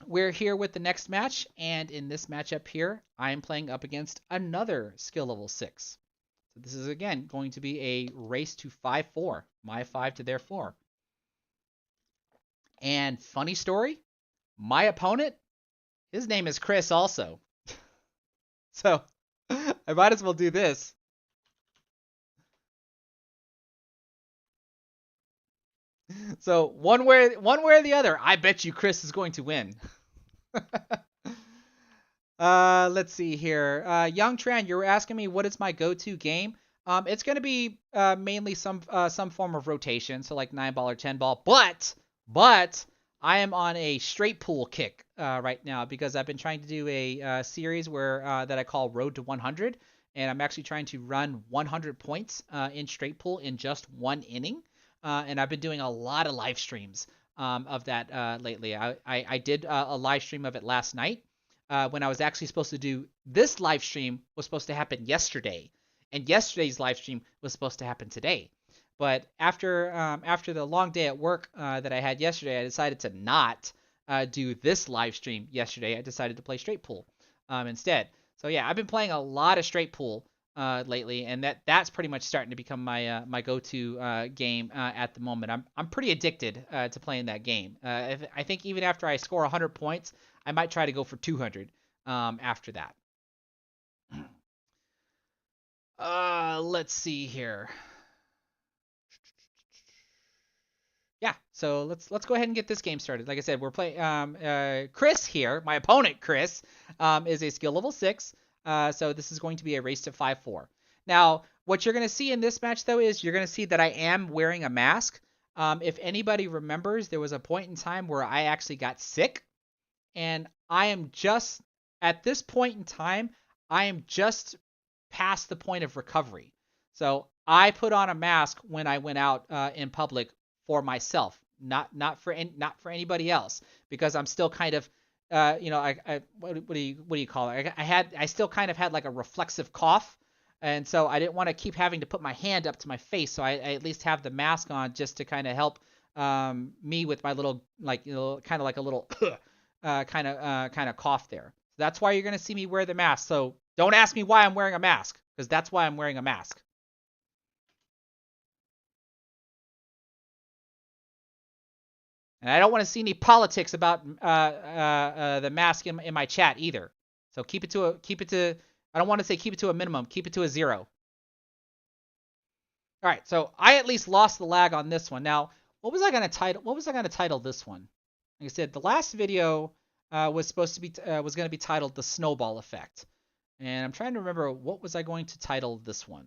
we're here with the next match, and in this matchup here, I am playing up against another skill level 6. So this is again going to be a race to 5-4, my 5 to their 4. And funny story, my opponent, his name is Chris also. So I might as well do this. So one way or the other, I bet you Chris is going to win. Let's see here. Young Tran, you were asking me what is my go-to game. It's going to be mainly some form of rotation, so like 9 ball or 10 ball. But I am on a straight pool kick right now because I've been trying to do a series where that I call Road to 100, and I'm actually trying to run 100 points in straight pool in just one inning. And I've been doing a lot of live streams of that lately. I did a live stream of it last night when I was actually supposed to do this live stream was supposed to happen yesterday, and yesterday's live stream was supposed to happen today. But after the long day at work that I had yesterday, I decided to not do this live stream yesterday. I decided to play straight pool instead. So yeah, I've been playing a lot of straight pool lately, and that's pretty much starting to become my go-to game at the moment. I'm pretty addicted to playing that game. I think even after I score 100 points, I might try to go for 200 after that. Let's see here. Yeah, so let's go ahead and get this game started. Like I said, we're playing. Chris here, my opponent Chris, is a skill level 6. So this is going to be a race to 5-4. Now, what you're going to see in this match though is you're going to see that I am wearing a mask. If anybody remembers, there was a point in time where I actually got sick, and I am just at this point in time, I am just past the point of recovery. So I put on a mask when I went out in public for myself, not for anybody else, because I'm still kind of what do you call it? I still kind of had like a reflexive cough, and so I didn't want to keep having to put my hand up to my face, so I at least have the mask on just to kind of help me with my little kind of like a little kind of cough there. That's why you're gonna see me wear the mask. So don't ask me why I'm wearing a mask, because that's why I'm wearing a mask. And I don't want to see any politics about the mask in my chat either. So keep it to. I don't want to say keep it to a minimum. Keep it to a 0. All right. So I at least lost the lag on this one. Now, what was I gonna title this one? Like I said, the last video was gonna be titled the Snowball Effect, and I'm trying to remember what was I going to title this one.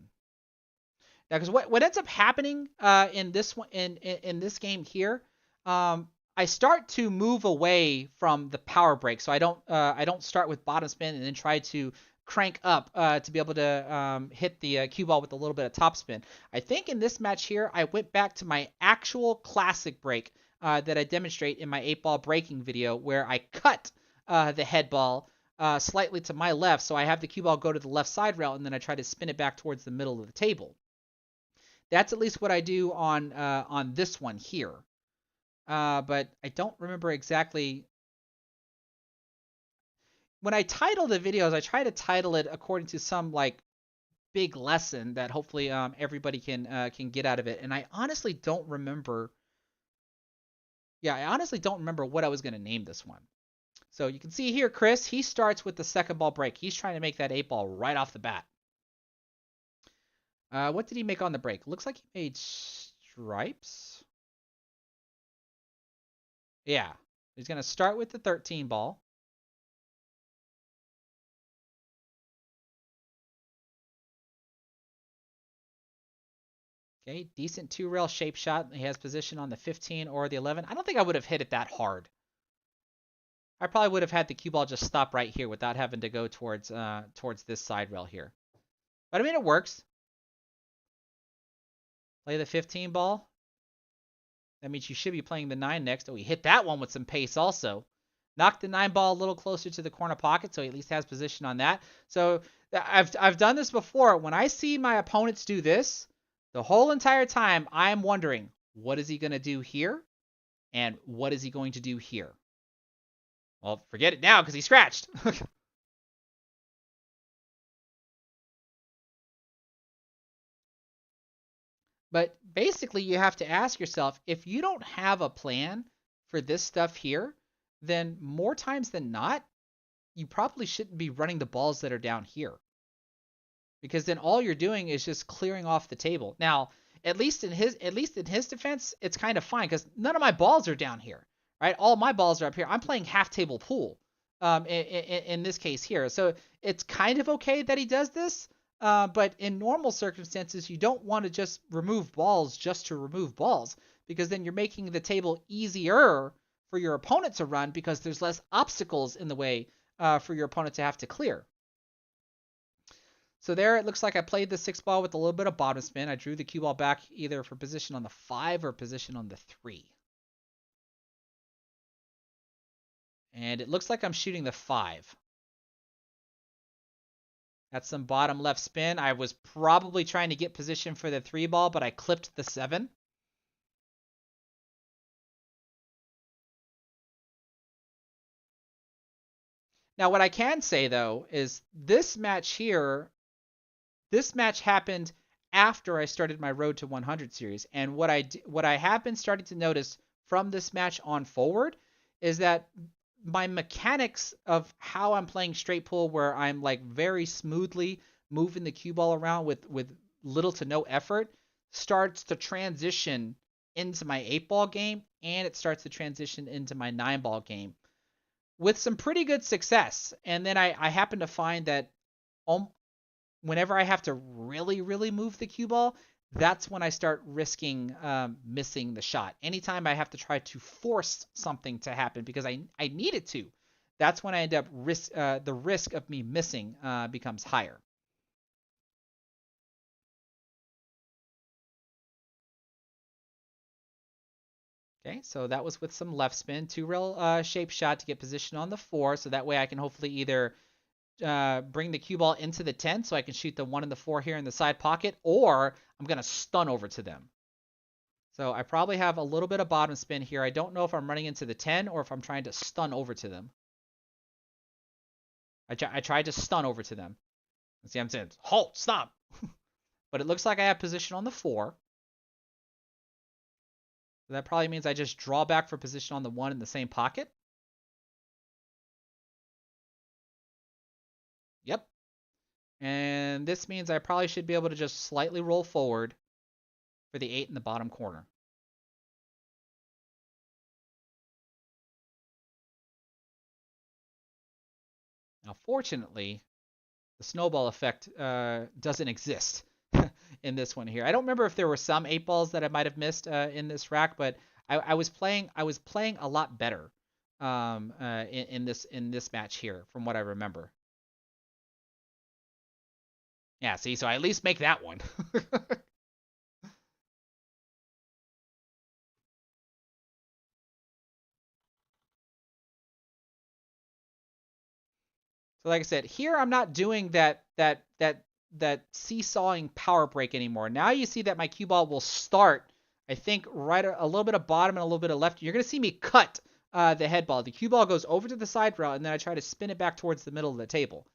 Now, because what ends up happening in this one in this game here, I start to move away from the power break, so I don't start with bottom spin and then try to crank up to be able to hit the cue ball with a little bit of top spin. I think in this match here, I went back to my actual classic break that I demonstrate in my 8-ball breaking video, where I cut the head ball slightly to my left, so I have the cue ball go to the left side rail, and then I try to spin it back towards the middle of the table. That's at least what I do on this one here. But I don't remember exactly. When I title the videos, I try to title it according to some like big lesson that hopefully everybody can get out of it. And I honestly don't remember. Yeah, I honestly don't remember what I was going to name this one. So you can see here, Chris, he starts with the second ball break. He's trying to make that 8-ball right off the bat. What did he make on the break? Looks like he made stripes. Yeah. He's going to start with the 13 ball. Okay, decent 2-rail shape shot. He has position on the 15 or the 11. I don't think I would have hit it that hard. I probably would have had the cue ball just stop right here without having to go towards this side rail here. But I mean, it works. Play the 15 ball. That means you should be playing the 9 next. Oh, he hit that one with some pace also. Knocked the 9 ball a little closer to the corner pocket, so he at least has position on that. So I've done this before. When I see my opponents do this, the whole entire time I'm wondering, what is he going to do here? And what is he going to do here? Well, forget it now because he scratched. But basically, you have to ask yourself, if you don't have a plan for this stuff here, then more times than not, you probably shouldn't be running the balls that are down here. Because then all you're doing is just clearing off the table. Now, at least in his defense, it's kind of fine because none of my balls are down here, right? All my balls are up here. I'm playing half table pool, in this case here. So it's kind of okay that he does this. But in normal circumstances, you don't want to just remove balls just to remove balls, because then you're making the table easier for your opponent to run because there's less obstacles in the way for your opponent to have to clear. So there it looks like I played the 6 ball with a little bit of bottom spin. I drew the cue ball back either for position on the 5 or position on the 3. And it looks like I'm shooting the 5. That's some bottom left spin. I was probably trying to get position for the 3 ball, but I clipped the 7. Now, what I can say, though, is this match happened after I started my Road to 100 series. And what I have been starting to notice from this match on forward is that my mechanics of how I'm playing straight pool, where I'm like very smoothly moving the cue ball around with little to no effort, starts to transition into my 8 ball game, and it starts to transition into my 9 ball game with some pretty good success. And then I happen to find that whenever I have to really, really move the cue ball, that's when I start risking missing the shot. Anytime I have to try to force something to happen because I need it to, that's when I end up the risk of me missing becomes higher. Okay, so that was with some left spin, 2 rail shape shot to get position on the 4, so that way I can hopefully either bring the cue ball into the 10 so I can shoot the 1 and the 4 here in the side pocket, or I'm going to stun over to them. So I probably have a little bit of bottom spin here. I don't know if I'm running into the 10 or if I'm trying to stun over to them. I tried to stun over to them. See, I'm saying, halt, stop. But it looks like I have position on the 4. So that probably means I just draw back for position on the 1 in the same pocket. Yep. And this means I probably should be able to just slightly roll forward for the 8 in the bottom corner. Now, fortunately, the snowball effect doesn't exist in this one here. I don't remember if there were some 8 balls that I might have missed in this rack, but I was playing a lot better in this match here, from what I remember. Yeah, see, so I at least make that one. So like I said, here I'm not doing that seesawing power break anymore. Now you see that my cue ball will start, I think, right a little bit of bottom and a little bit of left. You're going to see me cut the head ball. The cue ball goes over to the side rail, and then I try to spin it back towards the middle of the table.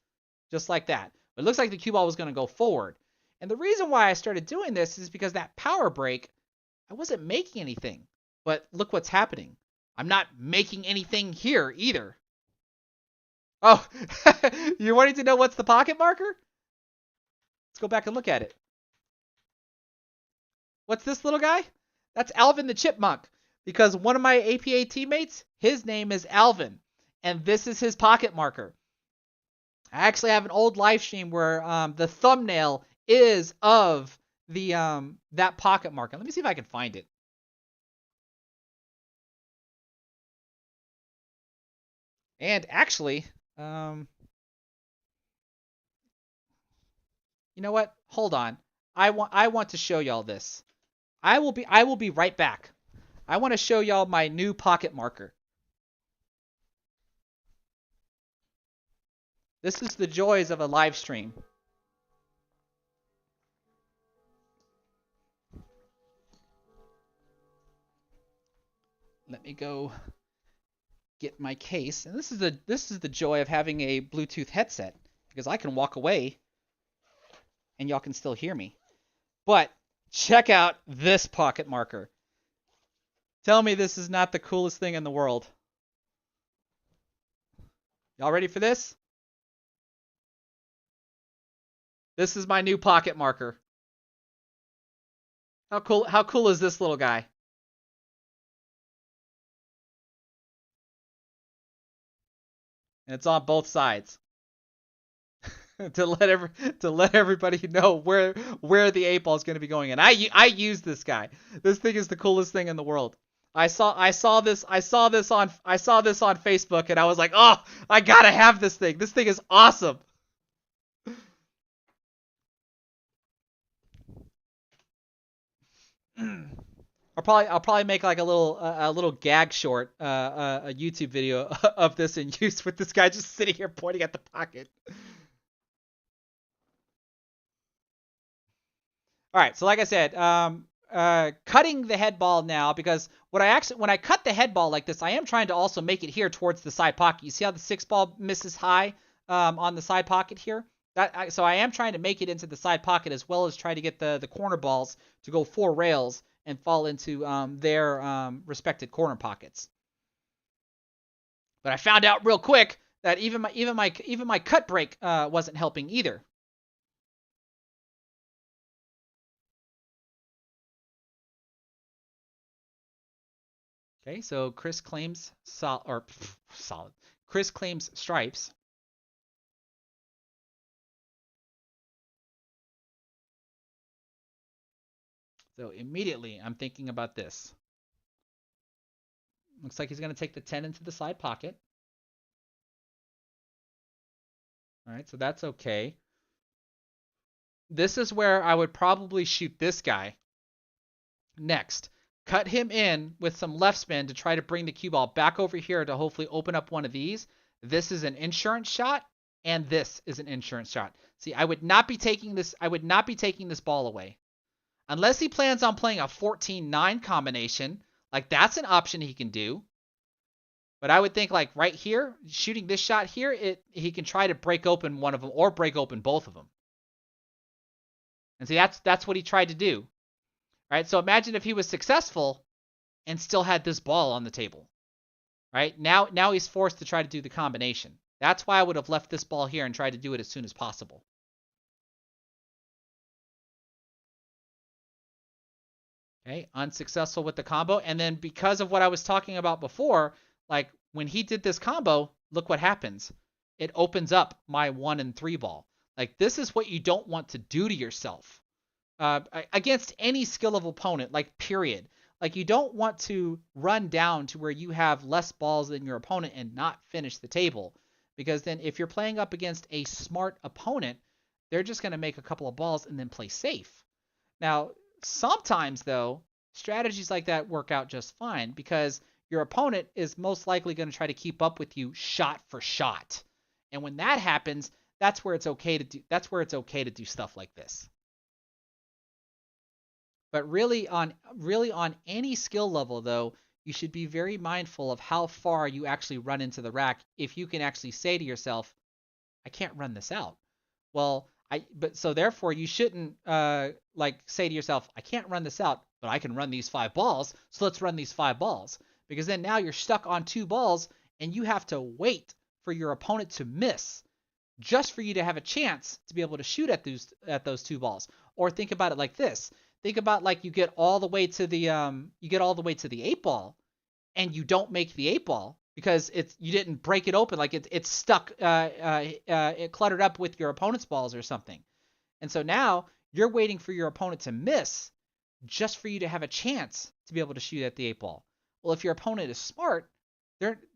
Just like that. But it looks like the cue ball was going to go forward. And the reason why I started doing this is because that power break, I wasn't making anything. But look what's happening. I'm not making anything here either. Oh, you're wanting to know what's the pocket marker? Let's go back and look at it. What's this little guy? That's Alvin the Chipmunk. Because one of my APA teammates, his name is Alvin. And this is his pocket marker. I actually have an old live stream where the thumbnail is of the that pocket marker. Let me see if I can find it. And actually, you know what? Hold on. I want to show y'all this. I will be right back. I want to show y'all my new pocket marker. This is the joys of a live stream. Let me go get my case. And this is the joy of having a Bluetooth headset, because I can walk away and y'all can still hear me. But check out this pocket marker. Tell me this is not the coolest thing in the world. Y'all ready for this? This is my new pocket marker. How cool is this little guy? And it's on both sides. to let everybody know where the 8 ball is going to be going. And I use this guy. This thing is the coolest thing in the world. I saw this on Facebook and I was like, "Oh, I got to have this thing. This thing is awesome." I'll probably make like a little gag short, a YouTube video of this in use with this guy just sitting here pointing at the pocket. All right, so like I said, cutting the head ball now, because when I cut the head ball like this, I am trying to also make it here towards the side pocket. You see how the 6 ball misses high on the side pocket here? So I am trying to make it into the side pocket as well as try to get the corner balls to go 4 rails and fall into their respected corner pockets. But I found out real quick that even my cut break wasn't helping either. Okay, so Chris claims solid. Chris claims stripes. So immediately I'm thinking about this. Looks like he's going to take the 10 into the side pocket. All right, so that's okay. This is where I would probably shoot this guy next. Cut him in with some left spin to try to bring the cue ball back over here to hopefully open up one of these. This is an insurance shot, and this is an insurance shot. See, I would not be taking this. I would not be taking this ball away unless he plans on playing a 14-9 combination. Like that's an option he can do. But I would think like right here, shooting this shot here, he can try to break open one of them or break open both of them. And see, that's what he tried to do. Right? So imagine if he was successful and still had this ball on the table. Right? Now he's forced to try to do the combination. That's why I would have left this ball here and tried to do it as soon as possible. Okay, unsuccessful with the combo. And then because of what I was talking about before, like when he did this combo, look what happens. It opens up my 1 and 3 ball. Like this is what you don't want to do to yourself. Against any skill of opponent, like period. Like you don't want to run down to where you have less balls than your opponent and not finish the table. Because then if you're playing up against a smart opponent, they're just going to make a couple of balls and then play safe. Now, sometimes though, strategies like that work out just fine because your opponent is most likely going to try to keep up with you shot for shot. And when that happens, that's where it's okay to do stuff like this. But really on any skill level though, you should be very mindful of how far you actually run into the rack if you can actually say to yourself, I can't run this out. Well, but so therefore you shouldn't like say to yourself, I can't run this out, but I can run these 5 balls, so let's run these 5 balls. Because then now you're stuck on 2 balls and you have to wait for your opponent to miss just for you to have a chance to be able to shoot at those 2 balls. Or think about it like this. Think about like you get all the way to the 8 ball and you don't make the 8 ball because you didn't break it open, like it's stuck it cluttered up with your opponent's balls or something. And so now you're waiting for your opponent to miss just for you to have a chance to be able to shoot at the 8 ball. Well, if your opponent is smart,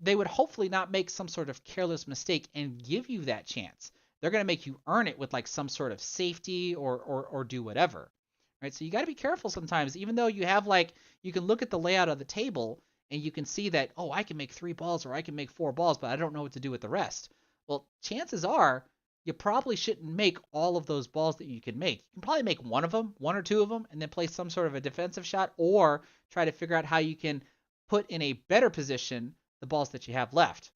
they would hopefully not make some sort of careless mistake and give you that chance. They're going to make you earn it with like some sort of safety or do whatever. Right? So you got to be careful sometimes, even though you have like you can look at the layout of the table and you can see that, oh, I can make 3 balls or I can make 4 balls, but I don't know what to do with the rest. Well, chances are you probably shouldn't make all of those balls that you can make. You can probably make one or 2 of them, and then play some sort of a defensive shot or try to figure out how you can put in a better position the balls that you have left.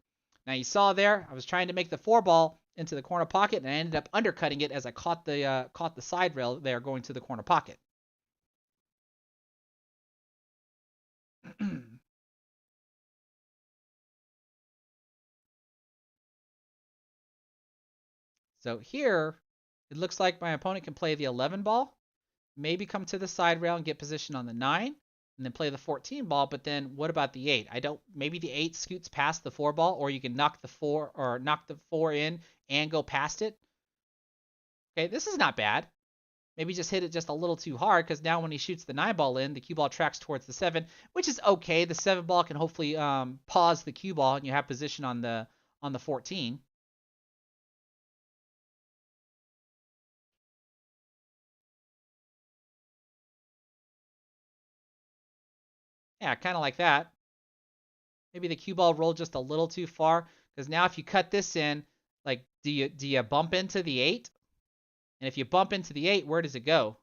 Now you saw there, I was trying to make the 4 ball into the corner pocket, and I ended up undercutting it as I caught the side rail there going to the corner pocket. So here, it looks like my opponent can play the 11 ball. maybe come to the side rail and get position on the 9, and then play the 14 ball. But then what about the 8? I don't. Maybe the 8 scoots past the 4 ball, or you can knock the 4 in and go past it. Okay, this is not bad. Maybe just hit it just a little too hard, because now when he shoots the 9 ball in, the cue ball tracks towards the 7, which is okay. The 7 ball can hopefully pause the cue ball, and you have position on the 14. Yeah, kind of like that. Maybe the cue ball rolled just a little too far, because now if you cut this in, like, do you bump into the 8? And if you bump into the 8, where does it go?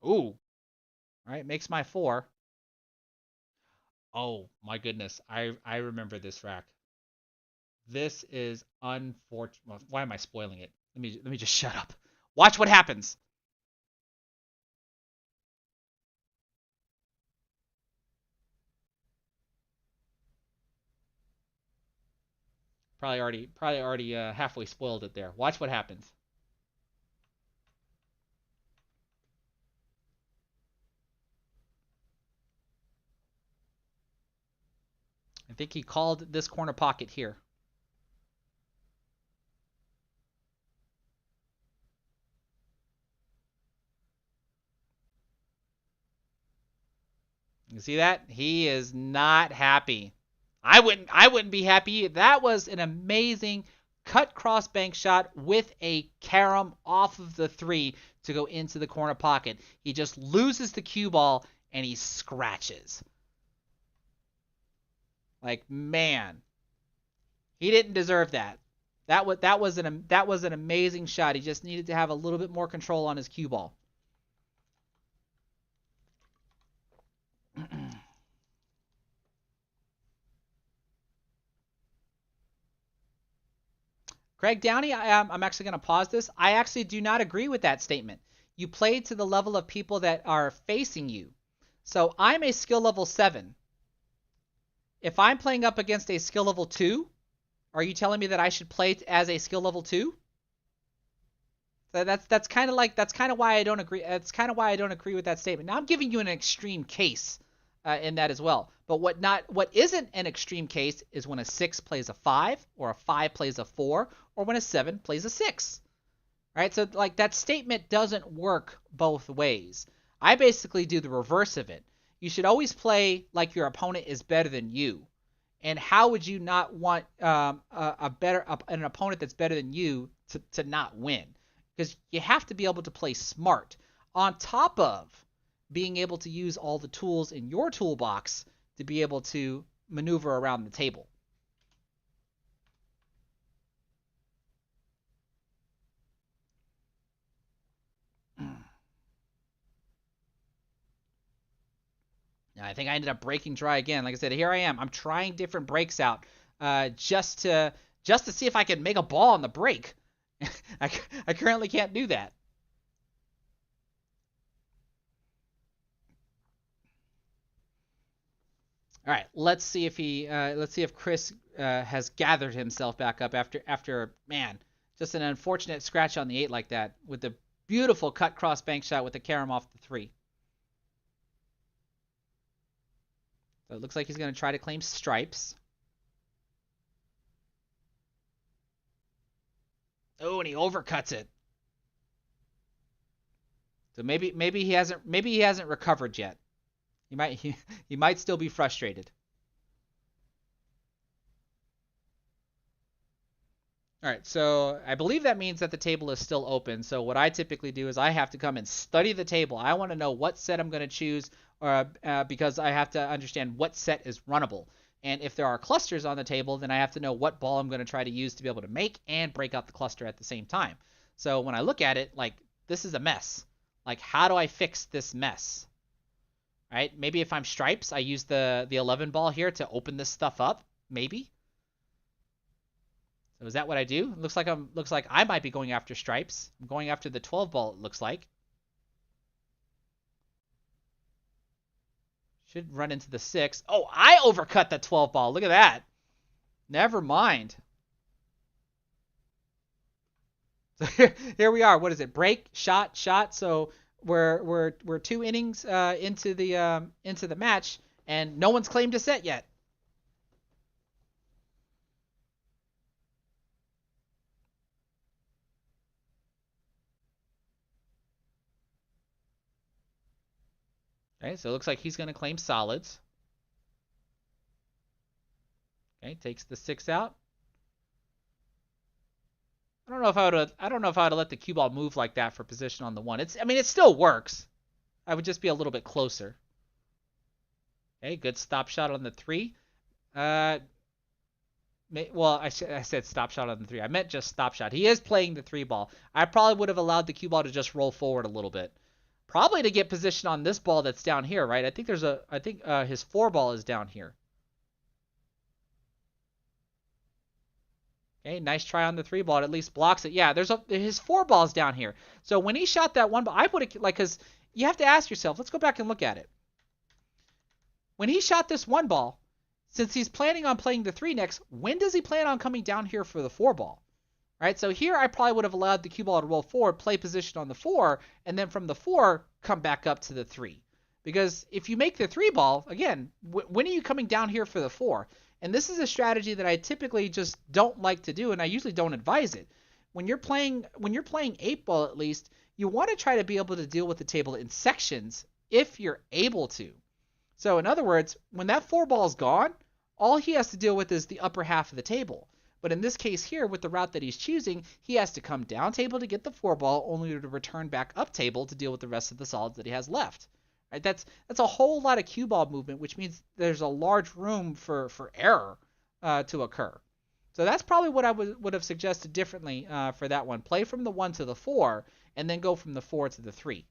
Ooh, all right, makes my 4. Oh my goodness, I remember this rack. This is unfortunate. Why am I spoiling it? Let me just shut up. Watch what happens. Probably already halfway spoiled it there. Watch what happens. I think he called this corner pocket here. You see that? He is not happy. I wouldn't be happy. That was an amazing cut cross bank shot with a carom off of the 3 to go into the corner pocket. He just loses the cue ball and he scratches. Like, man, he didn't deserve that. That was an amazing shot. He just needed to have a little bit more control on his cue ball. Craig Downey, I'm actually going to pause this. I actually do not agree with that statement. You play to the level of people that are facing you. So I'm a skill level 7. If I'm playing up against a skill level 2, are you telling me that I should play as a skill level 2? So that's kind of why I don't agree. That's kind of why I don't agree with that statement. Now I'm giving you an extreme case in that as well. But what isn't an extreme case is when a 6 plays a 5, or a 5 plays a 4, or when a 7 plays a 6. Right? So like that statement doesn't work both ways. I basically do the reverse of it. You should always play like your opponent is better than you. And how would you not want an opponent that's better than you to not win? Because you have to be able to play smart on top of being able to use all the tools in your toolbox to be able to maneuver around the table. I think I ended up breaking dry again. Like I said, here I am. I'm trying different breaks out just to see if I can make a ball on the break. I currently can't do that. All right, let's see if Chris has gathered himself back up after man, just an unfortunate scratch on the 8 like that with the beautiful cut cross bank shot with the carom off the 3. So it looks like he's going to try to claim stripes. Oh, and he overcuts it. So maybe he hasn't recovered yet. He might still be frustrated. All right, so I believe that means that the table is still open. So what I typically do is I have to come and study the table. I want to know what set I'm going to choose, because I have to understand what set is runnable. And if there are clusters on the table, then I have to know what ball I'm going to try to use to be able to make and break out the cluster at the same time. So when I look at it, like, this is a mess. Like, how do I fix this mess? Right? Maybe if I'm stripes, I use the 11 ball here to open this stuff up. Maybe. So is that what I do? Looks like I might be going after stripes. I'm going after the 12 ball, it looks like. Should run into the 6. Oh, I overcut the 12 ball. Look at that. Never mind. So here we are. What is it? Break, shot, shot. So we're 2 innings into the match, and no one's claimed a set yet. Okay, so it looks like he's going to claim solids. Okay, takes the 6 out. I don't know if I would have let the cue ball move like that for position on the 1. I mean, it still works. I would just be a little bit closer. Okay, good stop shot on the 3. Uh, well, I said stop shot on the 3. I meant just stop shot. He is playing the 3 ball. I probably would have allowed the cue ball to just roll forward a little bit. Probably to get position on this ball that's down here, right? I think his 4 ball is down here. Okay, nice try on the 3 ball. It at least blocks it. Yeah, his 4 ball's down here. So when he shot that 1 ball, I would have, like, because you have to ask yourself, let's go back and look at it. When he shot this 1 ball, since he's planning on playing the 3 next, when does he plan on coming down here for the 4 ball? Right, so here I probably would have allowed the cue ball to roll forward, play position on the 4, and then from the 4, come back up to the 3. Because if you make the 3 ball, again, when are you coming down here for the 4? And this is a strategy that I typically just don't like to do, and I usually don't advise it. When you're playing 8 ball at least, you want to try to be able to deal with the table in sections if you're able to. So in other words, when that 4 ball is gone, all he has to deal with is the upper half of the table. But in this case here, with the route that he's choosing, he has to come down table to get the 4 ball, only to return back up table to deal with the rest of the solids that he has left. Right? That's a whole lot of cue ball movement, which means there's a large room for error to occur. So that's probably what I would have suggested differently for that one. Play from the 1 to the 4, and then go from the 4 to the 3.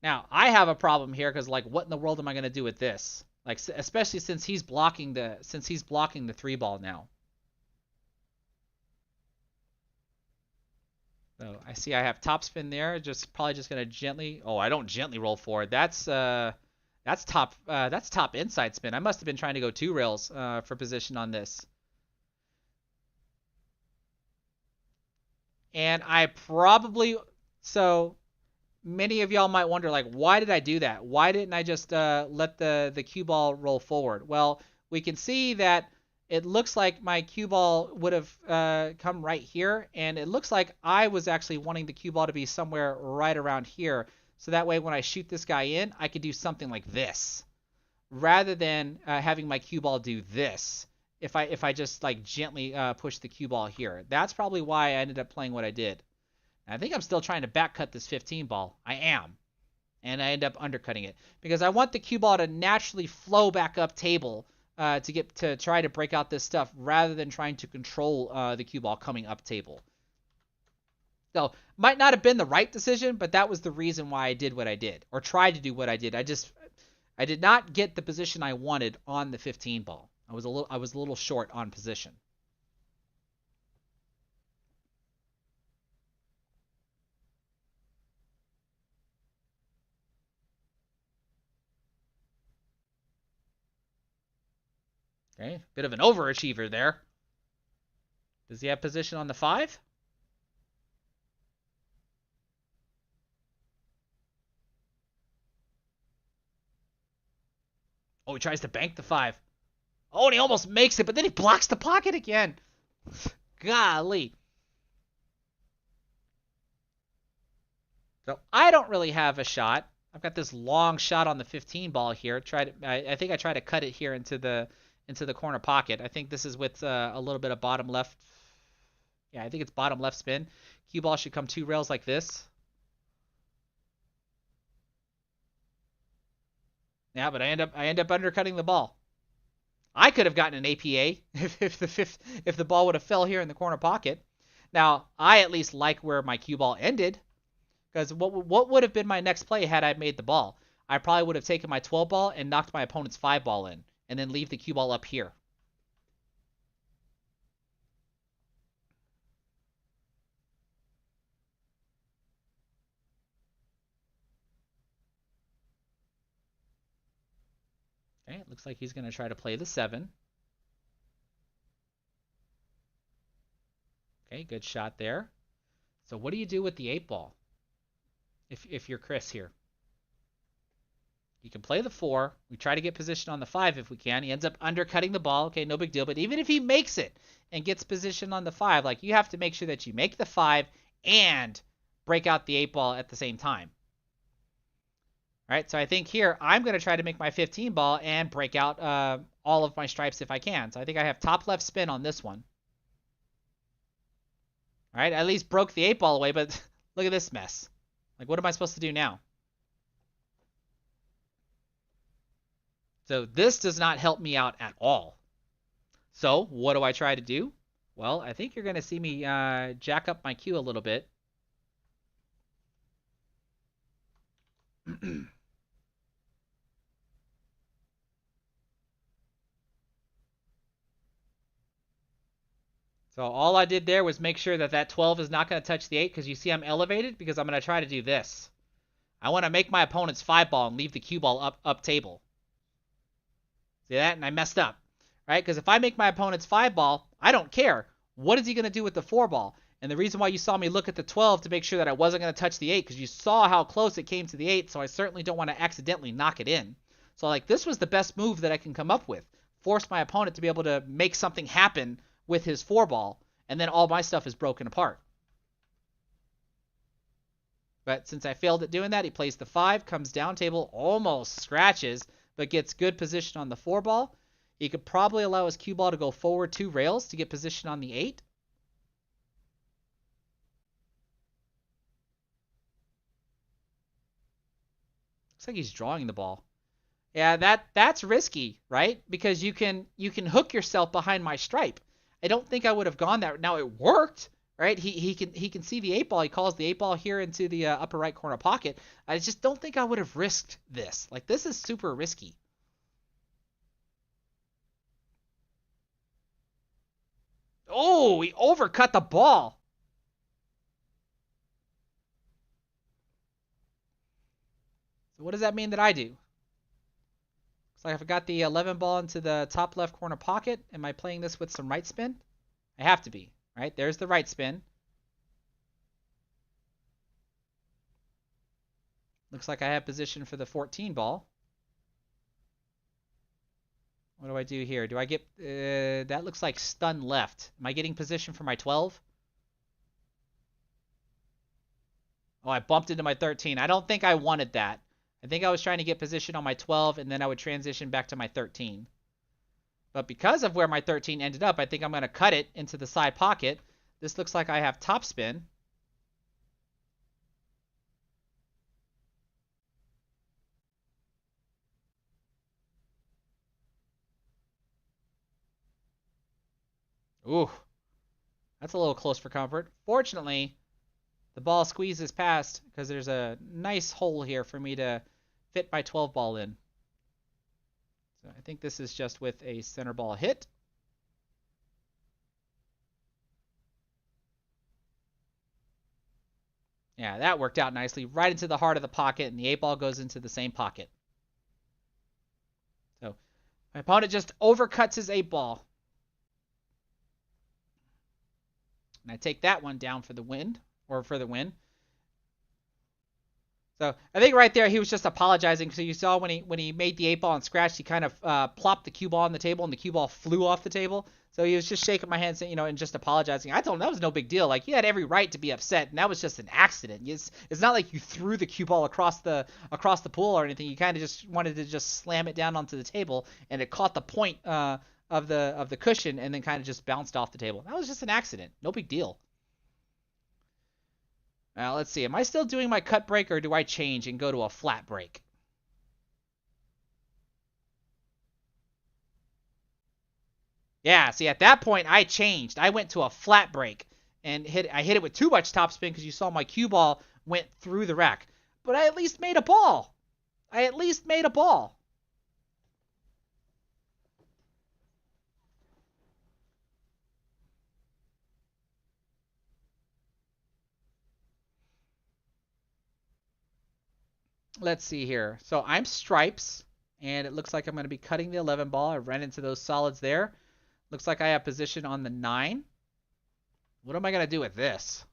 Now, I have a problem here because, like, what in the world am I going to do with this? Like, especially since he's blocking the 3 ball now. So I see I have topspin there. Probably just gonna gently. Oh, I don't gently roll forward. That's top inside spin. I must have been trying to go 2 rails for position on this. And I probably so many of y'all might wonder, like, why did I do that? Why didn't I just let the cue ball roll forward? Well, we can see that it looks like my cue ball would have come right here, and it looks like I was actually wanting the cue ball to be somewhere right around here, so that way when I shoot this guy in, I could do something like this, rather than having my cue ball do this. If I just like gently push the cue ball here, that's probably why I ended up playing what I did. I think I'm still trying to back cut this 15 ball. I am. And I end up undercutting it because I want the cue ball to naturally flow back up table to try to break out this stuff rather than trying to control the cue ball coming up table. So might not have been the right decision, but that was the reason why I did what I did, or tried to do what I did. I did not get the position I wanted on the 15 ball. I was a little short on position. Okay, bit of an overachiever there. Does he have position on the 5? Oh, he tries to bank the 5. Oh, and he almost makes it, but then he blocks the pocket again. Golly. So I don't really have a shot. I've got this long shot on the 15 ball here. I think I try to cut it here into the corner pocket. I think this is with a little bit of bottom left. Yeah, I think it's bottom left spin. Cue ball should come 2 rails like this. Yeah, but I end up undercutting the ball. I could have gotten an APA if the ball would have fell here in the corner pocket. Now, I at least like where my cue ball ended, because what would have been my next play had I made the ball? I probably would have taken my 12 ball and knocked my opponent's 5 ball in, and then leave the cue ball up here. Okay, it looks like he's going to try to play the 7. Okay, good shot there. So what do you do with the 8 ball if you're Chris here? You can play the 4. We try to get position on the 5 if we can. He ends up undercutting the ball. Okay, no big deal. But even if he makes it and gets position on the 5, like, you have to make sure that you make the 5 and break out the 8 ball at the same time. All right, so I think here I'm going to try to make my 15 ball and break out all of my stripes if I can. So I think I have top left spin on this one. All right, I at least broke the 8 ball away, but look at this mess. Like, what am I supposed to do now? So this does not help me out at all. So what do I try to do? Well, I think you're going to see me jack up my cue a little bit. So all I did there was make sure that that 12 is not going to touch the 8, because you see I'm elevated because I'm going to try to do this. I want to make my opponent's 5 ball and leave the cue ball up table. See that? And I messed up, right? Because if I make my opponent's 5 ball, I don't care. What is he going to do with the 4 ball? And the reason why you saw me look at the 12 to make sure that I wasn't going to touch the 8, because you saw how close it came to the 8, so I certainly don't want to accidentally knock it in. So, like, this was the best move that I can come up with. Force my opponent to be able to make something happen with his 4 ball, and then all my stuff is broken apart. But since I failed at doing that, he plays the 5, comes down table, almost scratches, but gets good position on the 4 ball. He could probably allow his cue ball to go forward 2 rails to get position on the 8. Looks like he's drawing the ball. Yeah, that's risky, right? Because you can hook yourself behind my stripe. I don't think I would have gone that. Now it worked, right? He can see the 8 ball. He calls the 8 ball here into the upper right corner pocket. I just don't think I would have risked this. Like, this is super risky. Oh, he overcut the ball. So what does that mean that I do? Looks like I've got the 11 ball into the top left corner pocket. Am I playing this with some right spin? I have to be, right? There's the right spin. Looks like I have position for the 14 ball. What do I do here? Do I get... that looks like stun left. Am I getting position for my 12? Oh, I bumped into my 13. I don't think I wanted that. I think I was trying to get position on my 12, and then I would transition back to my 13. But because of where my 13 ended up, I think I'm going to cut it into the side pocket. This looks like I have top spin. Ooh, that's a little close for comfort. Fortunately, the ball squeezes past because there's a nice hole here for me to fit my 12 ball in. So I think this is just with a center ball hit. Yeah, that worked out nicely. Right into the heart of the pocket, and the 8 ball goes into the same pocket. So my opponent just overcuts his 8 ball. And I take that one down for the win, or for the win. So I think right there he was just apologizing. So you saw when he made the 8 ball and scratched, he kind of plopped the cue ball on the table, and the cue ball flew off the table. So he was just shaking my hand, saying, and just apologizing. I told him that was no big deal. Like, you had every right to be upset, and that was just an accident. It's not like you threw the cue ball across the pool or anything. You kind of just wanted to just slam it down onto the table, and it caught the point of the cushion, and then kind of just bounced off the table. That was just an accident. No big deal. Now, let's see. Am I still doing my cut break, or do I change and go to a flat break? Yeah, see, at that point, I changed. I went to a flat break and I hit it with too much topspin because you saw my cue ball went through the rack. But I at least made a ball. I at least made a ball. Let's see here. So I'm stripes, And it looks like I'm going to be cutting the 11 ball. I ran into those solids there. Looks like I have position on the 9. What am I going to do with this?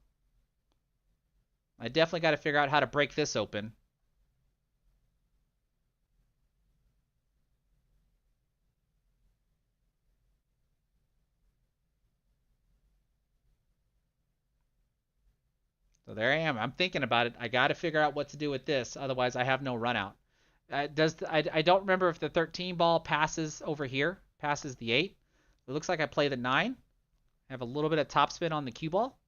I definitely got to figure out how to break this open. So there I am. I'm thinking about it. I got to figure out what to do with this. Otherwise, I have no run out. I don't remember if the 13 ball passes over here, passes the 8. It looks like I play the 9. I have a little bit of topspin on the cue ball.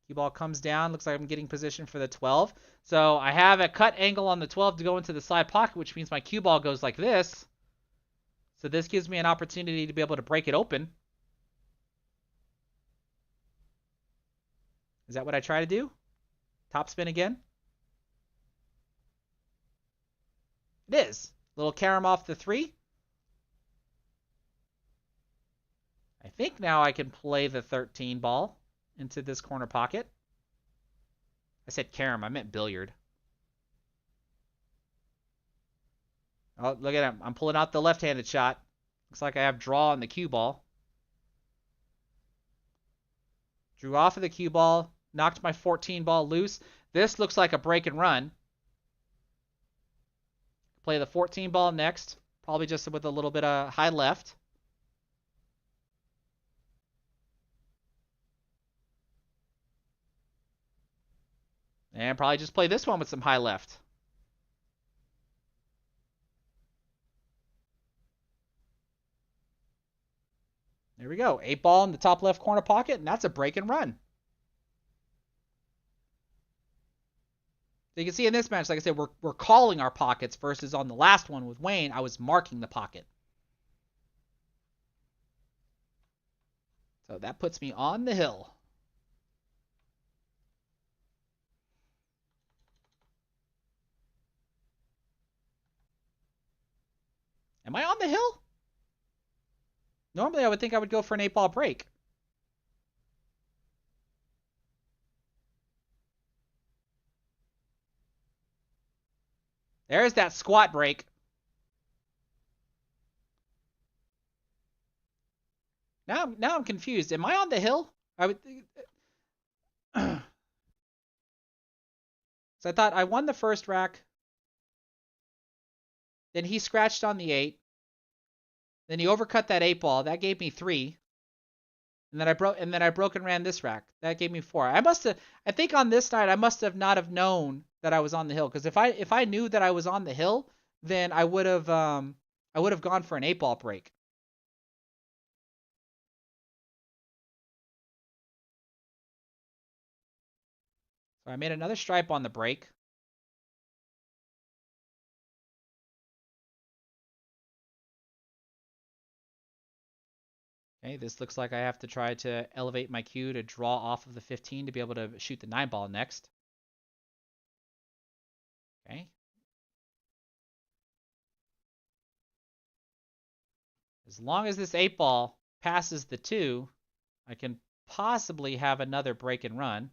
Cue ball comes down. Looks like I'm getting position for the 12. So I have a cut angle on the 12 to go into the side pocket, which means my cue ball goes like this. So this gives me an opportunity to be able to break it open. Is that what I try to do? Topspin again? It is. Little carom off the 3. I think now I can play the 13 ball into this corner pocket. I said carom, I meant billiard. Oh, look at him. I'm pulling out the left-handed shot. Looks like I have draw on the cue ball. Drew off of the cue ball. Knocked my 14 ball loose. This looks like a break and run. Play the 14 ball next. Probably just with a little bit of high left. And probably just play this one with some high left. There we go. 8 ball in the top left corner pocket, and that's a break and run. So you can see in this match, like I said, we're calling our pockets versus on the last one with Wayne, I was marking the pocket. So that puts me on the hill. Am I on the hill? Normally I would think I would go for an 8 ball break. There's that squat break. Now I'm confused. Am I on the hill? I would. So I thought I won the first rack. Then he scratched on the 8. Then he overcut that 8 ball. That gave me 3. And then I broke and ran this rack. That gave me 4. I think on this night I must have not have known that I was on the hill, because if I knew that I was on the hill, then I would have gone for an 8 ball break. So I made another stripe on the break. Okay, this looks like I have to try to elevate my cue to draw off of the 15 to be able to shoot the 9 ball next. Okay. As long as this 8 ball passes the 2, I can possibly have another break and run.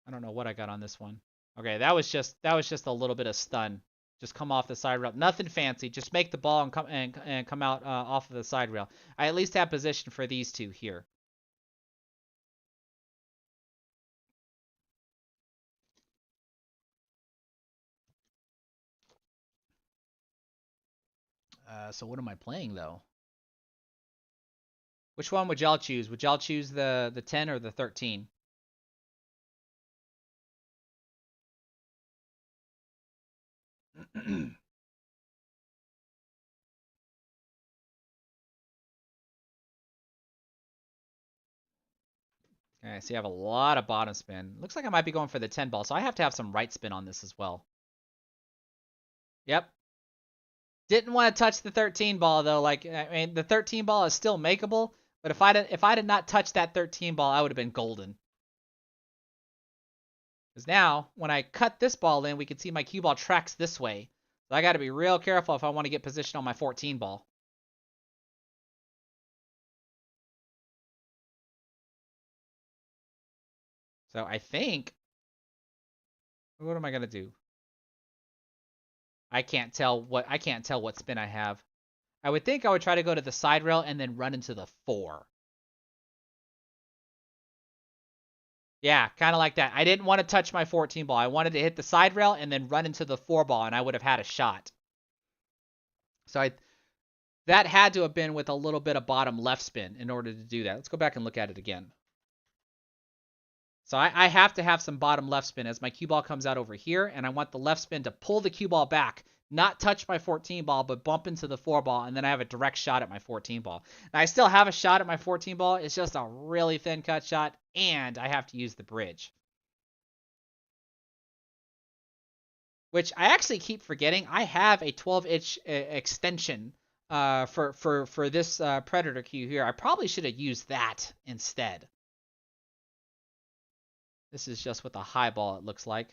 I don't know what I got on this one. Okay, that was just a little bit of stun. Just come off the side rail. Nothing fancy. Just make the ball and come out off of the side rail. I at least have position for these two here. So what am I playing though? Which one would y'all choose? Would y'all choose the 10 or the 13? Okay, so you have a lot of bottom spin. Looks like I might be going for the 10 ball, so I have to have some right spin on this as well. Yep. Didn't want to touch the 13 ball though. Like, I mean, the 13 ball is still makeable, but if I did not touch that 13 ball, I would have been golden. Because now, when I cut this ball in, we can see my cue ball tracks this way. So I got to be real careful if I want to get position on my 14 ball. So I think, what am I gonna do? I can't tell what spin I have. I would think I would try to go to the side rail and then run into the 4. Yeah, kind of like that. I didn't want to touch my 14 ball. I wanted to hit the side rail and then run into the 4 ball, and I would have had a shot. So that had to have been with a little bit of bottom left spin in order to do that. Let's go back and look at it again. So I have to have some bottom left spin as my cue ball comes out over here, and I want the left spin to pull the cue ball back, not touch my 14 ball, but bump into the 4 ball, and then I have a direct shot at my 14 ball. Now, I still have a shot at my 14 ball. It's just a really thin cut shot, and I have to use the bridge. Which I actually keep forgetting. I have a 12-inch extension for this Predator cue here. I probably should have used that instead. This is just with a high ball, it looks like.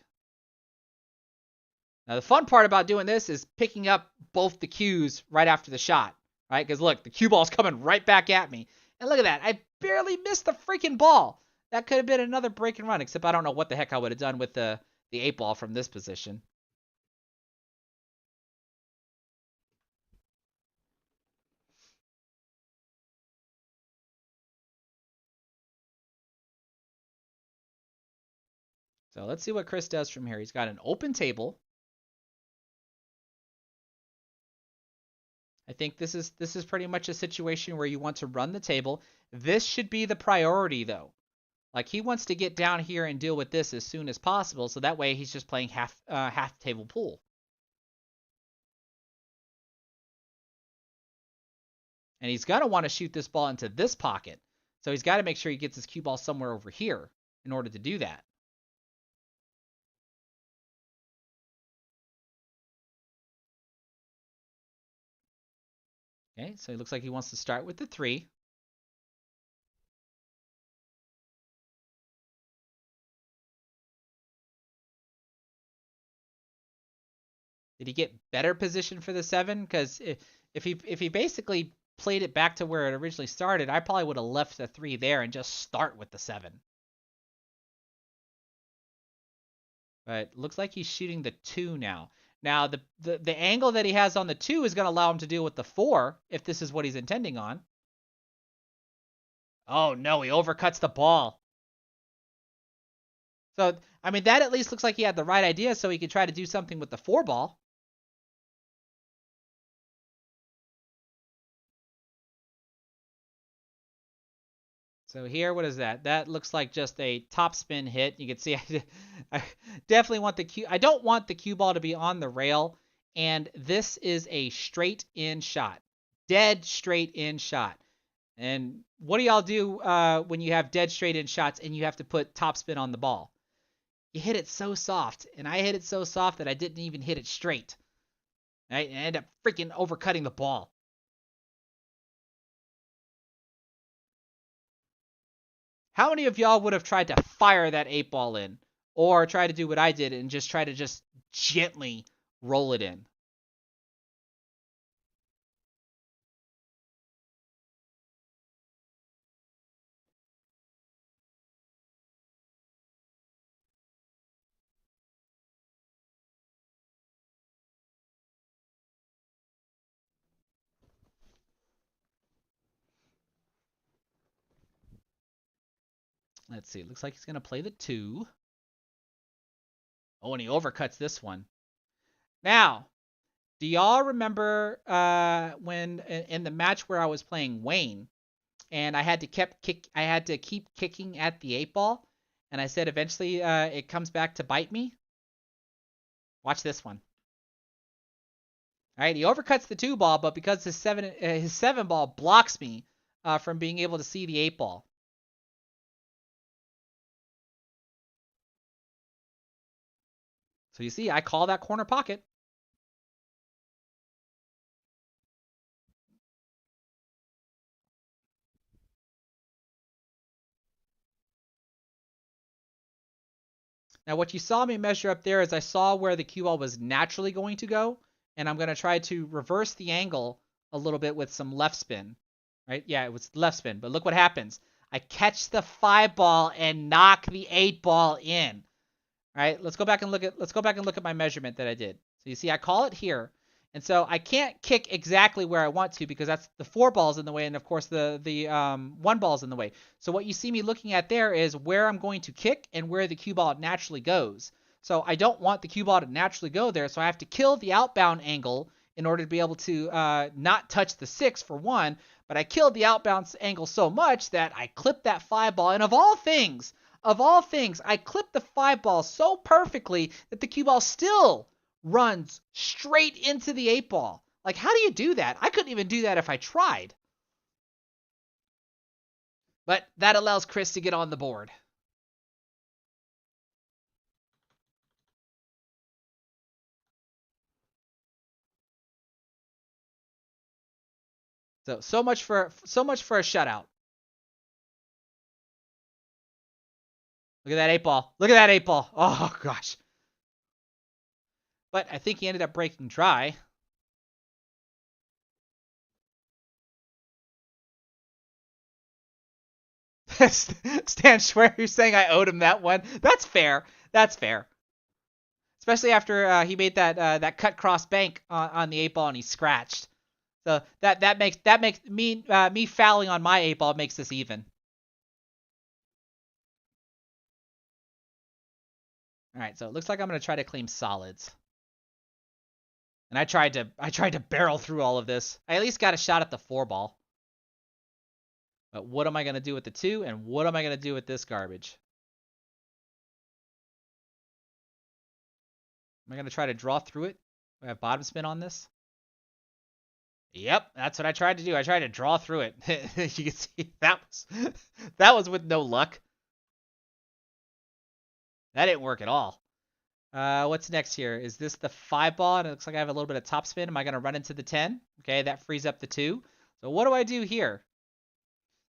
Now, the fun part about doing this is picking up both the cues right after the shot, right? Because look, the cue ball's coming right back at me. And look at that. I barely missed the freaking ball. That could have been another break and run, except I don't know what the heck I would have done with the 8 ball from this position. So let's see what Chris does from here. He's got an open table. I think this is pretty much a situation where you want to run the table. This should be the priority, though. Like, he wants to get down here and deal with this as soon as possible, so that way he's just playing half table pool. And he's going to want to shoot this ball into this pocket. So he's got to make sure he gets his cue ball somewhere over here in order to do that. Okay, so it looks like he wants to start with the 3. Did he get better position for the 7? Because if he basically played it back to where it originally started, I probably would have left the 3 there and just start with the 7. But looks like he's shooting the 2 now. Now, the angle that he has on the 2 is going to allow him to deal with the 4 if this is what he's intending on. Oh, no, he overcuts the ball. So, I mean, that at least looks like he had the right idea so he could try to do something with the 4 ball. So here, what is that? That looks like just a topspin hit. You can see I definitely want the cue. I don't want the cue ball to be on the rail. And this is a straight in shot. Dead straight in shot. And what do y'all do when you have dead straight in shots and you have to put topspin on the ball? You hit it so soft. And I hit it so soft that I didn't even hit it straight. Right? And I ended up freaking overcutting the ball. How many of y'all would have tried to fire that 8 ball in? Or try to do what I did and just try to just gently roll it in? Let's see. It looks like he's going to play the 2. Oh, and he overcuts this one. Now, do y'all remember when in the match where I was playing Wayne and I had to keep kicking at the 8 ball and I said eventually it comes back to bite me? Watch this one. All right, he overcuts the 2 ball, but because his 7 ball blocks me from being able to see the 8 ball. So you see, I call that corner pocket. Now, what you saw me measure up there is I saw where the cue ball was naturally going to go, and I'm going to try to reverse the angle a little bit with some left spin. Right? Yeah, it was left spin, but look what happens. I catch the 5 ball and knock the 8 ball in. All right, let's go back and look at my measurement that I did. So you see, I call it here, and so I can't kick exactly where I want to because that's the 4 balls in the way, and of course the 1 ball's in the way. So what you see me looking at there is where I'm going to kick and where the cue ball naturally goes. So I don't want the cue ball to naturally go there, so I have to kill the outbound angle in order to be able to not touch the 6 for 1. But I killed the outbound angle so much that I clipped that 5 ball, and of all things, I clipped the 5 ball so perfectly that the cue ball still runs straight into the 8 ball. Like, how do you do that? I couldn't even do that if I tried. But that allows Chris to get on the board. So much for a shutout. Look at that 8 ball. Look at that 8 ball. Oh gosh. But I think he ended up breaking dry. Stan Schwer saying I owed him that one. That's fair. That's fair. Especially after he made that cut cross bank on the 8 ball and he scratched. So that makes me fouling on my 8 ball makes this even. All right, so it looks like I'm gonna try to claim solids. And I tried to barrel through all of this. I at least got a shot at the 4 ball. But what am I gonna do with the 2? And what am I gonna do with this garbage? Am I gonna try to draw through it? Do I have bottom spin on this? Yep, that's what I tried to do. I tried to draw through it. You can see that was with no luck. That didn't work at all. What's next here? Is this the 5 ball? And it looks like I have a little bit of topspin. Am I going to run into the 10? Okay, that frees up the 2. So what do I do here?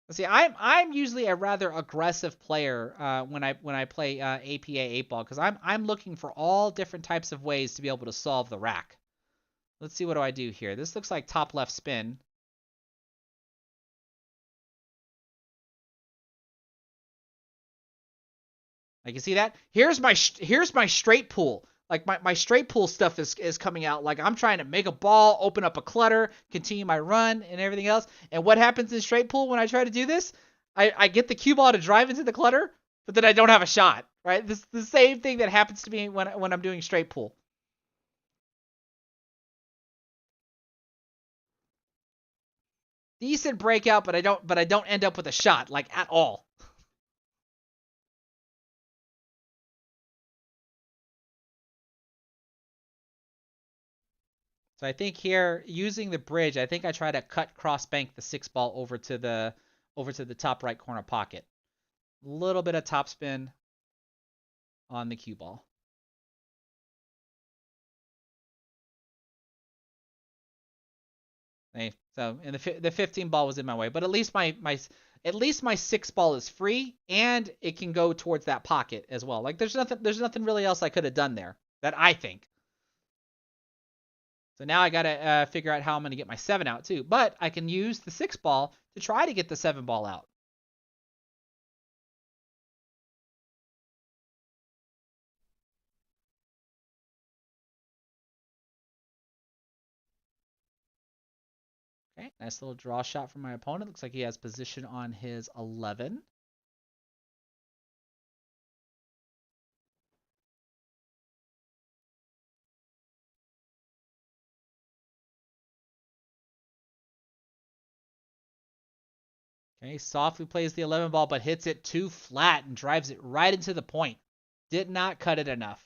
Let's see. I'm usually a rather aggressive player when I play APA 8 ball because I'm looking for all different types of ways to be able to solve the rack. Let's see, what do I do here? This looks like top left spin. Like, you see that? Here's my straight pull. Like my straight pull stuff is coming out. Like, I'm trying to make a ball, open up a clutter, continue my run and everything else. And what happens in straight pull when I try to do this? I get the cue ball to drive into the clutter, but then I don't have a shot. Right? This is the same thing that happens to me when I'm doing straight pull. Decent breakout, but I don't end up with a shot, like, at all. So I think here, using the bridge, I think I try to cut cross bank the 6 ball over to the top right corner pocket. A little bit of topspin on the cue ball. Okay, so and the 15 ball was in my way, but at least my 6 ball is free and it can go towards that pocket as well. Like, there's nothing really else I could have done there that I think. So now I gotta figure out how I'm gonna get my 7 out too. But I can use the 6 ball to try to get the 7 ball out. Okay, nice little draw shot from my opponent. Looks like he has position on his 11. Okay, softly plays the 11 ball, but hits it too flat and drives it right into the point. Did not cut it enough.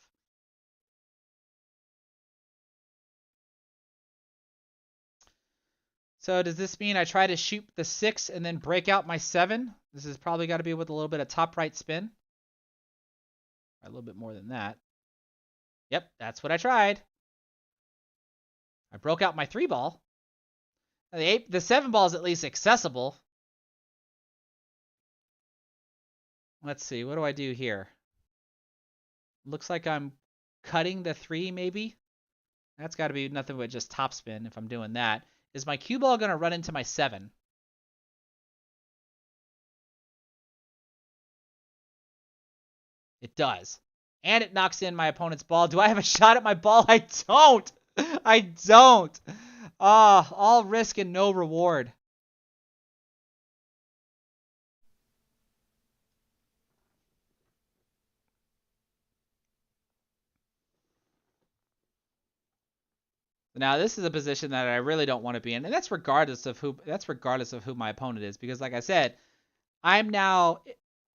So does this mean I try to shoot the 6 and then break out my 7? This has probably got to be with a little bit of top right spin. A little bit more than that. Yep, that's what I tried. I broke out my 3 ball. The 7 ball is at least accessible. Let's see, what do I do here? Looks like I'm cutting the 3 maybe. That's got to be nothing but just topspin if I'm doing that. Is my cue ball going to run into my 7? It does. And it knocks in my opponent's ball. Do I have a shot at my ball? I don't. I don't. Ah, all risk and no reward. Now this is a position that I really don't want to be in, and that's regardless of who my opponent is, because like I said, I'm now,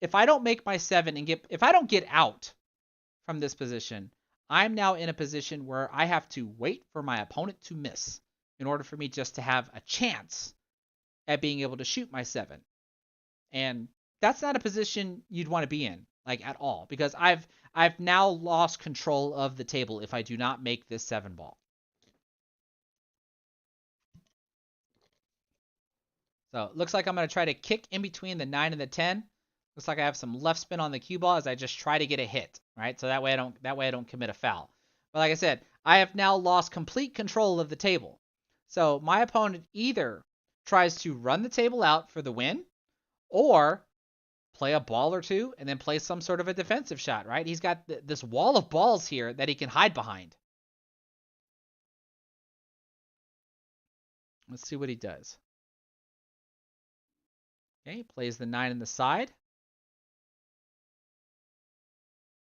if I don't make my 7 and if I don't get out from this position, I'm now in a position where I have to wait for my opponent to miss in order for me just to have a chance at being able to shoot my 7. And that's not a position you'd want to be in, like at all, because I've now lost control of the table if I do not make this 7 ball. So it looks like I'm going to try to kick in between the 9 and the 10. Looks like I have some left spin on the cue ball as I just try to get a hit, right? So that way I don't commit a foul. But like I said, I have now lost complete control of the table. So my opponent either tries to run the table out for the win or play a ball or two and then play some sort of a defensive shot, right? He's got this wall of balls here that he can hide behind. Let's see what he does. Okay, he plays the 9 in the side.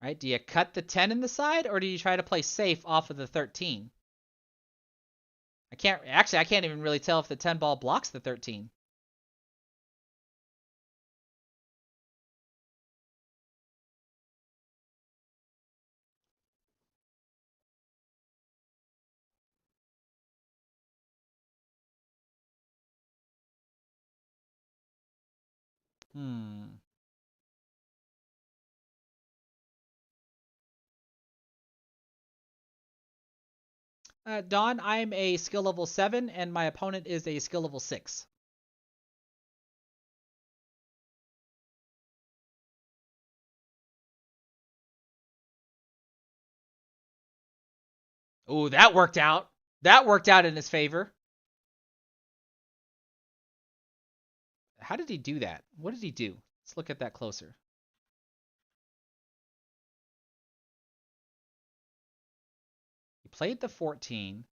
Right? Do you cut the 10 in the side, or do you try to play safe off of the 13? I can't even really tell if the 10 ball blocks the 13. Don, I'm a skill level 7, and my opponent is a skill level 6. Ooh, that worked out. That worked out in his favor. How did he do that? What did he do? Let's look at that closer. He played the 14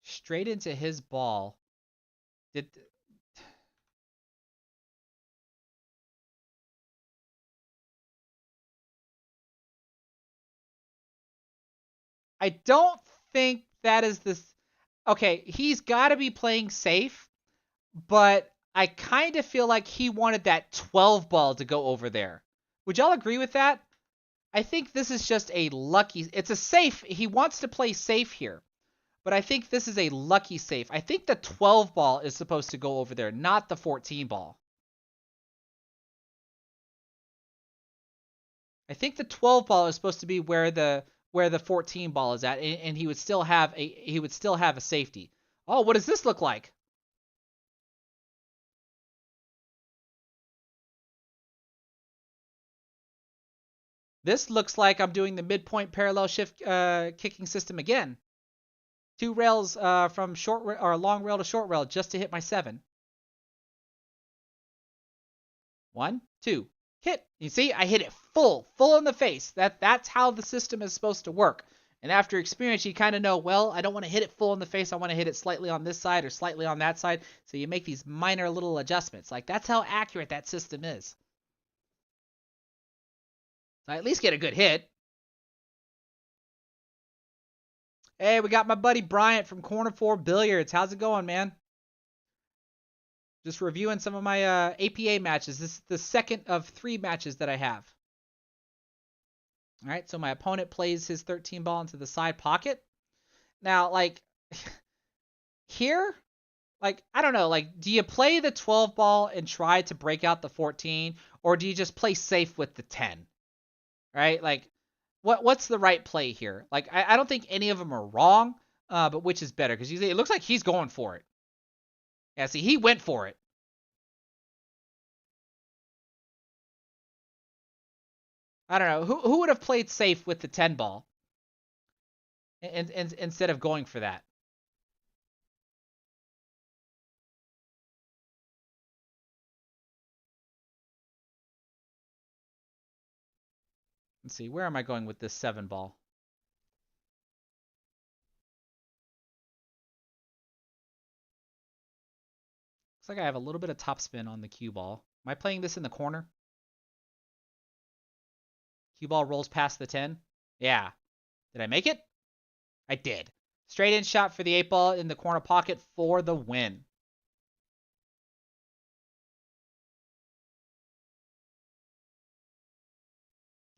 straight into his ball. I don't think that is this. Okay, he's got to be playing safe, but I kind of feel like he wanted that 12 ball to go over there. Would y'all agree with that? I think this is just a lucky. It's a safe. He wants to play safe here, but I think this is a lucky safe. I think the 12 ball is supposed to go over there, not the 14 ball. I think the 12 ball is supposed to be where the 14 ball is at, and he would still have a safety. Oh, what does this look like? This looks like I'm doing the midpoint parallel shift kicking system again. 2 rails from long rail to short rail just to hit my 7. 1, 2, hit. You see, I hit it full in the face. That's how the system is supposed to work. And after experience, you kind of know, well, I don't want to hit it full in the face. I want to hit it slightly on this side or slightly on that side. So you make these minor little adjustments. Like, that's how accurate that system is. So I at least get a good hit. Hey, we got my buddy Bryant from Corner 4 Billiards. How's it going, man? Just reviewing some of my APA matches. This is the second of 3 matches that I have. All right, so my opponent plays his 13 ball into the side pocket. Now, like, here, like, I don't know, like, do you play the 12 ball and try to break out the 14, or do you just play safe with the 10? Right? Like, what's the right play here? Like, I don't think any of them are wrong, but which is better? Because it looks like he's going for it. Yeah, see, he went for it. I don't know. Who would have played safe with the 10 ball instead of going for that? Let's see, where am I going with this 7 ball? Looks like I have a little bit of topspin on the cue ball. Am I playing this in the corner? Cue ball rolls past the 10. Yeah. Did I make it? I did. Straight in shot for the 8 ball in the corner pocket for the win.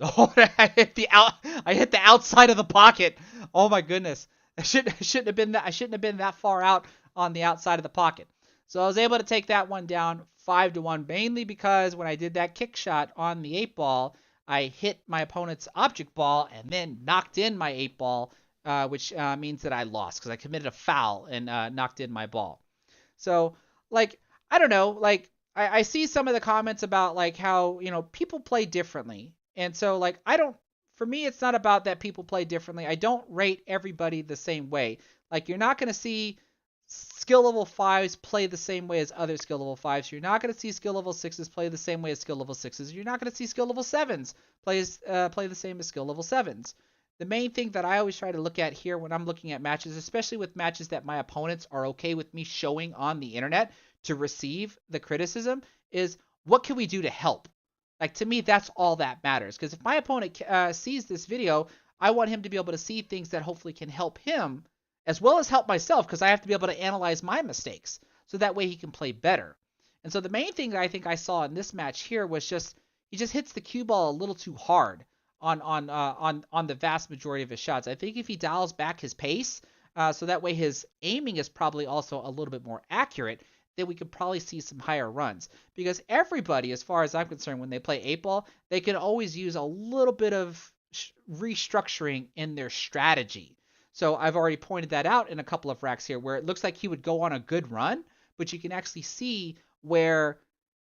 Oh, I hit the outside of the pocket. Oh my goodness. I shouldn't have been that far out on the outside of the pocket. So I was able to take that one down 5-1, mainly because when I did that kick shot on the 8 ball, I hit my opponent's object ball and then knocked in my 8 ball, which means that I lost because I committed a foul and knocked in my ball. So, like, I don't know, like, I see some of the comments about, like, how, people play differently. And so, like, for me, it's not about that people play differently. I don't rate everybody the same way. Like, you're not going to see skill level 5s play the same way as other skill level 5s. You're not going to see skill level 6s play the same way as skill level 6s. You're not going to see skill level 7s play the same as skill level 7s. The main thing that I always try to look at here when I'm looking at matches, especially with matches that my opponents are okay with me showing on the internet to receive the criticism, is what can we do to help? Like, to me, that's all that matters. Because if my opponent sees this video, I want him to be able to see things that hopefully can help him, as well as help myself, because I have to be able to analyze my mistakes, so that way he can play better. And so the main thing that I think I saw in this match here was he just hits the cue ball a little too hard on the vast majority of his shots. I think if he dials back his pace, so that way his aiming is probably also a little bit more accurate, then we could probably see some higher runs. Because everybody, as far as I'm concerned, when they play 8 ball, they can always use a little bit of restructuring in their strategy. So I've already pointed that out in a couple of racks here, where it looks like he would go on a good run, but you can actually see where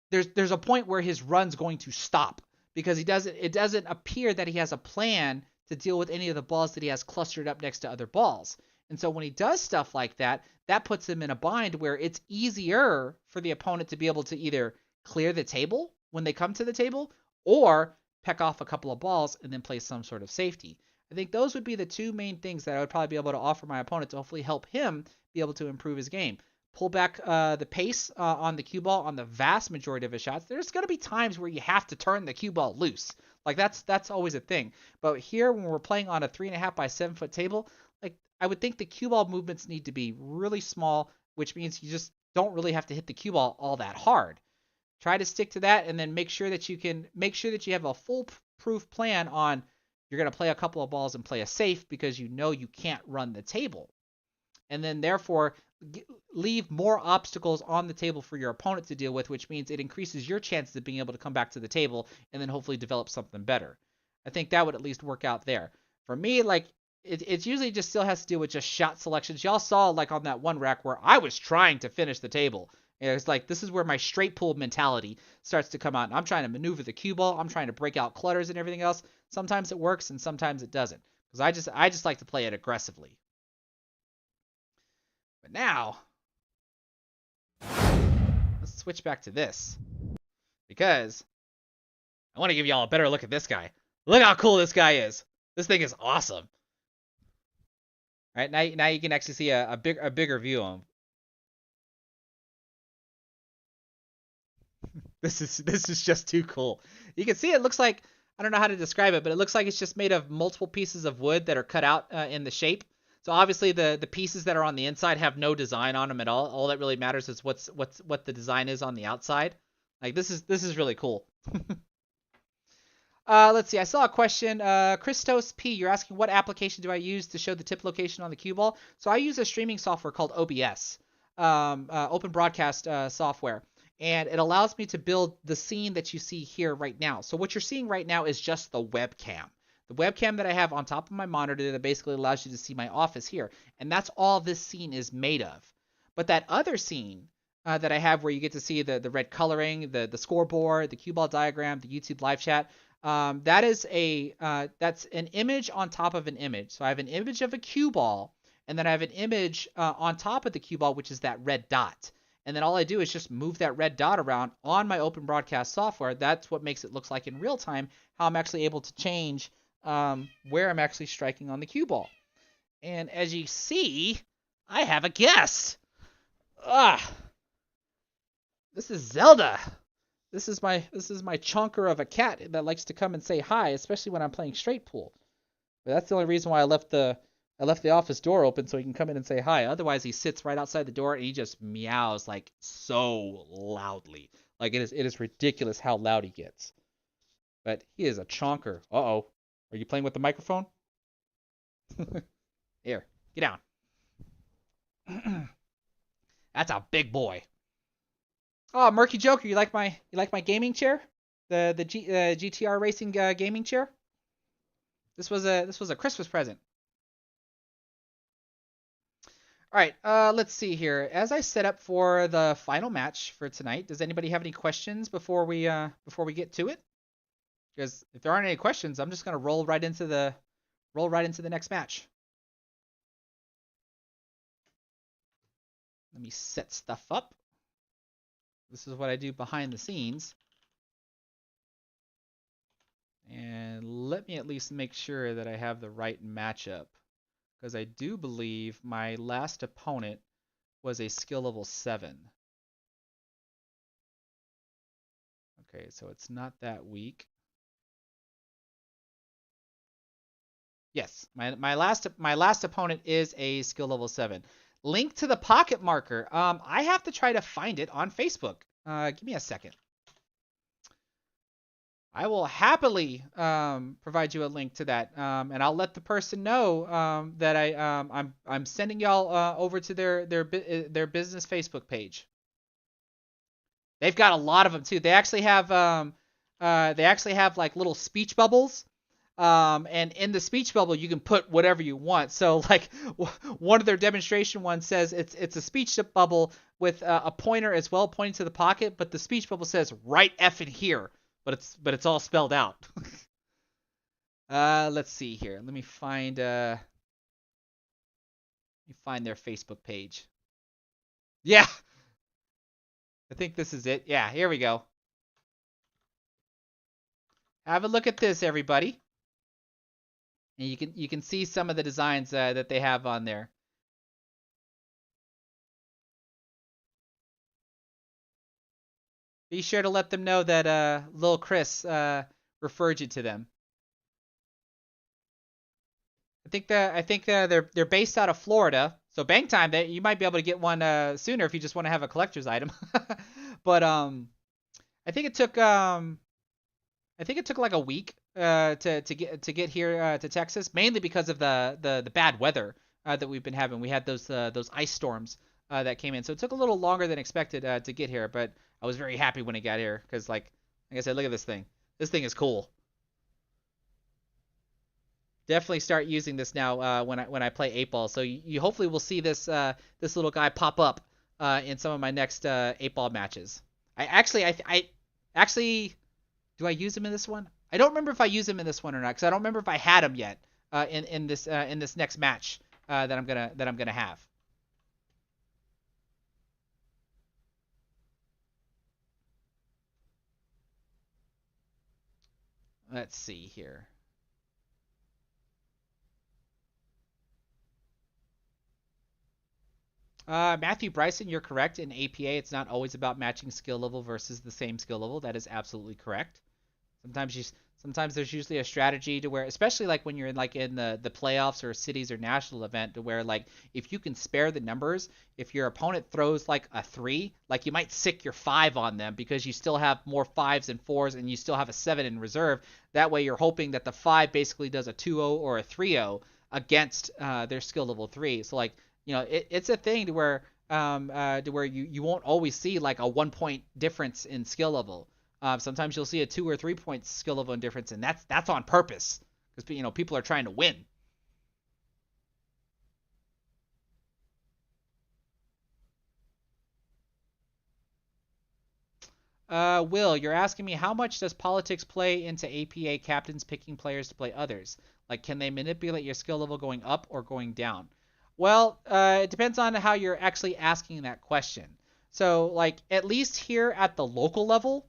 there's a point where his run's going to stop, because it doesn't appear that he has a plan to deal with any of the balls that he has clustered up next to other balls. And so when he does stuff like that, that puts him in a bind where it's easier for the opponent to be able to either clear the table when they come to the table, or peck off a couple of balls and then play some sort of safety. I think those would be the two main things that I would probably be able to offer my opponent to hopefully help him be able to improve his game. Pull back the pace on the cue ball on the vast majority of his shots. There's going to be times where you have to turn the cue ball loose. Like, that's always a thing. But here, when we're playing on a 3.5 by 7 foot table, like, I would think the cue ball movements need to be really small, which means you just don't really have to hit the cue ball all that hard. Try to stick to that, and then make sure that you have a foolproof plan on, you're going to play a couple of balls and play a safe because you know you can't run the table. And then therefore leave more obstacles on the table for your opponent to deal with, which means it increases your chances of being able to come back to the table and then hopefully develop something better. I think that would at least work out there. For me, like, it usually just still has to do with just shot selections. Y'all saw, like, on that one rack where I was trying to finish the table. It's like, this is where my straight pull mentality starts to come out. And I'm trying to maneuver the cue ball. I'm trying to break out clutters and everything else. Sometimes it works and sometimes it doesn't, because I just like to play it aggressively. But now, let's switch back to this, because I want to give y'all a better look at this guy. Look how cool this guy is. This thing is awesome. All right, now you can actually see a bigger view of him. This is just too cool. You can see it looks like, I don't know how to describe it, but it looks like it's just made of multiple pieces of wood that are cut out in the shape. So obviously the pieces that are on the inside have no design on them at all. All that really matters is what the design is on the outside. Like, this is really cool. Let's see. I saw a question. Christos P, you're asking, what application do I use to show the tip location on the cue ball? So I use a streaming software called OBS, Open Broadcast software. And it allows me to build the scene that you see here right now. So what you're seeing right now is just the webcam. The webcam that I have on top of my monitor that basically allows you to see my office here. And that's all this scene is made of. But that other scene that I have, where you get to see the red coloring, the scoreboard, the cue ball diagram, the YouTube live chat, that's an image on top of an image. So I have an image of a cue ball, and then I have an image on top of the cue ball, which is that red dot. And then all I do is just move that red dot around on my open broadcast software. That's what makes it look like in real time how I'm actually able to change where I'm actually striking on the cue ball. And as you see, I have a guest. This is Zelda. This is my chonker of a cat that likes to come and say hi, especially when I'm playing straight pool. But that's the only reason why I left the office door open so he can come in and say hi. Otherwise, he sits right outside the door and he just meows like so loudly. Like it is ridiculous how loud he gets. But he is a chonker. Uh-oh. Are you playing with the microphone? Here, get down. That's a big boy. Oh, Murky Joker, you like my gaming chair? The GTR Racing gaming chair? This was a Christmas present. All right, let's see here. As I set up for the final match for tonight, does anybody have any questions before we get to it? Because if there aren't any questions, I'm just gonna roll right into the next match. Let me set stuff up. This is what I do behind the scenes. And let me at least make sure that I have the right matchup. Because I do believe my last opponent was a skill level 7. Okay, so it's not that weak. Yes, my last opponent is a skill level 7. Link to the pocket marker. I have to try to find it on Facebook. Give me a second. I will happily provide you a link to that, and I'll let the person know that I'm sending y'all over to their business Facebook page. They've got a lot of them too. They actually have like little speech bubbles. And in the speech bubble, you can put whatever you want. So, like, one of their demonstration ones says it's a speech bubble with a pointer as well pointing to the pocket, but the speech bubble says "right F in here," but it's all spelled out. Let's see here. Let me find their Facebook page. Yeah, I think this is it. Yeah, here we go. Have a look at this, everybody. And you can see some of the designs that they have on there. Be sure to let them know that Lil Chris referred you to them. I think they're based out of Florida, so Bang Time you might be able to get one sooner if you just want to have a collector's item. But I think it took like a week to get here to Texas, mainly because of the bad weather that we've been having. We had those ice storms that came in, so it took a little longer than expected to get here. But I was very happy when it got here because, like I said, look at this thing. This thing is cool. Definitely start using this now when I play 8-ball. So you hopefully will see this little guy pop up in some of my next 8-ball matches. I actually do I use him in this one? I don't remember if I use him in this one or not because I don't remember if I had him yet in this next match that I'm gonna have. Let's see here. Matthew Bryson, you're correct. In APA, it's not always about matching skill level versus the same skill level. That is absolutely correct. Sometimes there's usually a strategy to where, especially like when you're in the playoffs or cities or national event, to where like if you can spare the numbers, if your opponent throws like a 3, like you might sick your 5 on them because you still have more 5s and 4s and you still have a 7 in reserve. That way you're hoping that the 5 basically does a 2-0 or a 3-0 against their skill level 3. So like, you know, it's a thing to where you won't always see like a 1-point difference in skill level. Sometimes you'll see a 2 or 3 point skill level difference, and that's on purpose because people are trying to win. Will, you're asking me how much does politics play into APA captains picking players to play others? Like, can they manipulate your skill level going up or going down? Well, it depends on how you're actually asking that question. So like at least here at the local level,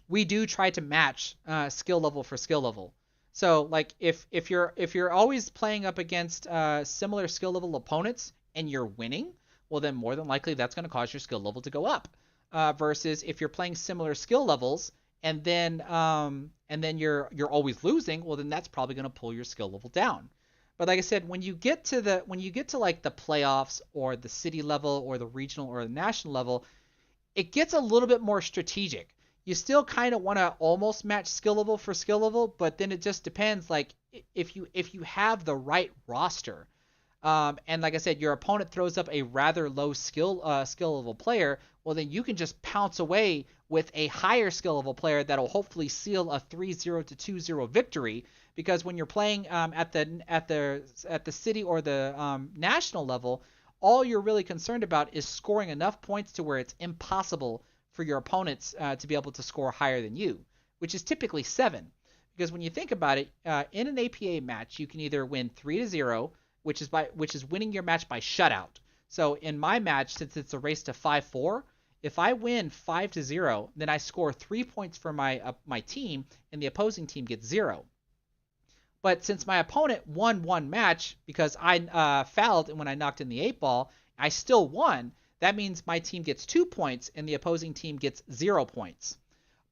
we do try to match skill level for skill level. So like if you're always playing up against similar skill level opponents and you're winning, well then more than likely that's going to cause your skill level to go up. Versus if you're playing similar skill levels and then you're always losing, well then that's probably going to pull your skill level down. But like I said, when you get to like the playoffs or the city level or the regional or the national level, it gets a little bit more strategic. You still kind of want to almost match skill level for skill level, but then it just depends. Like if you have the right roster, and like I said, your opponent throws up a rather low skill level player, well then you can just pounce away with a higher skill level player that'll hopefully seal a 3-0 to 2-0 victory. Because when you're playing at the city or the national level, all you're really concerned about is scoring enough points to where it's impossible for your opponents to be able to score higher than you, which is typically 7. Because when you think about it, in an APA match, you can either win 3-0, which is winning your match by shutout. So in my match, since it's a race to 5-4, if I win 5-0, then I score 3 points for my team, and the opposing team gets 0. But since my opponent won one match because I fouled and when I knocked in the 8 ball, I still won. That means my team gets 2 points and the opposing team gets 0 points.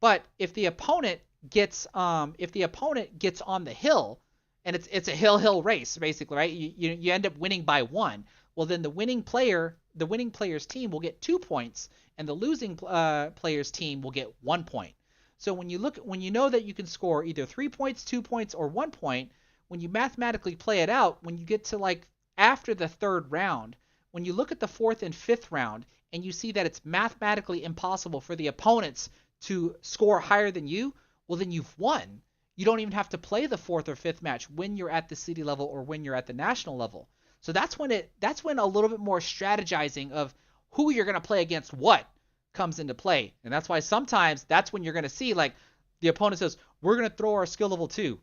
But if the opponent gets on the hill, and it's a hill race basically, right? You end up winning by 1. Well, then the winning player's team will get 2 points, and the losing player's team will get 1 point. So when you know that you can score either 3 points, 2 points, or 1 point, when you mathematically play it out, when you get to like after the 3rd round, when you look at the 4th and 5th round and you see that it's mathematically impossible for the opponents to score higher than you, well then you've won. You don't even have to play the 4th or 5th match when you're at the city level or when you're at the national level. So that's when a little bit more strategizing of who you're going to play against what comes into play. And that's why sometimes that's when you're going to see like the opponent says, we're going to throw our skill level 2.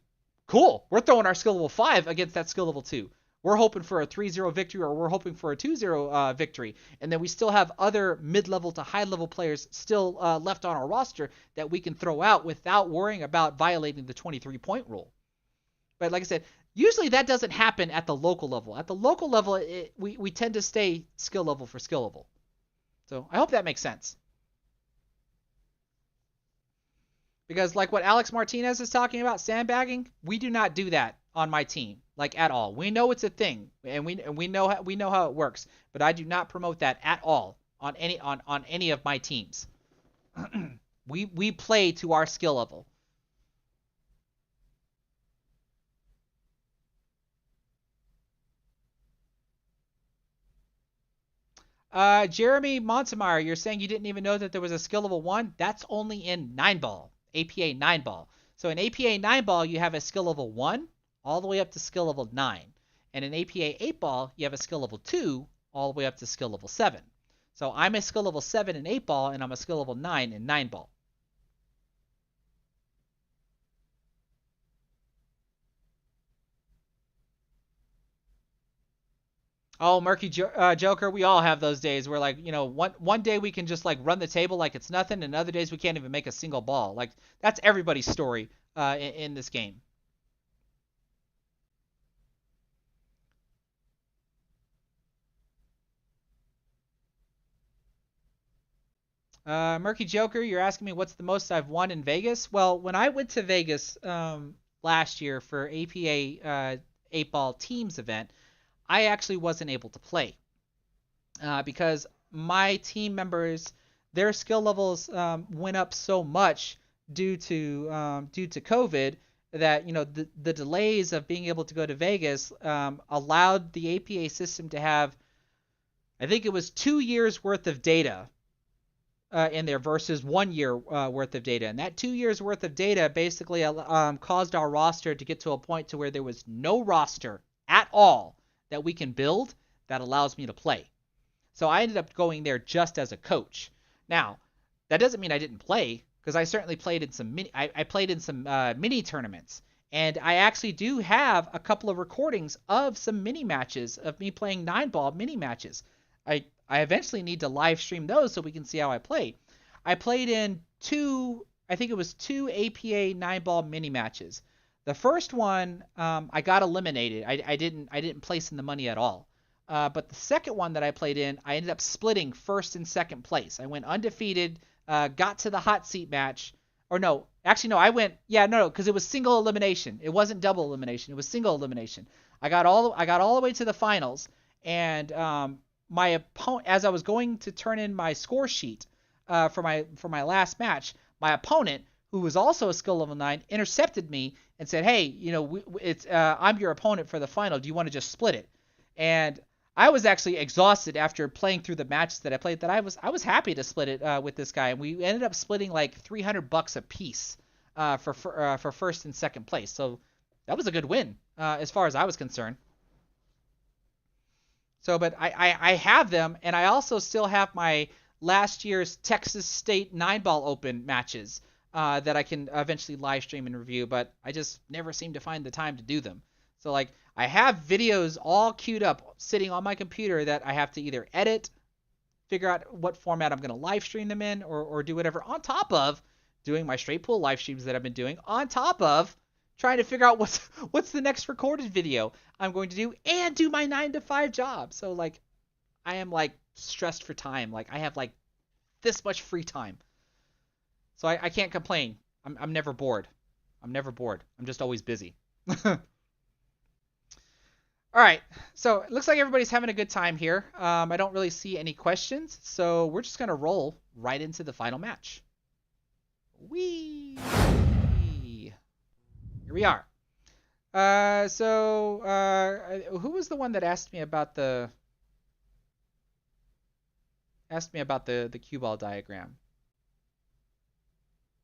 Cool. We're throwing our skill level 5 against that skill level 2. We're hoping for a 3-0 victory or we're hoping for a 2-0 victory. And then we still have other mid-level to high-level players still left on our roster that we can throw out without worrying about violating the 23-point rule. But like I said, usually that doesn't happen at the local level. At the local level, we tend to stay skill level for skill level. So I hope that makes sense. Because like what Alex Martinez is talking about, sandbagging, we do not do that on my team, like at all. We know it's a thing, and we know how it works, but I do not promote that at all on any of my teams. we play to our skill level. Jeremy Montemeyer, you're saying you didn't even know that there was a skill level 1? That's only in 9-ball, APA 9-ball. So in APA 9-ball, you have a skill level 1 all the way up to skill level 9. And in APA 8-ball, you have a skill level 2 all the way up to skill level 7. So I'm a skill level 7 in 8-ball, and I'm a skill level 9 in 9-ball. Oh, Murky Joker, we all have those days where, like, one day we can just, like, run the table like it's nothing, and other days we can't even make a single ball. Like, that's everybody's story in this game. Murky Joker, you're asking me what's the most I've won in Vegas? Well, when I went to Vegas last year for APA 8-ball teams event, I actually wasn't able to play because my team members, their skill levels went up so much due to COVID that the delays of being able to go to Vegas allowed the APA system to have, I think it was 2 years worth of data in there versus 1 year worth of data. And that 2 years worth of data basically caused our roster to get to a point to where there was no roster at all that we can build that allows me to play. So I ended up going there just as a coach. Now, that doesn't mean I didn't play, because I certainly played in some I played in some mini tournaments. And I actually do have a couple of recordings of some mini matches of me playing 9-ball mini matches. I I eventually need to live stream those so we can see how I play. I played in I think it was two APA 9-ball mini matches. The first one, I got eliminated. I didn't place in the money at all. But the second one that I played in, I ended up splitting first and second place. I went undefeated, got to the hot seat match. Or no, actually no, I went, yeah, no, because it was single elimination. It wasn't double elimination. It was single elimination. I got all the way to the finals, and my opponent, as I was going to turn in my score sheet for my last match, my opponent, who was also a skill level 9, intercepted me and said, "Hey, you know, I'm your opponent for the final. Do you want to just split it?" And I was actually exhausted after playing through the matches that I played. That I was happy to split it with this guy, and we ended up splitting like $300 a piece for first and second place. So that was a good win as far as I was concerned. So, but I have them, and I also still have my last year's Texas State 9-ball open matches that I can eventually live stream and review, but I just never seem to find the time to do them. So like I have videos all queued up sitting on my computer that I have to either edit, figure out what format I'm going to live stream them in, or do whatever, on top of doing my straight pool live streams that I've been doing, on top of trying to figure out what's the next recorded video I'm going to do, and do my 9 to 5 job. So like I am like stressed for time. Like I have like this much free time. So I can't complain. I'm never bored. I'm never bored. I'm just always busy. All right, so it looks like everybody's having a good time here. I don't really see any questions, so we're just going to roll right into the final match. Whee! Here we are. Who was the one that asked me about the cue ball diagram?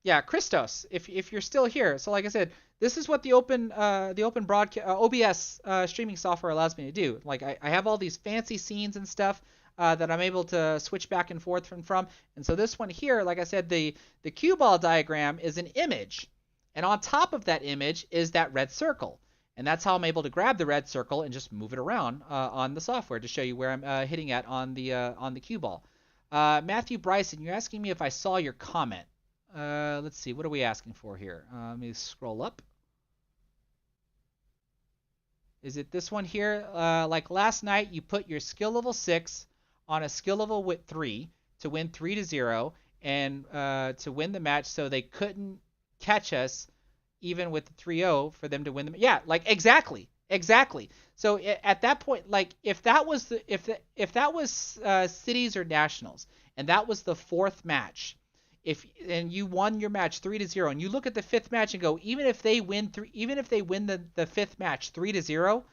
Yeah, Christos, if you're still here. So like I said, this is what the open broadcast OBS streaming software allows me to do. Like I have all these fancy scenes and stuff that I'm able to switch back and forth from. And so this one here, like I said, the cue ball diagram is an image, and on top of that image is that red circle. And that's how I'm able to grab the red circle and just move it around on the software to show you where I'm hitting at on the cue ball. Matthew Bryson, you're asking me if I saw your comment. Let's see, what are we asking for here? Let me scroll up. Is it this one here? Like last night, you put your skill level 6 on a skill level with 3 to win 3-0 and to win the match, so they couldn't catch us even with the 3-0 for them to win the match. Yeah, like exactly. So at that point, like if that was cities or nationals, and that was the 4th match, and you won your match 3-0, and you look at the 5th match and go, even if they win the 5th match 3-0,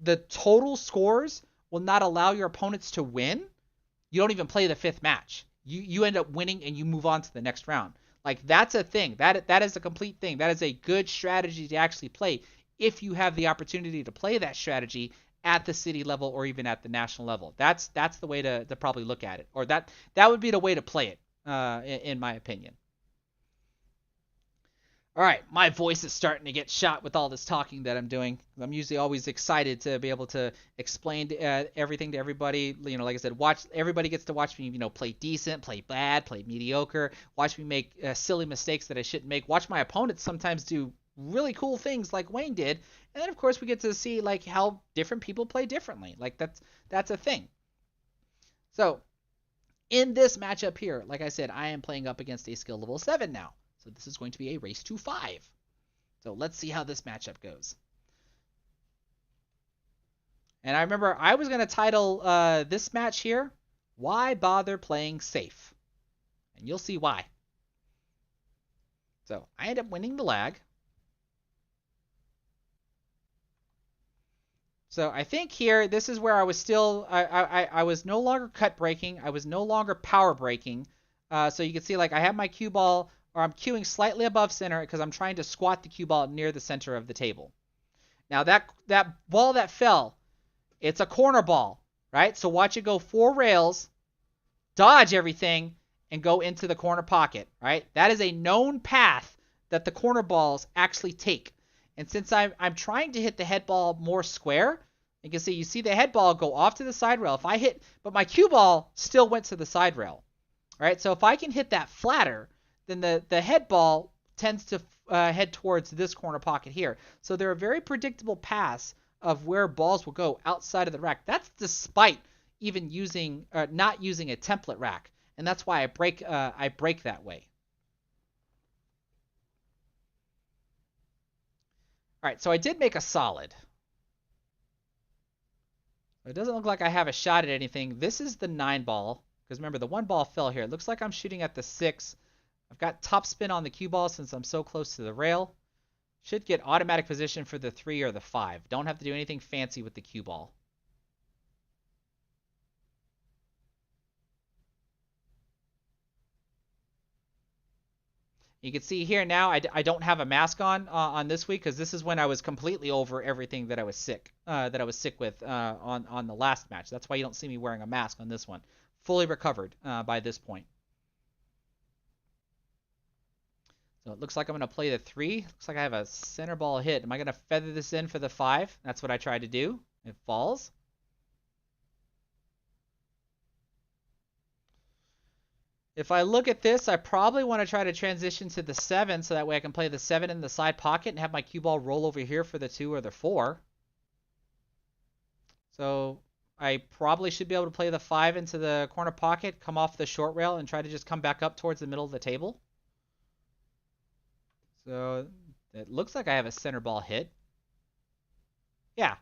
the total scores will not allow your opponents to win. You don't even play the 5th match. You end up winning and you move on to the next round. Like that's a thing. That is a complete thing. That is a good strategy to actually play if you have the opportunity to play that strategy at the city level or even at the national level. That's the way to probably look at it, or that would be the way to play it. In my opinion. All right, my voice is starting to get shot with all this talking that I'm doing. I'm usually always excited to be able to explain everything to everybody. You know, like I said, everybody gets to watch me, you know, play decent, play bad, play mediocre, watch me make silly mistakes that I shouldn't make, watch my opponents sometimes do really cool things like Wayne did, and then of course we get to see like how different people play differently. Like that's a thing. So in this matchup here, like I said, I am playing up against a skill level 7 now. So this is going to be a race to 5. So let's see how this matchup goes. And I remember I was going to title this match here, Why Bother Playing Safe? And you'll see why. So I end up winning the lag. So I think here, this is where I was still, I was no longer cut breaking. I was no longer power breaking. So you can see like I have my cue ball, or I'm cueing slightly above center because I'm trying to squat the cue ball near the center of the table. Now that ball that fell, it's a corner ball, right? So watch it go 4 rails, dodge everything, and go into the corner pocket, right? That is a known path that the corner balls actually take. And since I'm trying to hit the head ball more square, You see the head ball go off to the side rail. If I hit, but my cue ball still went to the side rail. All right, so if I can hit that flatter, then the head ball tends to head towards this corner pocket here. So they're a very predictable pass of where balls will go outside of the rack. That's despite even not using a template rack, and that's why I break that way. All right, so I did make a solid. It doesn't look like I have a shot at anything. This is the 9 ball, because remember, the 1 ball fell here. It looks like I'm shooting at the 6. I've got top spin on the cue ball since I'm so close to the rail. Should get automatic position for the 3 or the 5. Don't have to do anything fancy with the cue ball. You can see here now I don't have a mask on this week because this is when I was completely over everything that I was sick with on the last match. That's why you don't see me wearing a mask on this one. Fully recovered by this point. So it looks like I'm going to play the 3. Looks like I have a center ball hit. Am I going to feather this in for the 5? That's what I tried to do. It falls. If I look at this, I probably want to try to transition to the 7 so that way I can play the 7 in the side pocket and have my cue ball roll over here for the 2 or the 4. So I probably should be able to play the 5 into the corner pocket, come off the short rail, and try to just come back up towards the middle of the table. So it looks like I have a center ball hit. Yeah.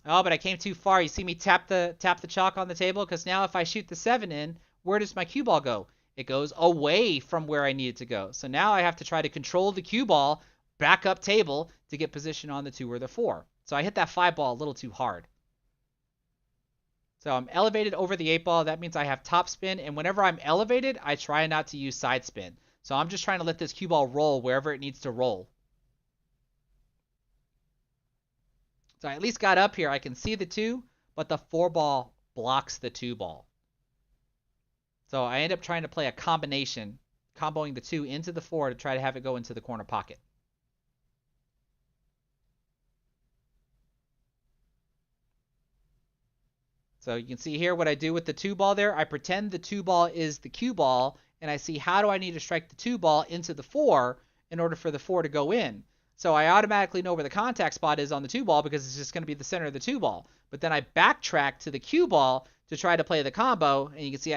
Oh, but I came too far. You see me tap the chalk on the table? Because now if I shoot the 7 in, where does my cue ball go? It goes away from where I need it to go. So now I have to try to control the cue ball back up table to get position on the 2 or the 4. So I hit that 5 ball a little too hard. So I'm elevated over the 8 ball. That means I have top spin. And whenever I'm elevated, I try not to use side spin. So I'm just trying to let this cue ball roll wherever it needs to roll. So I at least got up here. I can see the 2, but the 4 ball blocks the 2 ball. So I end up trying to play a combination, comboing the 2 into the 4 to try to have it go into the corner pocket. So you can see here what I do with the 2 ball there. I pretend the 2 ball is the cue ball, and I see how do I need to strike the 2 ball into the 4 in order for the 4 to go in. So I automatically know where the contact spot is on the 2 ball because it's just going to be the center of the 2 ball. But then I backtrack to the cue ball to try to play the combo, and you can see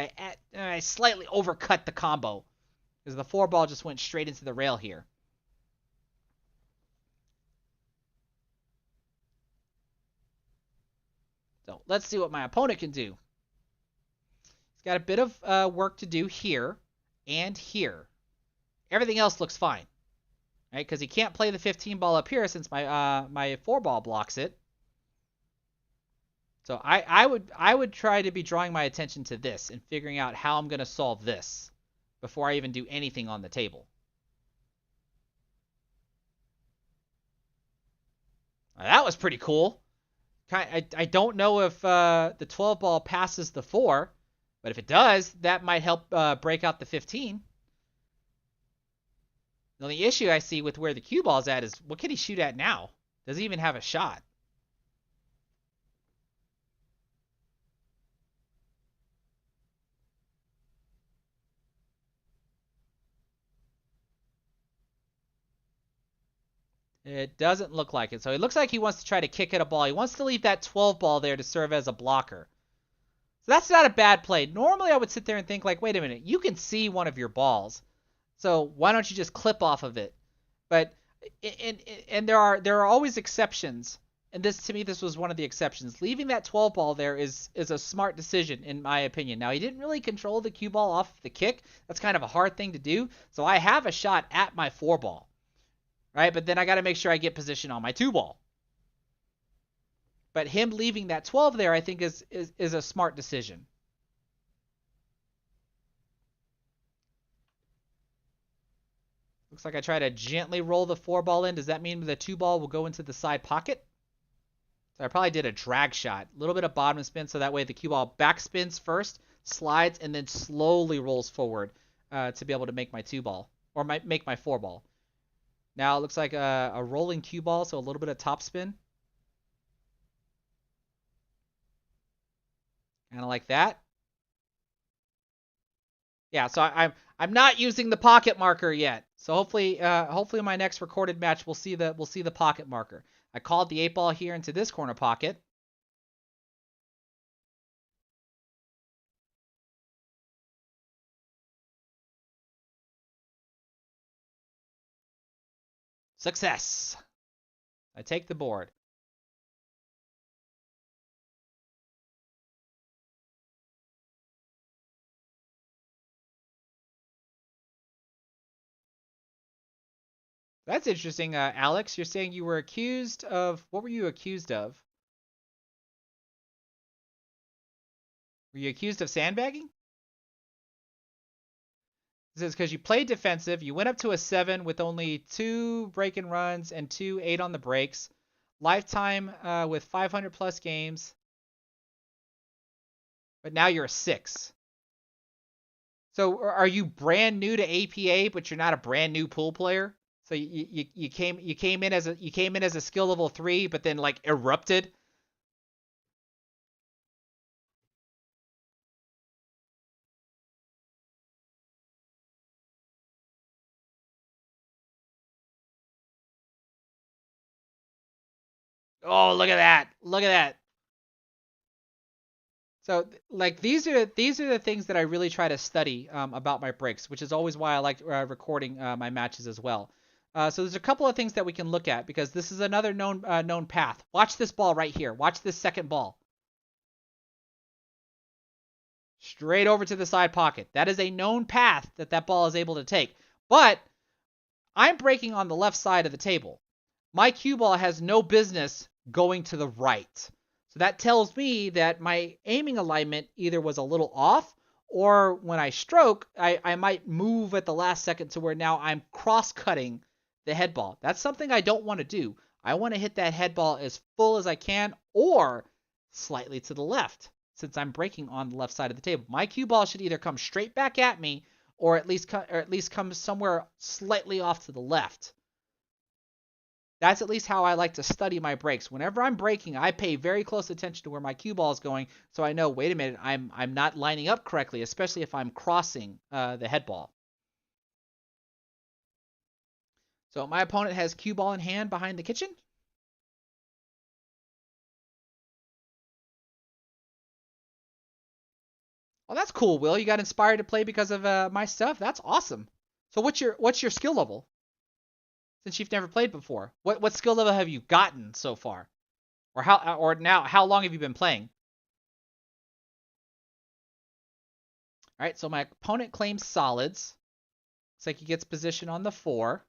I slightly overcut the combo because the 4 ball just went straight into the rail here. So let's see what my opponent can do. He's got a bit of work to do here and here. Everything else looks fine, right? Because he can't play the 15 ball up here since my 4 ball blocks it. So I would try to be drawing my attention to this and figuring out how I'm going to solve this before I even do anything on the table. Now, that was pretty cool. I don't know if the 12 ball passes the 4, but if it does, that might help break out the 15. The only issue I see with where the cue ball's at is what can he shoot at now? Does he even have a shot? It doesn't look like it. So it looks like he wants to try to kick at a ball. He wants to leave that 12 ball there to serve as a blocker. So that's not a bad play. Normally I would sit there and think like, wait a minute, you can see one of your balls. So why don't you just clip off of it? But and there are always exceptions. And to me, this was one of the exceptions. Leaving that 12 ball there is a smart decision, in my opinion. Now, he didn't really control the cue ball off the kick. That's kind of a hard thing to do. So I have a shot at my 4 ball. Right? But then I got to make sure I get position on my 2 ball. But him leaving that 12 there, I think, is a smart decision. Looks like I try to gently roll the 4 ball in. Does that mean the 2 ball will go into the side pocket? So I probably did a drag shot. A little bit of bottom spin so that way the cue ball back spins first, slides, and then slowly rolls forward to be able to make my 2 ball. Or make my 4 ball. Now it looks like a rolling cue ball, so a little bit of top spin. Kind of like that. Yeah, so I'm not using the pocket marker yet. So hopefully my next recorded match we'll see the pocket marker. I called the 8-ball here into this corner pocket. Success. I take the board. That's interesting, Alex. You're saying you were accused of what were you accused of? Were you accused of sandbagging? This is because you played defensive. You went up to a 7 with only 2 break-in runs and 2 8 on the breaks. Lifetime with 500 plus games. But now you're a 6. So are you brand new to APA, but you're not a brand new pool player? So you came in as a skill level 3, but then like erupted. Oh, look at that! Look at that! So like these are the things that I really try to study about my breaks, which is always why I like recording my matches as well. So there's a couple of things that we can look at because this is another known path. Watch this ball right here. Watch this second ball. Straight over to the side pocket. That is a known path that ball is able to take. But I'm breaking on the left side of the table. My cue ball has no business going to the right. So that tells me that my aiming alignment either was a little off, or when I stroke, I might move at the last second to where now I'm cross-cutting the head ball. That's something I don't want to do. I want to hit that head ball as full as I can, or slightly to the left, since I'm breaking on the left side of the table. My cue ball should either come straight back at me, or at least come somewhere slightly off to the left. That's at least how I like to study my breaks. Whenever I'm breaking, I pay very close attention to where my cue ball is going, so I know, wait a minute, I'm not lining up correctly, especially if I'm crossing the head ball. So my opponent has cue ball in hand behind the kitchen. Oh, that's cool, Will. You got inspired to play because of my stuff. That's awesome. So what's your skill level? Since you've never played before, what skill level have you gotten so far, or how long have you been playing? All right, so my opponent claims solids. Looks like he gets position on the 4.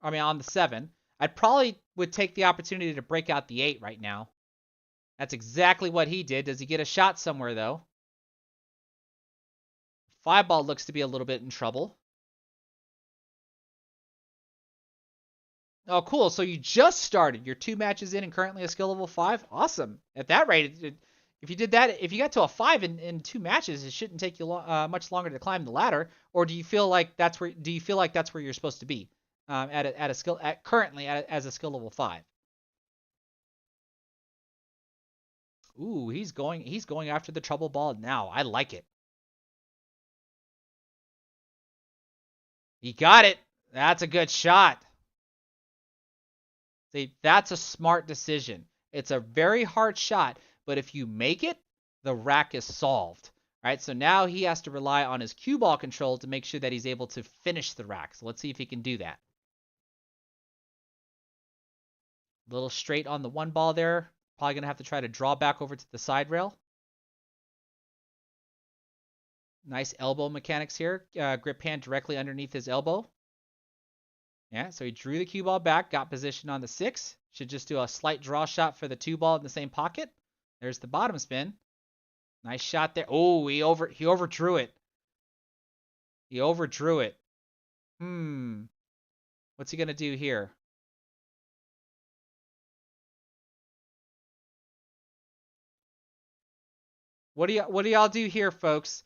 I mean, on the 7. I probably would take the opportunity to break out the 8 right now. That's exactly what he did. Does he get a shot somewhere, though? 5-ball looks to be a little bit in trouble. Oh, cool. So you just started. You're 2 matches in and currently a skill level 5. Awesome. At that rate, if you did that, if you got to a 5 in 2 matches, it shouldn't take you much longer to climb the ladder. Or do you feel like that's where you're supposed to be currently as a skill level 5? Ooh, he's going after the trouble ball now. I like it. He got it. That's a good shot. See, that's a smart decision. It's a very hard shot, but if you make it, the rack is solved. All right, so now he has to rely on his cue ball control to make sure that he's able to finish the rack. So let's see if he can do that. A little straight on the 1 ball there. Probably going to have to try to draw back over to the side rail. Nice elbow mechanics here. Grip hand directly underneath his elbow. Yeah, so he drew the cue ball back, got position on the 6. Should just do a slight draw shot for the 2 ball in the same pocket. There's the bottom spin. Nice shot there. Oh, he overdrew it. He overdrew it. What's he gonna do here? What do y'all do here, folks?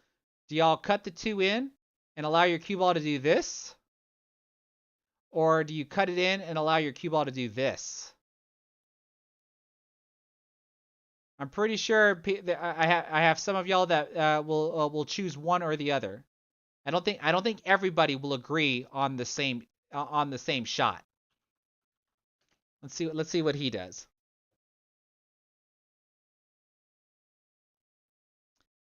Do y'all cut the 2 in and allow your cue ball to do this? Or do you cut it in and allow your cue ball to do this? I'm pretty sure I have some of y'all that will choose one or the other. I don't think everybody will agree on the same shot. Let's see what he does.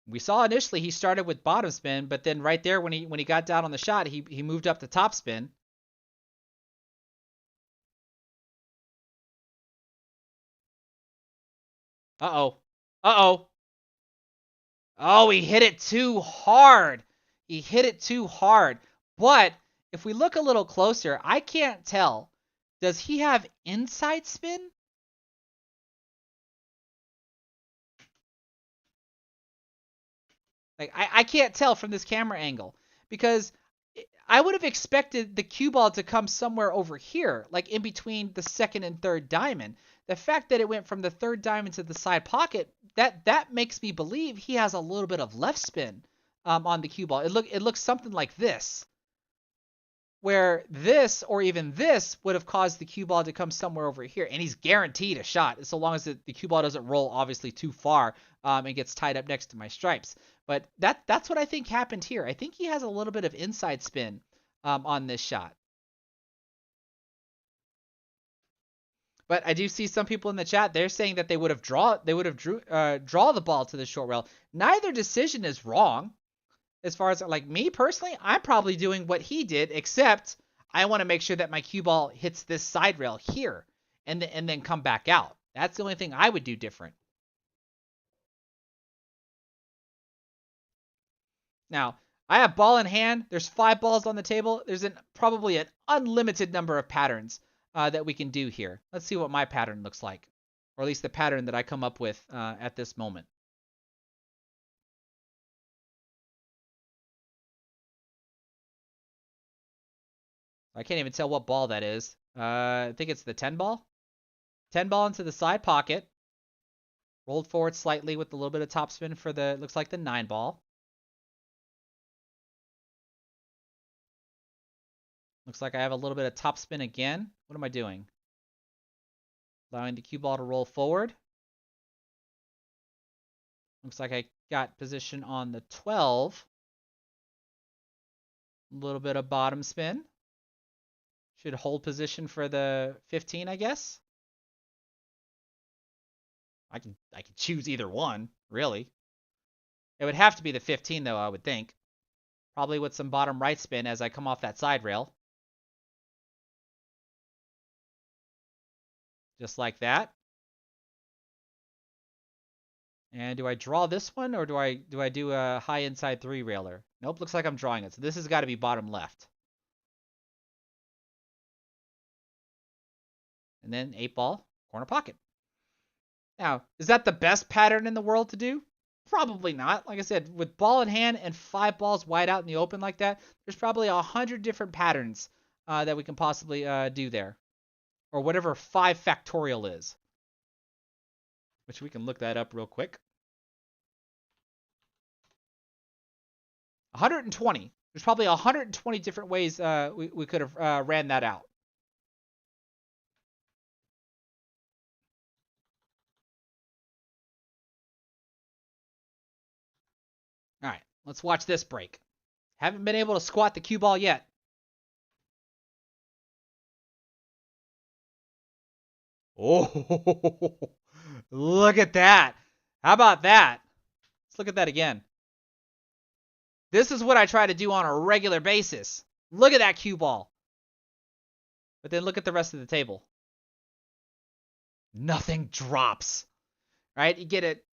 We saw initially he started with bottom spin, but then right there when he got down on the shot, he moved up to top spin. Uh-oh. Uh-oh. Oh, he hit it too hard. He hit it too hard. But if we look a little closer, I can't tell. Does he have inside spin? Like I can't tell from this camera angle because I would have expected the cue ball to come somewhere over here, like in between the second and third diamond. The fact that it went from the third diamond to the side pocket, that makes me believe he has a little bit of left spin on the cue ball. It looks something like this, where this or even this would have caused the cue ball to come somewhere over here, and he's guaranteed a shot so long as the cue ball doesn't roll obviously too far and gets tied up next to my stripes. But that's what I think happened here. I think he has a little bit of inside spin on this shot. But I do see some people in the chat. They're saying that they would have draw the ball to the short rail. Neither decision is wrong. As far as like me personally, I'm probably doing what he did, except I want to make sure that my cue ball hits this side rail here and then come back out. That's the only thing I would do different. Now, I have ball in hand. There's 5 balls on the table. There's probably an unlimited number of patterns that we can do here. Let's see what my pattern looks like, or at least the pattern that I come up with at this moment. I can't even tell what ball that is. I think it's the 10 ball. 10 ball into the side pocket. Rolled forward slightly with a little bit of topspin for looks like the 9 ball. Looks like I have a little bit of topspin again. What am I doing? Allowing the cue ball to roll forward. Looks like I got position on the 12. A little bit of bottom spin. Should hold position for the 15, I guess. I can choose either one, really. It would have to be the 15, though, I would think. Probably with some bottom right spin as I come off that side rail. Just like that. And do I draw this one, or do I do a high inside 3 railer? Nope, looks like I'm drawing it. So this has got to be bottom left. And then 8 ball, corner pocket. Now, is that the best pattern in the world to do? Probably not. Like I said, with ball in hand and 5 balls wide out in the open like that, there's probably 100 different patterns that we can possibly do there. Or whatever 5 factorial is. Which we can look that up real quick. 120. There's probably 120 different ways we could have ran that out. All right, let's watch this break. Haven't been able to squat the cue ball yet. Oh, look at that. How about that? Let's look at that again. This is what I try to do on a regular basis. Look at that cue ball. But then look at the rest of the table. Nothing drops. Right? You get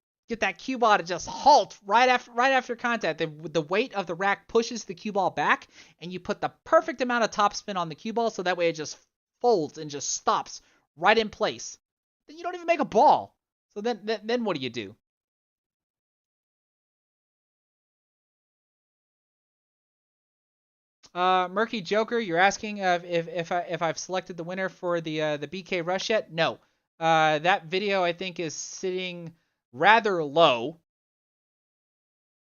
that cue ball to just halt right after contact. The weight of the rack pushes the cue ball back, and you put the perfect amount of topspin on the cue ball so that way it just folds and just stops right in place. Then you don't even make a ball. So then what do you do? Murky Joker, you're asking if I've selected the winner for the BK Rush yet? No. That video I think is sitting rather low.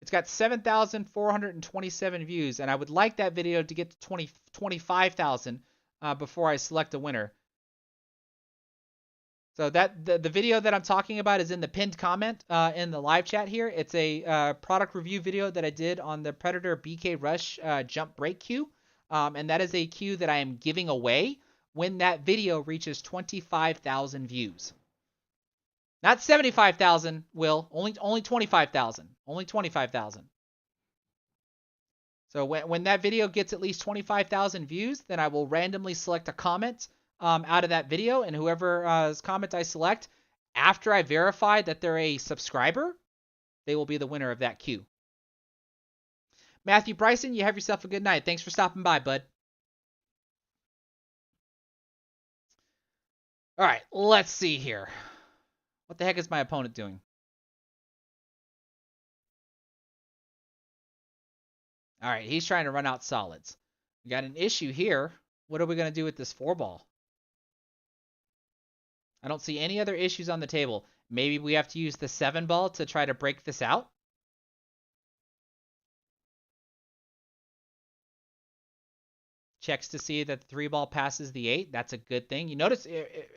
It's got 7,427 views, and I would like that video to get to 25,000 before I select a winner. So that the video that I'm talking about is in the pinned comment in the live chat here. It's a product review video that I did on the Predator BK Rush jump break queue. And that is a queue that I am giving away when that video reaches 25,000 views. Not 75,000, Will. Only 25,000. Only 25,000. So when that video gets at least 25,000 views, then I will randomly select a comment out of that video, and whoever's comment I select, after I verify that they're a subscriber, they will be the winner of that queue. Matthew Bryson, you have yourself a good night. Thanks for stopping by, bud. All right, let's see here. What the heck is my opponent doing? All right, he's trying to run out solids. We got an issue here. What are we going to do with this 4-ball? I don't see any other issues on the table. Maybe we have to use the 7-ball to try to break this out. Checks to see that the 3-ball passes the 8. That's a good thing. You notice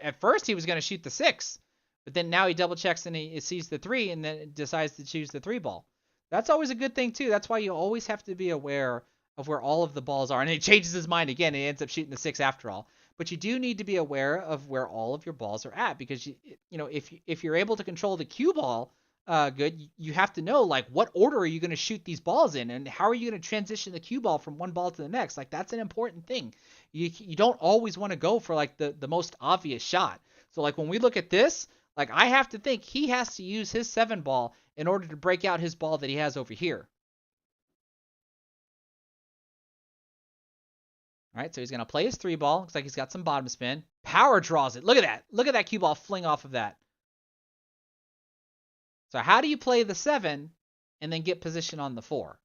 at first he was going to shoot the 6, but then now he double checks and he sees the 3 and then decides to choose the 3-ball. That's always a good thing too. That's why you always have to be aware of where all of the balls are. And he changes his mind again and he ends up shooting the 6 after all. But you do need to be aware of where all of your balls are at, because you know if you're able to control the cue ball good, you have to know like what order are you going to shoot these balls in, and how are you going to transition the cue ball from one ball to the next. Like that's an important thing. You don't always want to go for like the most obvious shot. So like when we look at this, like I have to think he has to use his 7-ball in order to break out his ball that he has over here. All right, so he's going to play his 3-ball. Looks like he's got some bottom spin. Power draws it. Look at that. Look at that cue ball fling off of that. So how do you play the 7 and then get position on the 4?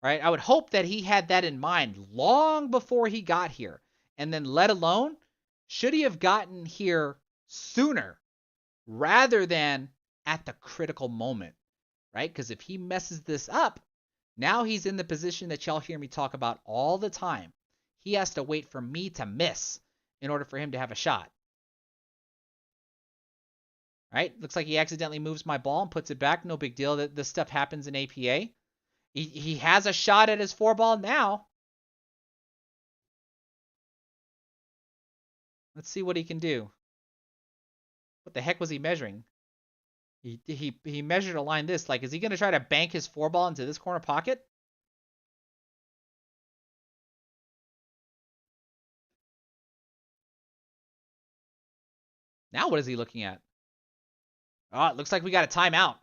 Right? I would hope that he had that in mind long before he got here. And then let alone, should he have gotten here sooner rather than at the critical moment? Right? Because if he messes this up, now he's in the position that y'all hear me talk about all the time. He has to wait for me to miss in order for him to have a shot. Right? Looks like he accidentally moves my ball and puts it back. No big deal. This stuff happens in APA. He has a shot at his 4-ball now. Let's see what he can do. What the heck was he measuring? He measured a line this. Like, is he going to try to bank his 4-ball into this corner pocket? Now what is he looking at? Oh, it looks like we got a timeout.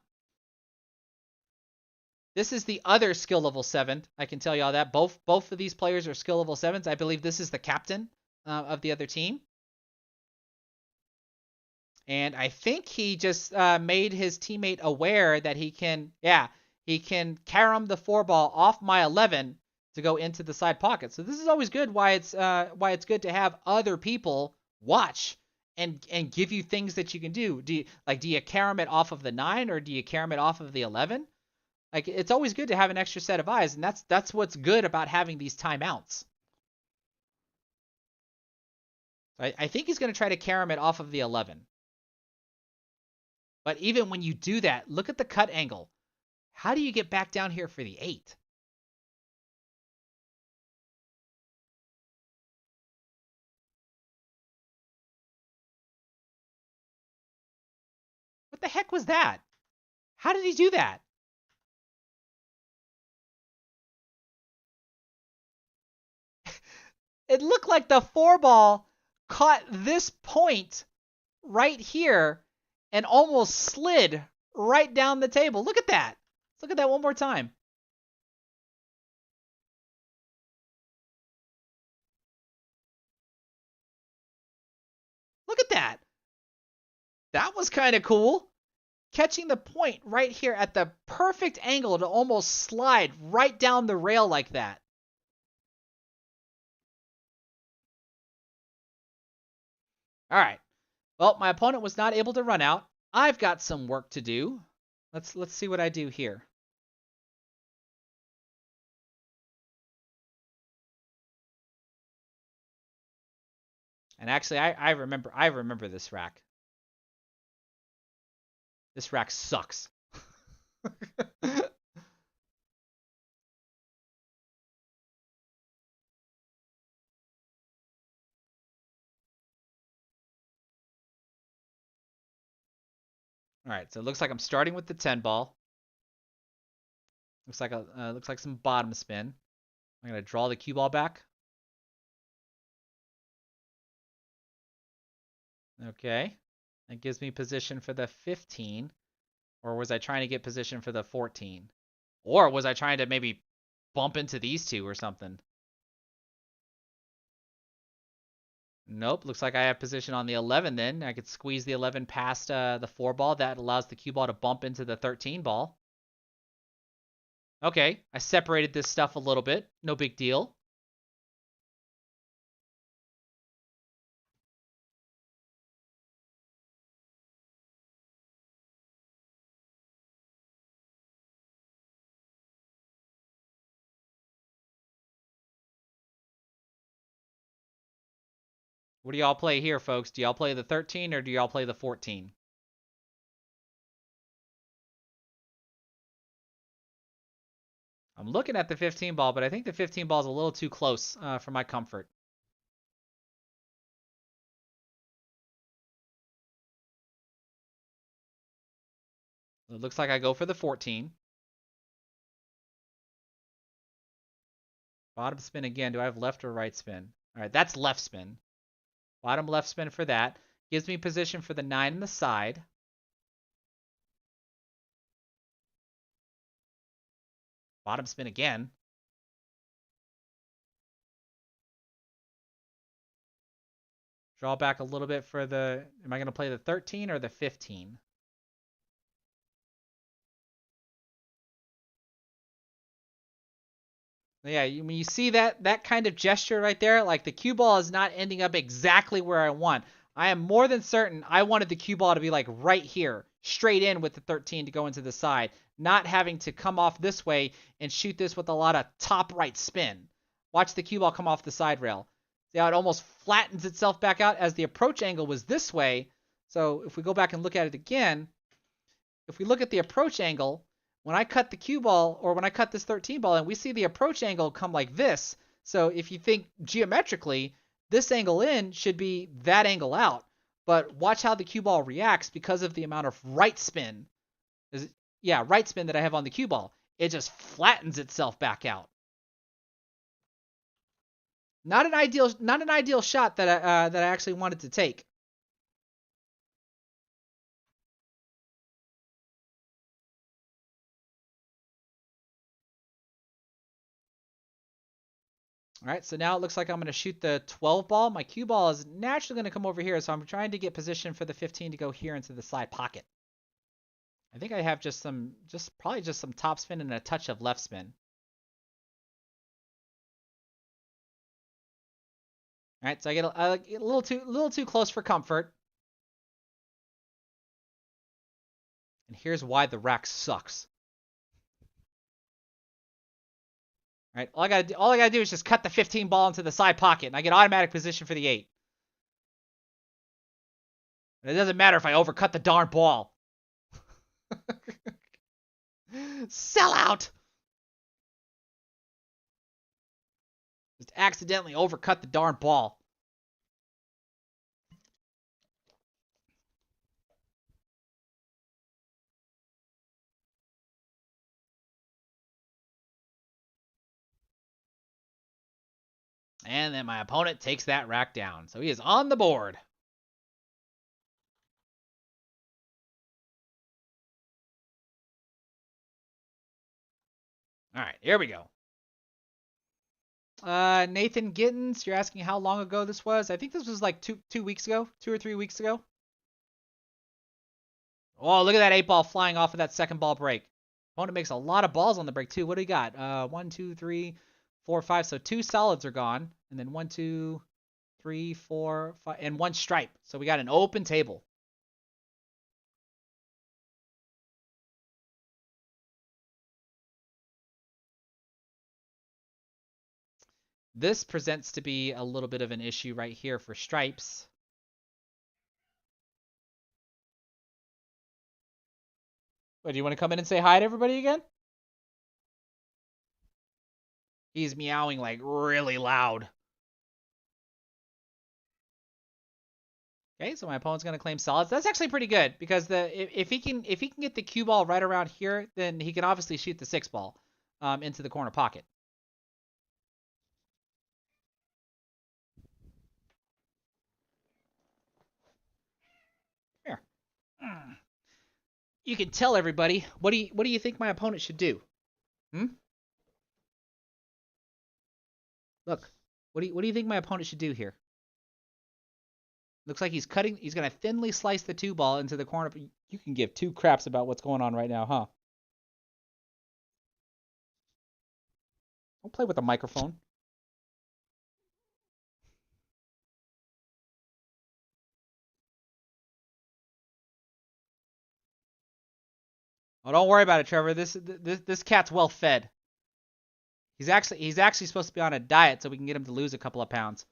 This is the other skill level 7. I can tell y'all that. Both of these players are skill level 7s. I believe this is the captain of the other team. And I think he just made his teammate aware that he can carom the 4-ball off my 11 to go into the side pocket. So this is always good. Why it's good to have other people watch and give you things that you can do. Do you carom it off of the 9 or do you carom it off of the 11? Like it's always good to have an extra set of eyes, and that's what's good about having these timeouts. I think he's going to try to carom it off of the 11. But even when you do that, look at the cut angle. How do you get back down here for the 8? What the heck was that? How did he do that? It looked like the 4-ball caught this point right here and almost slid right down the table. Look at that. Let's look at that one more time. Look at that. That was kind of cool. Catching the point right here at the perfect angle to almost slide right down the rail like that. All right. Well, my opponent was not able to run out. I've got some work to do. Let's see what I do here. And actually, I remember this rack. This rack sucks. All right, so it looks like I'm starting with the 10 ball. Looks like some bottom spin. I'm gonna draw the cue ball back. Okay, that gives me position for the 15. Or was I trying to get position for the 14? Or was I trying to maybe bump into these two or something? Nope, looks like I have position on the 11 then. I could squeeze the 11 past the 4 ball. That allows the cue ball to bump into the 13 ball. Okay, I separated this stuff a little bit. No big deal. What do y'all play here, folks? Do y'all play the 13 or do y'all play the 14? I'm looking at the 15 ball, but I think the 15 ball is a little too close for my comfort. It looks like I go for the 14. Bottom spin again. Do I have left or right spin? All right, that's left spin. Bottom left spin for that. Gives me position for the 9 in the side. Bottom spin again. Draw back a little bit for the... Am I going to play the 13 or the 15? Yeah, when you see that kind of gesture right there, like the cue ball is not ending up exactly where I want. I am more than certain I wanted the cue ball to be like right here, straight in with the 13 to go into the side, not having to come off this way and shoot this with a lot of top right spin. Watch the cue ball come off the side rail. See how it almost flattens itself back out as the approach angle was this way. So if we go back and look at it again, if we look at the approach angle, when I cut the cue ball or when I cut this 13 ball and we see the approach angle come like this. So if you think geometrically, this angle in should be that angle out. But watch how the cue ball reacts because of the amount of right spin. Yeah, right spin that I have on the cue ball. It just flattens itself back out. Not an ideal shot that I actually wanted to take. All right, so now it looks like I'm going to shoot the 12 ball. My cue ball is naturally going to come over here, so I'm trying to get position for the 15 to go here into the side pocket. I think I have probably just some top spin and a touch of left spin. All right, so I get a little too close for comfort. And here's why the rack sucks. All right, all I gotta do is just cut the 15 ball into the side pocket, and I get automatic position for the 8. And it doesn't matter if I overcut the darn ball. Sell out! Just accidentally overcut the darn ball. And then my opponent takes that rack down. So he is on the board. All right, here we go. Nathan Gittins, you're asking how long ago this was. I think this was like 2 weeks ago, 2 or 3 weeks ago. Oh, look at that 8 ball flying off of that second ball break. Opponent makes a lot of balls on the break too. What do you got? 1, 2, 3, 4, 5. So 2 solids are gone, and then 1, 2, 3, 4, 5, and 1 stripe. So we got an open table. This presents to be a little bit of an issue right here for stripes. What, do you want to come in and say hi to everybody again? He's meowing like really loud. Okay, so my opponent's gonna claim solids. That's actually pretty good because if he can get the cue ball right around here, then he can obviously shoot the 6 ball into the corner pocket. Here, you can tell everybody what do you think my opponent should do? Look, what do you think my opponent should do here? Looks like he's cutting. He's gonna thinly slice the 2 ball into the corner. You can give 2 craps about what's going on right now, huh? Don't play with the microphone. Oh, don't worry about it, Trevor. This cat's well fed. He's actually supposed to be on a diet so we can get him to lose a couple of pounds.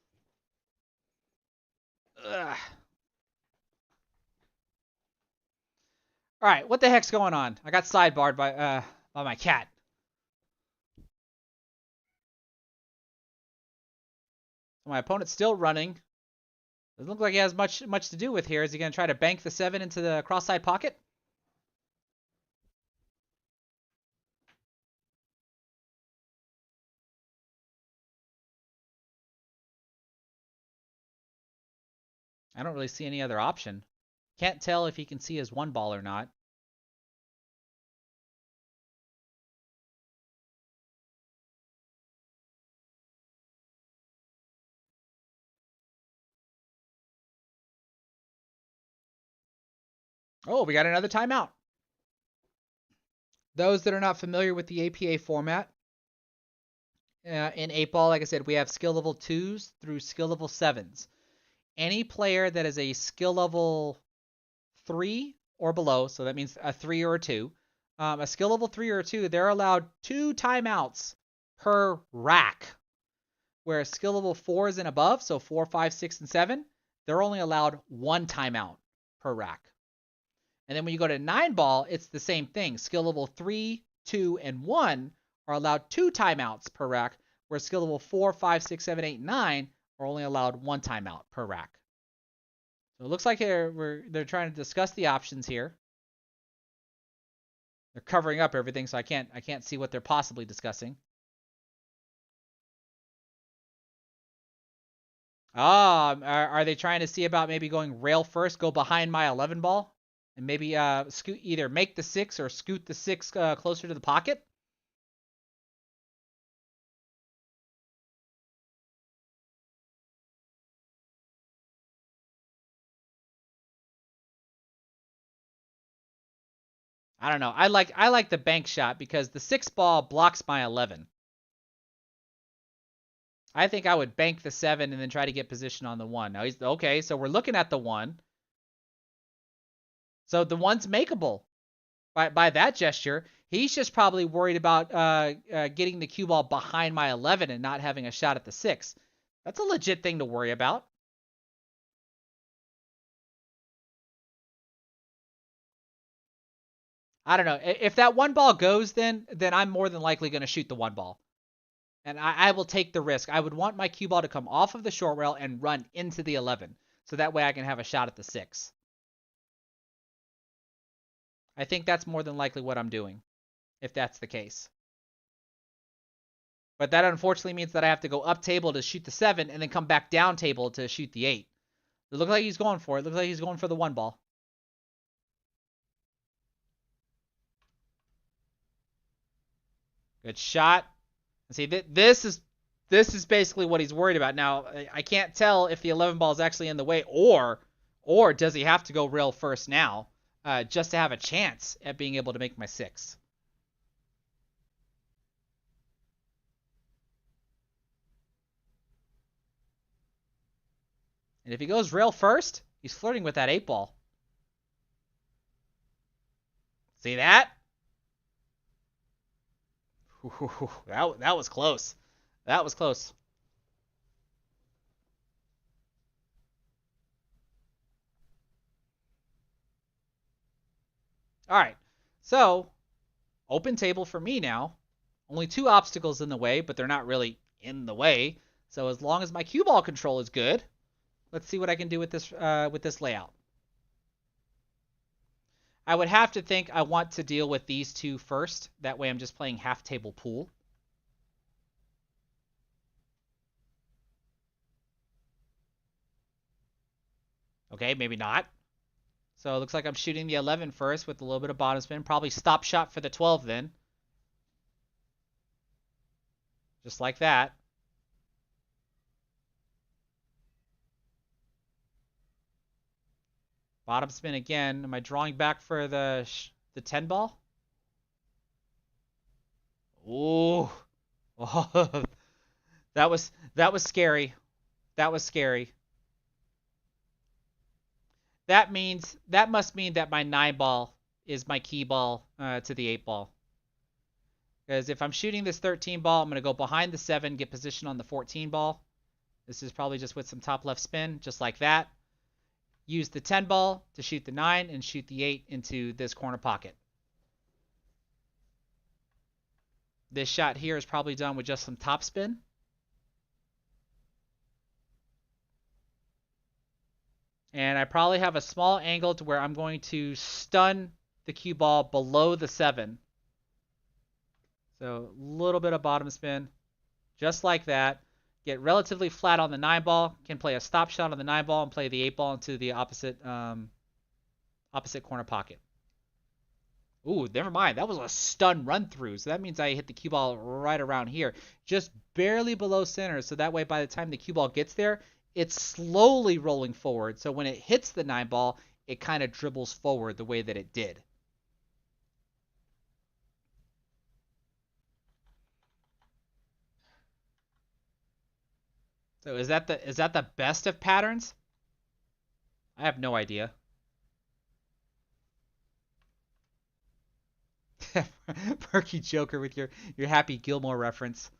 Ugh. All right, what the heck's going on? I got sidebarred by my cat. So my opponent's still running. Doesn't look like he has much to do with here. Is he going to try to bank the 7 into the cross-side pocket? I don't really see any other option. Can't tell if he can see his 1 ball or not. Oh, we got another timeout. Those that are not familiar with the APA format, in 8-ball, like I said, we have skill level 2s through skill level 7s. Any player that is a skill level 3 or below, so that means a 3 or a 2, a skill level 3 or a 2, they're allowed 2 timeouts per rack. Whereas skill level 4s and above, so 4, 5, 6, and 7, they're only allowed 1 timeout per rack. And then when you go to 9-ball, it's the same thing. Skill level 3, 2, and 1 are allowed 2 timeouts per rack, where skill level 4, 5, 6, 7, 8, and 9 are only allowed 1 timeout per rack. So it looks like they're trying to discuss the options here. They're covering up everything, so I can't see what they're possibly discussing. Are they trying to see about maybe going rail first, go behind my 11-ball? And maybe scoot, either make the 6 or scoot the 6 closer to the pocket? I don't know. I like the bank shot because the 6-ball blocks my 11. I think I would bank the 7 and then try to get position on the 1. Now he's okay, so we're looking at the 1. So the 1's makeable by that gesture. He's just probably worried about getting the cue ball behind my 11 and not having a shot at the 6. That's a legit thing to worry about. I don't know. If that 1 ball goes, then I'm more than likely going to shoot the 1 ball. And I will take the risk. I would want my cue ball to come off of the short rail and run into the 11. So that way I can have a shot at the 6. I think that's more than likely what I'm doing, if that's the case. But that unfortunately means that I have to go up table to shoot the 7 and then come back down table to shoot the 8. It looks like he's going for it. It looks like he's going for the 1 ball. Good shot. See, this is basically what he's worried about. Now, I can't tell if the 11-ball is actually in the way, or does he have to go rail first now just to have a chance at being able to make my 6. And if he goes rail first, he's flirting with that 8-ball. See that? That was close. That was close. All right. So, open table for me now. Only 2 obstacles in the way, but they're not really in the way. So as long as my cue ball control is good, let's see what I can do with this layout. I would have to think I want to deal with these 2 first. That way I'm just playing half table pool. Okay, maybe not. So it looks like I'm shooting the 11 first with a little bit of bottom spin. Probably stop shot for the 12 then. Just like that. Bottom spin again. Am I drawing back for the 10 ball? Ooh. Oh, that was scary. That was scary. That must mean that my 9 ball is my key ball to the 8 ball. Because if I'm shooting this 13 ball, I'm going to go behind the 7, get position on the 14 ball. This is probably just with some top left spin, just like that. Use the 10 ball to shoot the 9 and shoot the 8 into this corner pocket. This shot here is probably done with just some top spin. And I probably have a small angle to where I'm going to stun the cue ball below the 7. So a little bit of bottom spin, just like that. Get relatively flat on the 9 ball. Can play a stop shot on the 9 ball and play the 8 ball into the opposite corner pocket. Ooh, never mind. That was a stun run through. So that means I hit the cue ball right around here, just barely below center. So that way, by the time the cue ball gets there, it's slowly rolling forward. So when it hits the 9 ball, it kind of dribbles forward the way that it did. So is that the best of patterns? I have no idea. Perky Joker with your Happy Gilmore reference.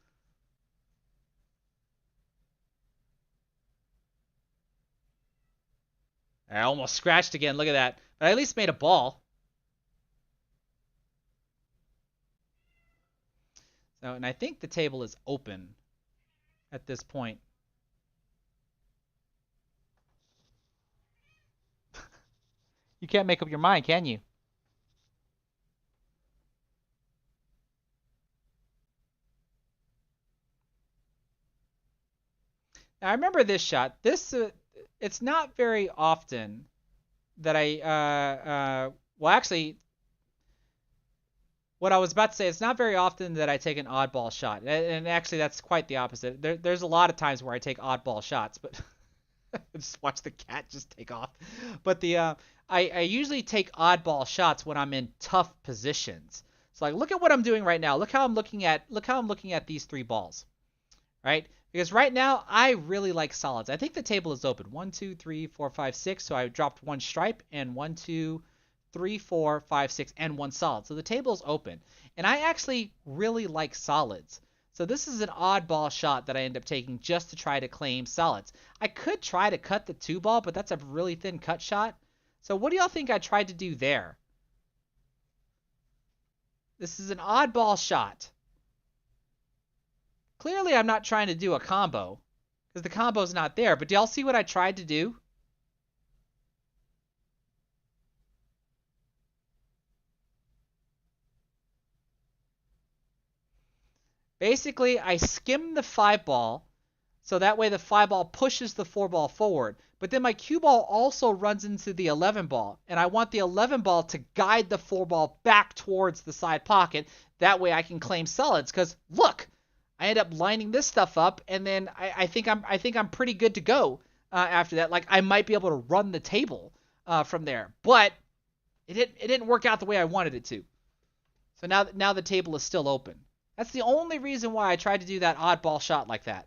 I almost scratched again. Look at that. But I at least made a ball. So, and I think the table is open at this point. You can't make up your mind, can you? Now, I remember this shot. It's not very often that well, actually, what I was about to say, it's not very often that I take an oddball shot. And actually, that's quite the opposite. There's a lot of times where I take oddball shots, but just watch the cat just take off. But I usually take oddball shots when I'm in tough positions. So like, look at what I'm doing right now. Look how I'm looking at these 3 balls, right? Because right now I really like solids. I think the table is open. 1, 2, 3, 4, 5, 6. So I dropped 1 stripe and 1, 2, 3, 4, 5, 6, and 1 solid. So the table is open, and I actually really like solids. So this is an oddball shot that I end up taking just to try to claim solids. I could try to cut the 2 ball, but that's a really thin cut shot. So what do y'all think I tried to do there? This is an oddball shot. Clearly I'm not trying to do a combo because the combo's not there, but do y'all see what I tried to do? Basically, I skim the 5 ball, so that way the 5 ball pushes the 4 ball forward. But then my cue ball also runs into the 11 ball, and I want the 11 ball to guide the 4 ball back towards the side pocket. That way I can claim solids, because look, I end up lining this stuff up, and then I think I'm pretty good to go after that. Like, I might be able to run the table from there, but it didn't work out the way I wanted it to. So now the table is still open. That's the only reason why I tried to do that oddball shot like that.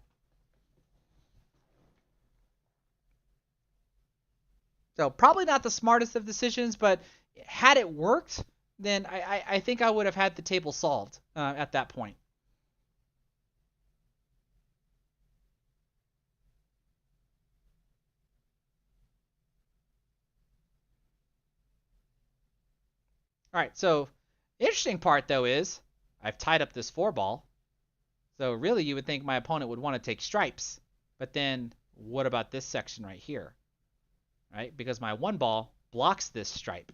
So probably not the smartest of decisions, but had it worked, then I think I would have had the table solved at that point. All right, so interesting part though is I've tied up this 4 ball. So really you would think my opponent would want to take stripes. But then what about this section right here? Right? Because my 1 ball blocks this stripe.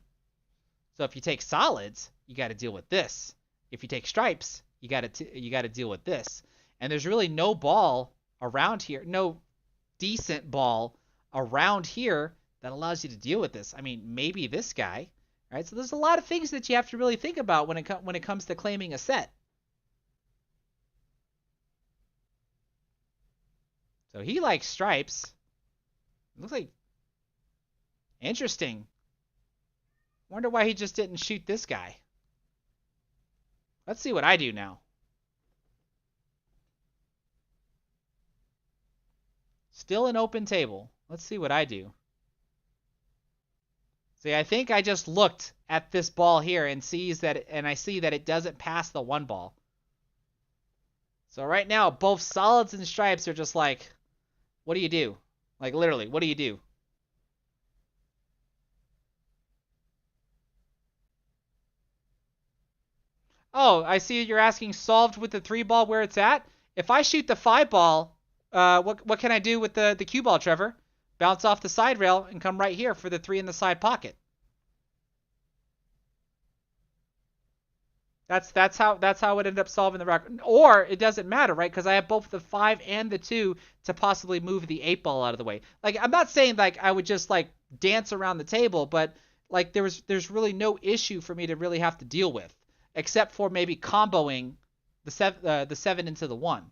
So if you take solids, you got to deal with this. If you take stripes, you got to deal with this. And there's really no ball around here, no decent ball around here that allows you to deal with this. I mean, maybe this guy, right? So there's a lot of things that you have to really think about when it comes to claiming a set. So he likes stripes. Looks like interesting. Wonder why he just didn't shoot this guy. Let's see what I do now. Still an open table. Let's see what I do. See, I think I just looked at this ball here and I see that it doesn't pass the 1 ball. So right now, both solids and stripes are just like, what do you do? Like literally, what do you do? Oh, I see you're asking solved with the 3 ball where it's at. If I shoot the 5 ball, what can I do with the cue ball, Trevor? Bounce off the side rail and come right here for the 3 in the side pocket. That's how it ended up solving the record. Or it doesn't matter, right? Because I have both the 5 and the 2 to possibly move the 8 ball out of the way. Like I'm not saying like I would just like dance around the table, but like there's really no issue for me to really have to deal with, except for maybe comboing the 7 into the 1.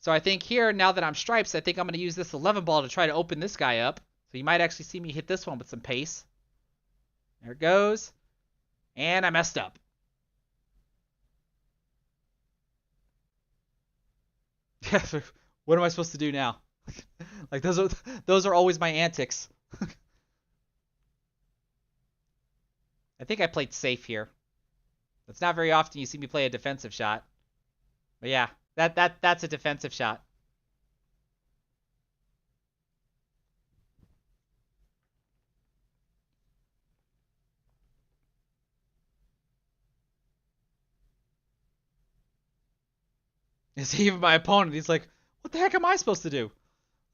So I think here, now that I'm stripes, I think I'm going to use this 11 ball to try to open this guy up. So you might actually see me hit this one with some pace. There it goes. And I messed up. What am I supposed to do now? Like those are always my antics. I think I played safe here. It's not very often you see me play a defensive shot. But yeah, that's a defensive shot. It's even my opponent. He's like, what the heck am I supposed to do?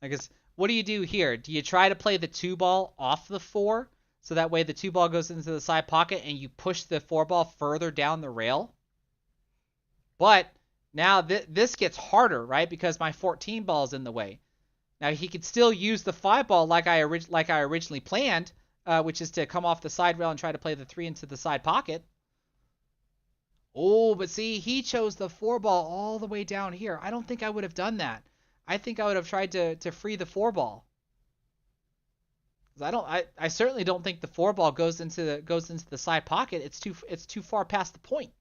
I guess, what do you do here? Do you try to play the 2 ball off the 4? So that way the 2 ball goes into the side pocket and you push the 4 ball further down the rail? But now this gets harder, right? Because my 14 ball is in the way. Now he could still use the 5 ball like I originally planned, which is to come off the side rail and try to play the 3 into the side pocket. Oh, but see, he chose the 4 ball all the way down here. I don't think I would have done that. I think I would have tried to free the 4 ball. I certainly don't think the 4 ball goes into the side pocket. It's too far past the point.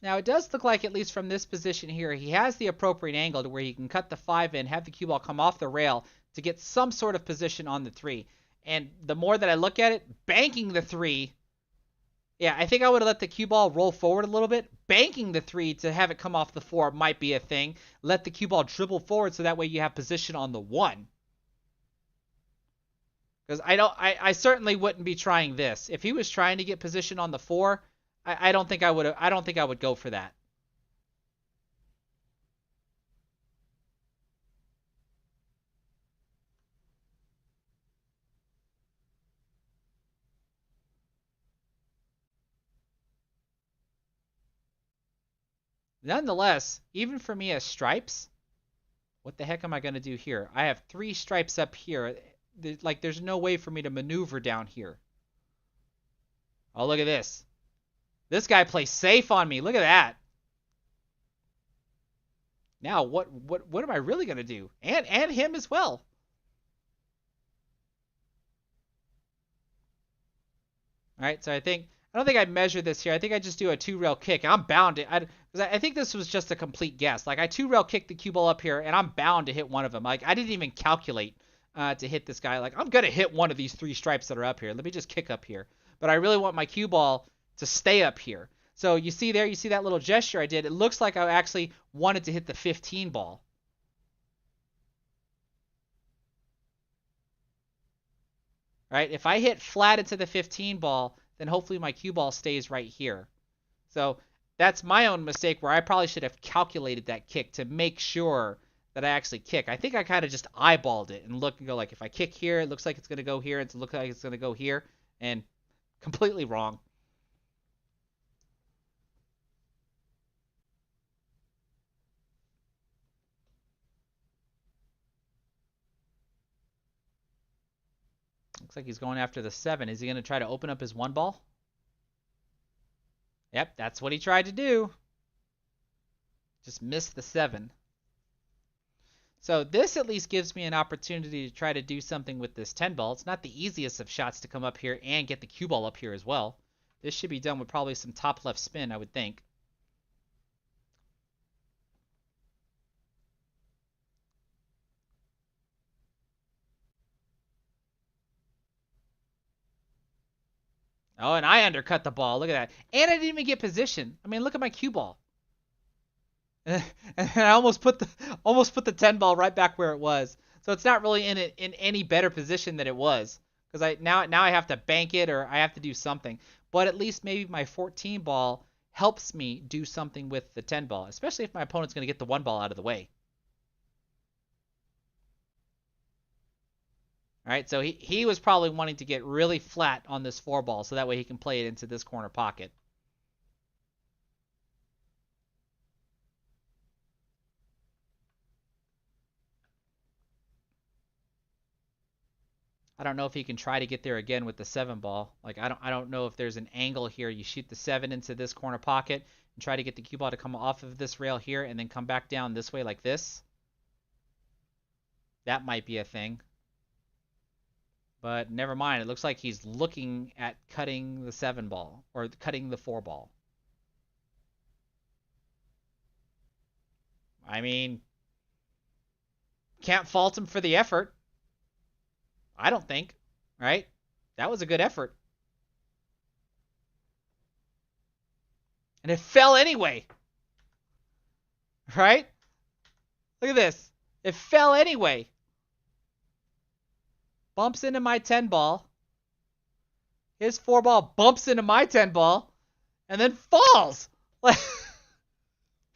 Now, it does look like, at least from this position here, he has the appropriate angle to where he can cut the 5 in, have the cue ball come off the rail to get some sort of position on the 3. And the more that I look at it, banking the 3, yeah, I think I would have let the cue ball roll forward a little bit. Banking the 3 to have it come off the 4 might be a thing. Let the cue ball dribble forward so that way you have position on the 1. Because I certainly wouldn't be trying this. If he was trying to get position on the 4, I don't think I would go for that. Nonetheless, even for me as stripes, what the heck am I going to do here? I have 3 stripes up here. Like, there's no way for me to maneuver down here. Oh, look at this. This guy plays safe on me. Look at that. Now, what am I really going to do? And him as well. All right, so I don't think I measure this here. I think I just do a 2-rail kick. I'm bound to. I think this was just a complete guess. Like I 2-rail kicked the cue ball up here, and I'm bound to hit one of them. Like I didn't even calculate to hit this guy. Like, I'm going to hit one of these 3 stripes that are up here. Let me just kick up here. But I really want my cue ball to stay up here. So you see there, you see that little gesture I did? It looks like I actually wanted to hit the 15 ball. Right? If I hit flat into the 15 ball, then hopefully my cue ball stays right here. So that's my own mistake where I probably should have calculated that kick to make sure that I actually kick. I think I kind of just eyeballed it and look and go like, if I kick here, it looks like it's going to go here. It looks like it's going to go here. And completely wrong. Looks like he's going after the 7. Is he going to try to open up his 1 ball? Yep, that's what he tried to do. Just missed the 7. So this at least gives me an opportunity to try to do something with this 10 ball. It's not the easiest of shots to come up here and get the cue ball up here as well. This should be done with probably some top left spin, I would think. Oh, and I undercut the ball. Look at that. And I didn't even get position. I mean, look at my cue ball. And I almost put the 10 ball right back where it was. So it's not really in any better position than it was, because now I have to bank it or I have to do something. But at least maybe my 14 ball helps me do something with the 10 ball, especially if my opponent's going to get the 1 ball out of the way. All right, so he was probably wanting to get really flat on this 4 ball so that way he can play it into this corner pocket. I don't know if he can try to get there again with the 7 ball. Like, I don't know if there's an angle here. You shoot the 7 into this corner pocket and try to get the cue ball to come off of this rail here and then come back down this way like this. That might be a thing. But never mind. It looks like he's looking at cutting the 7 ball or cutting the 4 ball. I mean, can't fault him for the effort. I don't think, right? That was a good effort. And it fell anyway. Right? Look at this. It fell anyway. Bumps into my 10 ball. His 4 ball bumps into my 10 ball. And then falls. What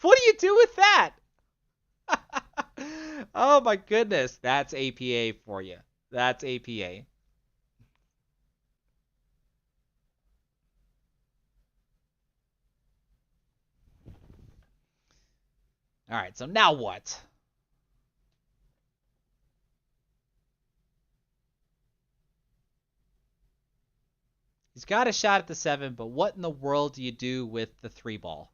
do you do with that? Oh my goodness. That's APA for you. That's APA. All right, so now what? He's got a shot at the 7, but what in the world do you do with the 3 ball?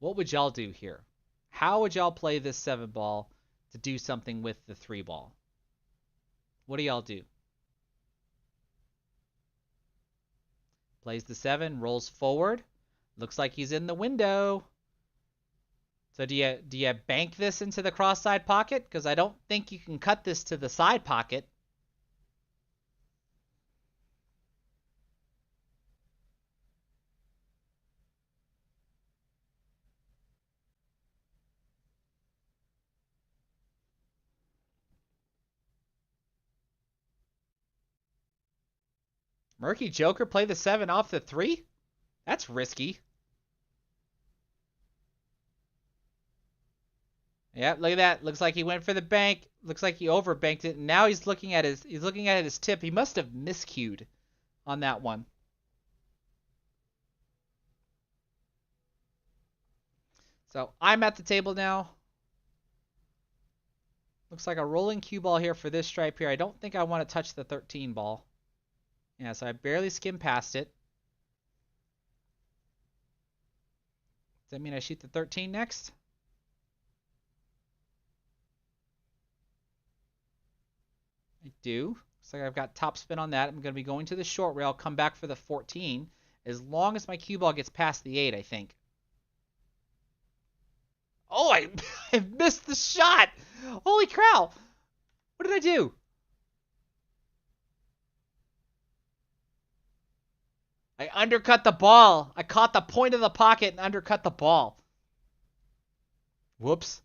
What would y'all do here? How would y'all play this 7 ball to do something with the 3 ball? What do y'all do? Plays the 7, rolls forward. Looks like he's in the window. So do you bank this into the cross side pocket? Because I don't think you can cut this to the side pocket. Murky Joker play the 7 off the 3? That's risky. Yeah, look at that. Looks like he went for the bank. Looks like he overbanked it. And now he's looking at his tip. He must have miscued on that one. So I'm at the table now. Looks like a rolling cue ball here for this stripe here. I don't think I want to touch the 13 ball. Yeah, so I barely skimmed past it. Does that mean I shoot the 13 next? I do. So I've got top spin on that. I'm going to be going to the short rail, come back for the 14, as long as my cue ball gets past the 8, I think. Oh, I missed the shot. Holy cow. What did I do? I undercut the ball. I caught the point of the pocket and undercut the ball. Whoops.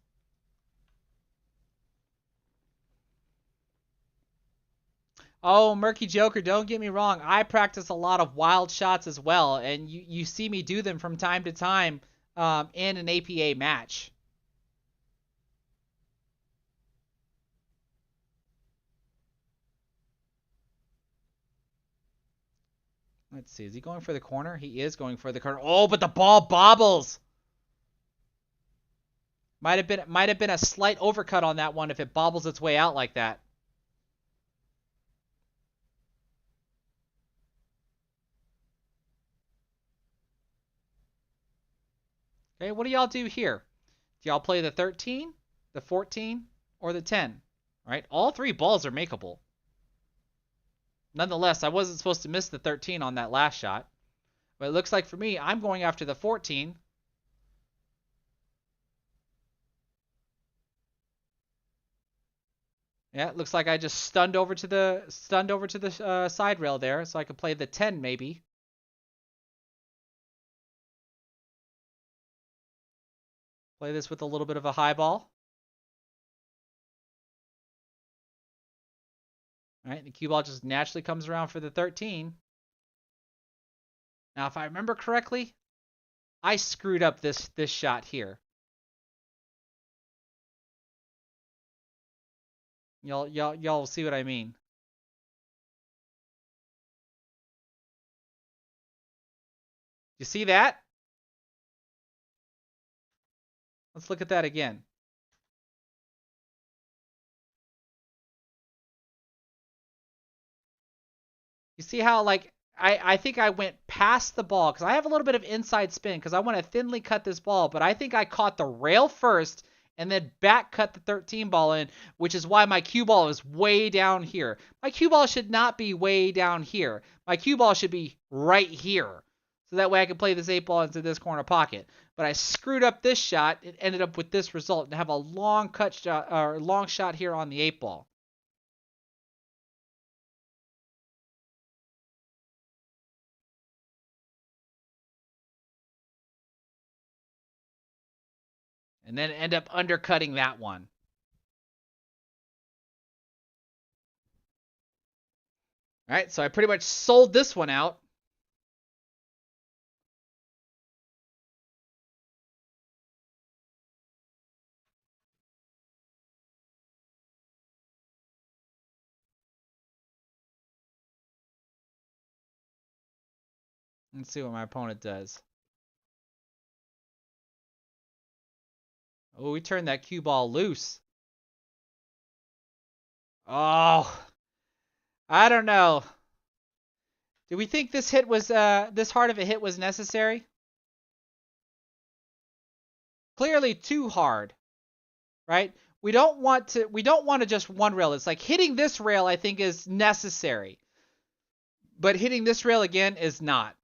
Oh, Murky Joker, don't get me wrong. I practice a lot of wild shots as well, and you see me do them from time to time in an APA match. Let's see. Is he going for the corner? He is going for the corner. Oh, but the ball bobbles. Might have been a slight overcut on that one if it bobbles its way out like that. Okay, what do y'all do here? Do y'all play the 13, the 14, or the 10? All right, all three balls are makeable. Nonetheless, I wasn't supposed to miss the 13 on that last shot. But it looks like for me, I'm going after the 14. Yeah, it looks like I just stunned over to the side rail there, so I could play the 10 maybe. Play this with a little bit of a high ball. All right, the cue ball just naturally comes around for the 13. Now, if I remember correctly, I screwed up this shot here. Y'all see what I mean. You see that? Let's look at that again. You see how, like, I think I went past the ball because I have a little bit of inside spin because I want to thinly cut this ball, but I think I caught the rail first and then back cut the 13 ball in, which is why my cue ball is way down here. My cue ball should not be way down here. My cue ball should be right here. So that way I can play this 8 ball into this corner pocket. But I screwed up this shot. It ended up with this result and have a long cut shot or long shot here on the 8 ball. And then end up undercutting that one. All right, so I pretty much sold this one out. Let's see what my opponent does. Oh, we turned that cue ball loose. Oh, I don't know. Do we think this hit was this hard of a hit was necessary? Clearly too hard, right? We don't want to just one rail. It's like hitting this rail I think is necessary. But hitting this rail again is not.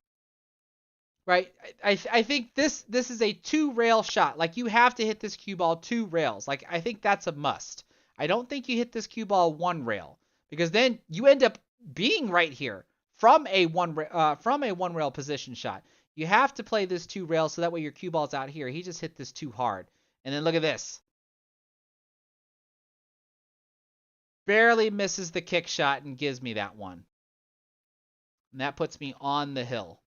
Right? I think this is a 2-rail shot. Like, you have to hit this cue ball 2 rails. Like, I think that's a must. I don't think you hit this cue ball 1 rail because then you end up being right here from a one rail position shot. You have to play this 2 rail so that way your cue ball's out here. He just hit this too hard. And then look at this. Barely misses the kick shot and gives me that one. And that puts me on the hill.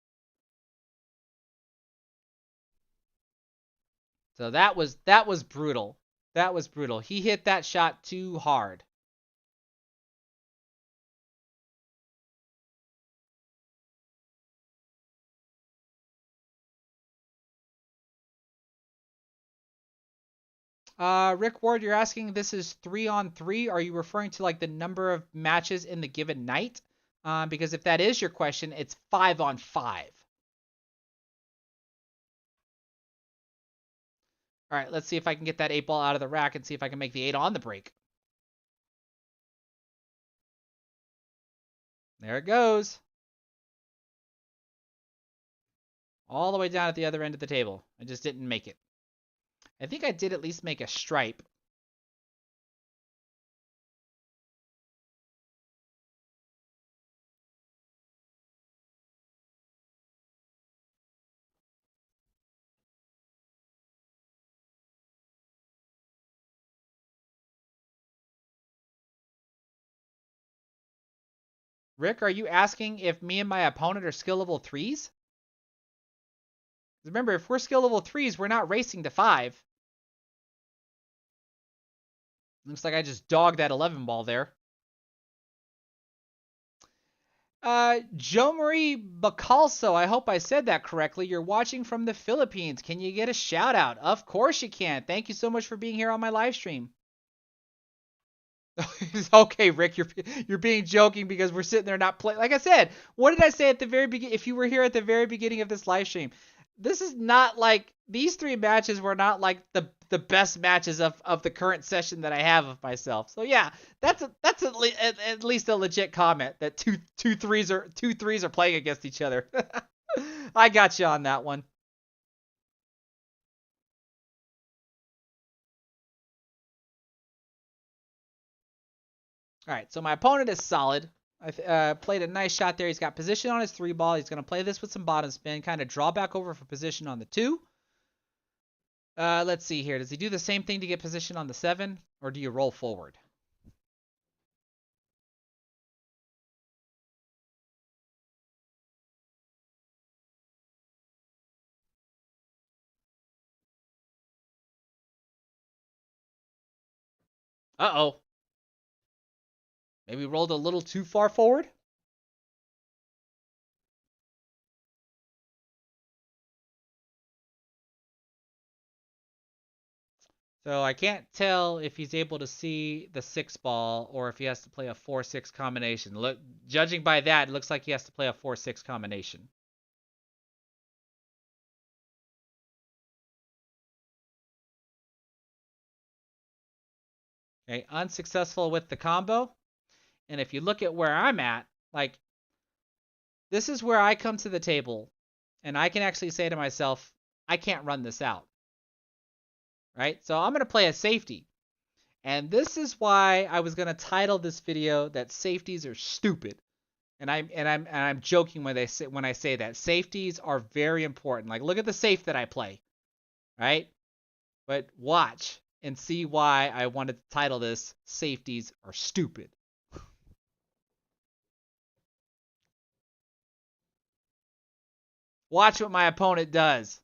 So that was brutal. That was brutal. He hit that shot too hard. Rick Ward, you're asking this is 3-on-3. Are you referring to like the number of matches in the given night? Because if that is your question, it's 5-on-5. All right, let's see if I can get that 8 ball out of the rack and see if I can make the 8 on the break. There it goes. All the way down at the other end of the table. I just didn't make it. I think I did at least make a stripe. Rick, are you asking if me and my opponent are skill level 3s? Remember, if we're skill level 3s, we're not racing to 5. Looks like I just dogged that 11 ball there. Joe Marie Bacalso, I hope I said that correctly. You're watching from the Philippines. Can you get a shout out? Of course you can. Thank you so much for being here on my live stream. Okay, Rick, you're being joking because we're sitting there not playing. Like I said, what did I say at the very beginning? If you were here at the very beginning of this live stream, this is not like these 3 matches were not like the best matches of the current session that I have of myself. So yeah, that's at least a legit comment that two threes are playing against each other. I got you on that one. All right, so my opponent is solid. I played a nice shot there. He's got position on his 3 ball. He's going to play this with some bottom spin, kind of draw back over for position on the 2. Let's see here. Does he do the same thing to get position on the 7, or do you roll forward? Uh-oh. Maybe rolled a little too far forward? So I can't tell if he's able to see the 6 ball or if he has to play a 4-6 combination. Look, judging by that, it looks like he has to play a 4-6 combination. Okay, unsuccessful with the combo. And if you look at where I'm at, like, this is where I come to the table and I can actually say to myself, I can't run this out. Right? So I'm going to play a safety. And this is why I was going to title this video that safeties are stupid. And I'm joking when I say that. Safeties are very important. Like, look at the safe that I play. Right? But watch and see why I wanted to title this Safeties Are Stupid. Watch what my opponent does.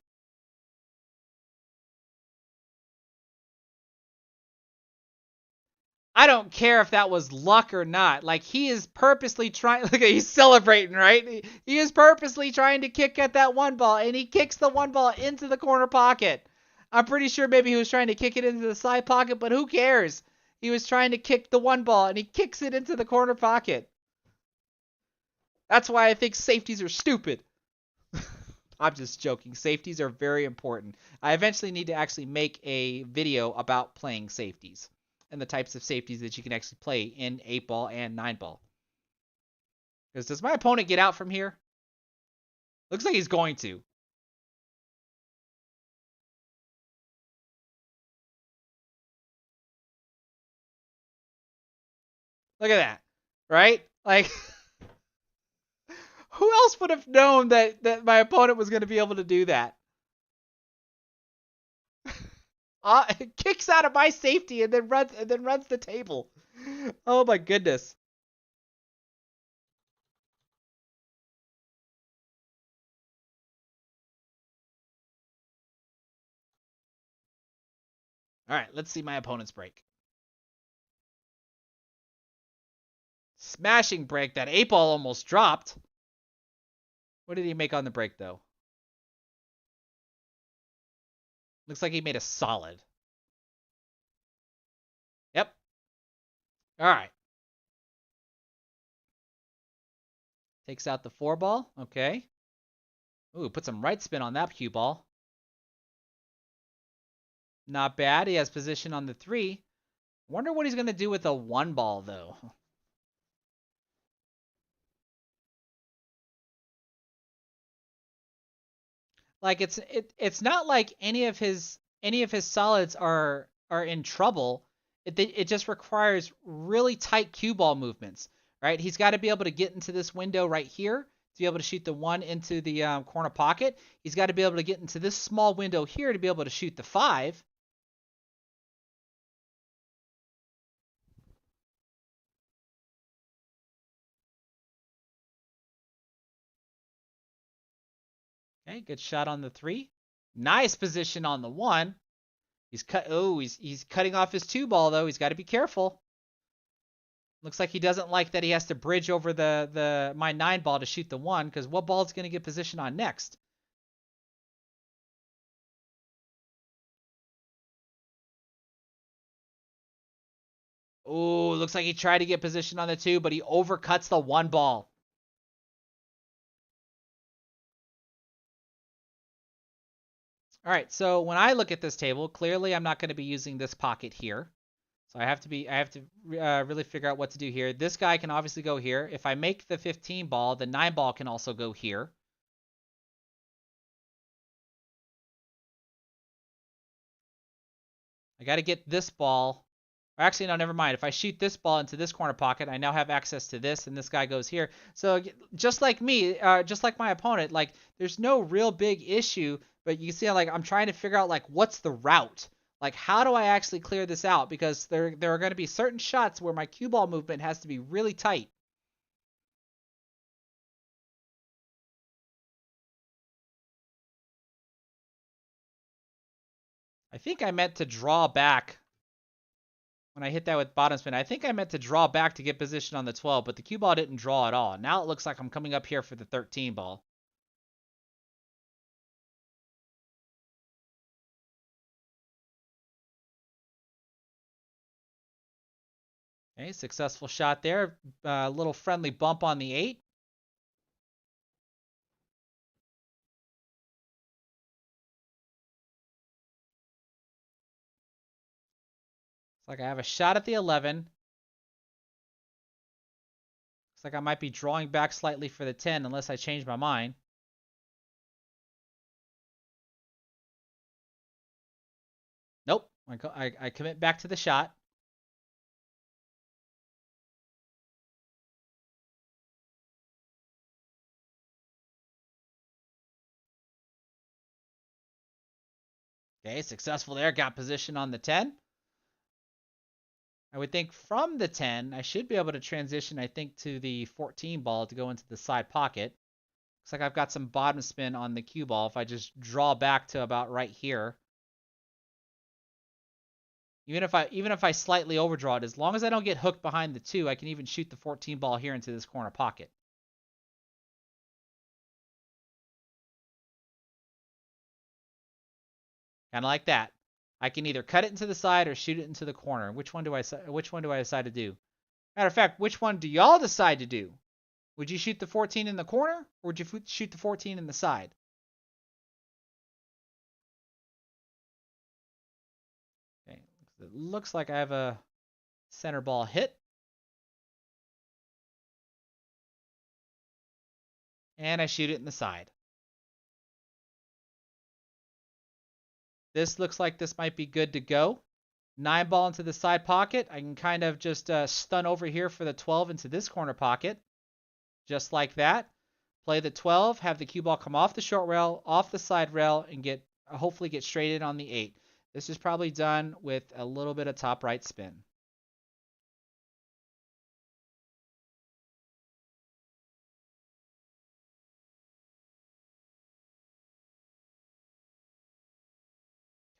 I don't care if that was luck or not. Like, he is purposely trying. Look, he's celebrating, right? He is purposely trying to kick at that 1 ball, and he kicks the 1 ball into the corner pocket. I'm pretty sure maybe he was trying to kick it into the side pocket, but who cares? He was trying to kick the 1 ball, and he kicks it into the corner pocket. That's why I think safeties are stupid. I'm just joking. Safeties are very important. I eventually need to actually make a video about playing safeties and the types of safeties that you can actually play in 8 ball and 9 ball. Because does my opponent get out from here? Looks like he's going to. Look at that. Right? Like, who else would have known that my opponent was going to be able to do that? Kicks out of my safety and then runs the table. Oh my goodness. All right, let's see my opponent's break. Smashing break. That 8 ball almost dropped. What did he make on the break, though? Looks like he made a solid. Yep. All right. Takes out the 4 ball. Okay. Ooh, put some right spin on that cue ball. Not bad. He has position on the 3. Wonder what he's going to do with the 1 ball, though. Like it's not like any of his solids are in trouble. It just requires really tight cue ball movements, right? He's got to be able to get into this window right here to be able to shoot the 1 into the corner pocket. He's got to be able to get into this small window here to be able to shoot the 5. Okay, good shot on the 3. Nice position on the 1. He's cutting off his 2 ball though. He's got to be careful. Looks like he doesn't like that he has to bridge over my 9 ball to shoot the 1, because what ball is going to get position on next? Oh, looks like he tried to get position on the 2, but he overcuts the 1 ball. All right, so when I look at this table, clearly I'm not going to be using this pocket here. So I have to really figure out what to do here. This guy can obviously go here. If I make the 15 ball, the 9 ball can also go here. I got to get this ball. Or actually, no, never mind. If I shoot this ball into this corner pocket, I now have access to this, and this guy goes here. So just like me, just like my opponent, like there's no real big issue. But you see, like I'm trying to figure out like what's the route. Like how do I actually clear this out? Because there are going to be certain shots where my cue ball movement has to be really tight. I think I meant to draw back when I hit that with bottom spin. I think I meant to draw back to get position on the 12, but the cue ball didn't draw at all. Now it looks like I'm coming up here for the 13 ball. Okay, successful shot there. A little friendly bump on the 8. It's like I have a shot at the 11. Looks like I might be drawing back slightly for the 10 unless I change my mind. Nope. I commit back to the shot. Okay, successful there. Got position on the 10. I would think from the 10, I should be able to transition, I think, to the 14 ball to go into the side pocket. Looks like I've got some bottom spin on the cue ball if I just draw back to about right here. Even if I slightly overdraw it, as long as I don't get hooked behind the 2, I can even shoot the 14 ball here into this corner pocket. Kind of like that. I can either cut it into the side or shoot it into the corner. Which one do I decide to do? Matter of fact, which one do y'all decide to do? Would you shoot the 14 in the corner, or would you shoot the 14 in the side? Okay, it looks like I have a center ball hit. And I shoot it in the side. This looks like this might be good to go. 9 ball into the side pocket. I can kind of just stun over here for the 12 into this corner pocket. Just like that. Play the 12, have the cue ball come off the short rail, off the side rail, and hopefully get straight in on the 8. This is probably done with a little bit of top right spin.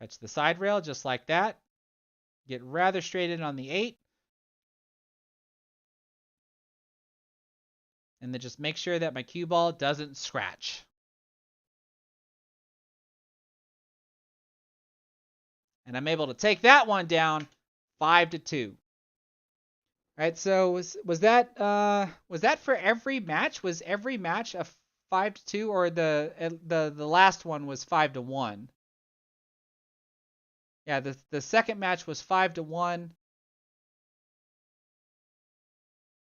Catch the side rail just like that. Get rather straight in on the 8. And then just make sure that my cue ball doesn't scratch. And I'm able to take that one down 5-2. All right, so was that for every match? Was every match a 5-2, or the last one was 5-1? Yeah, the second match was 5-1,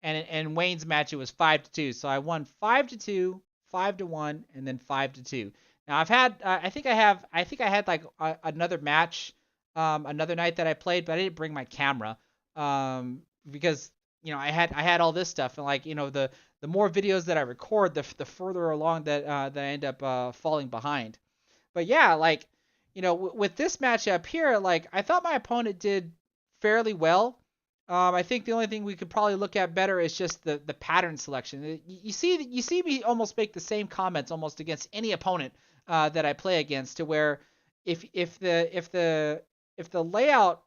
and Wayne's match it was 5-2. So I won 5-2, 5-1, and then 5-2. Now I've had, I think I had like another match, another night that I played, but I didn't bring my camera, because I had all this stuff, and like the more videos that I record, the further along that I end up falling behind. But yeah, like with this matchup here, like I thought my opponent did fairly well. I think the only thing we could probably look at better is just the pattern selection. You see me almost make the same comments almost against any opponent that I play against, to where if the layout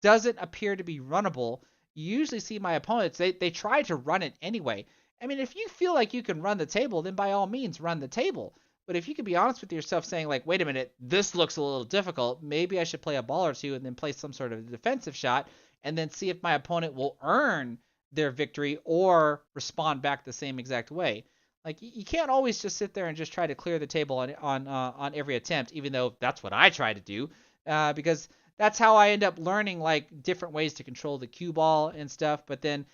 doesn't appear to be runnable, you usually see my opponents, they try to run it anyway. I mean, if you feel like you can run the table, then by all means run the table. But if you can be honest with yourself, saying like, wait a minute, this looks a little difficult, maybe I should play a ball or two and then play some sort of defensive shot, and then see if my opponent will earn their victory or respond back the same exact way. Like you can't always just sit there and just try to clear the table on every attempt, even though that's what I try to do, because that's how I end up learning like different ways to control the cue ball and stuff. But then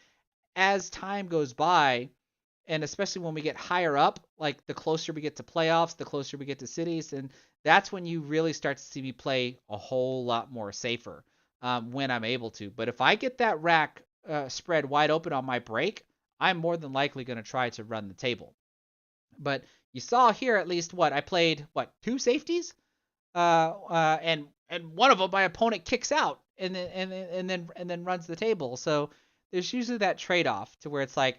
as time goes by, and especially when we get higher up, like the closer we get to playoffs, the closer we get to cities, and that's when you really start to see me play a whole lot more safer, when I'm able to. But if I get that rack spread wide open on my break, I'm more than likely going to try to run the table. But you saw here at least what I played, what, two safeties, and one of them my opponent kicks out and then runs the table. So there's usually that trade off to where it's like,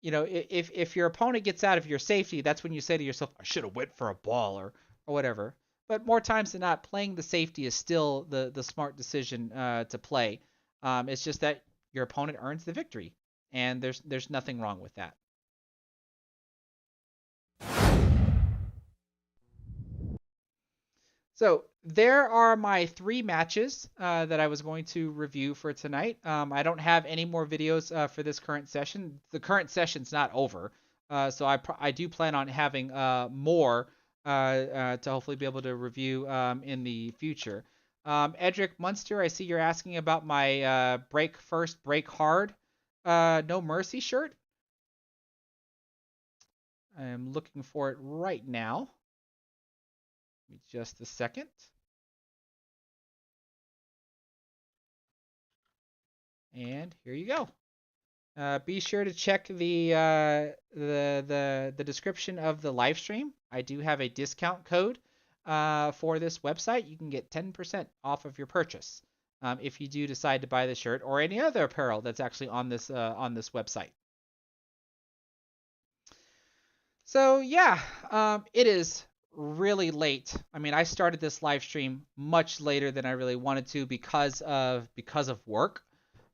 if your opponent gets out of your safety, that's when you say to yourself, I should have went for a ball or whatever. But more times than not, playing the safety is still the smart decision to play. It's just that your opponent earns the victory, and there's nothing wrong with that. So there are my three matches that I was going to review for tonight. I don't have any more videos for this current session. The current session's not over, so I do plan on having more to hopefully be able to review in the future. Edric Munster, I see you're asking about my break first, break hard, no mercy shirt. I am looking for it right now. Give me just a second. And here you go. Be sure to check the description of the live stream. I do have a discount code for this website. You can get 10% off of your purchase if you do decide to buy the shirt or any other apparel that's actually on this website. So yeah, it is really late. I mean, I started this live stream much later than I really wanted to because of work.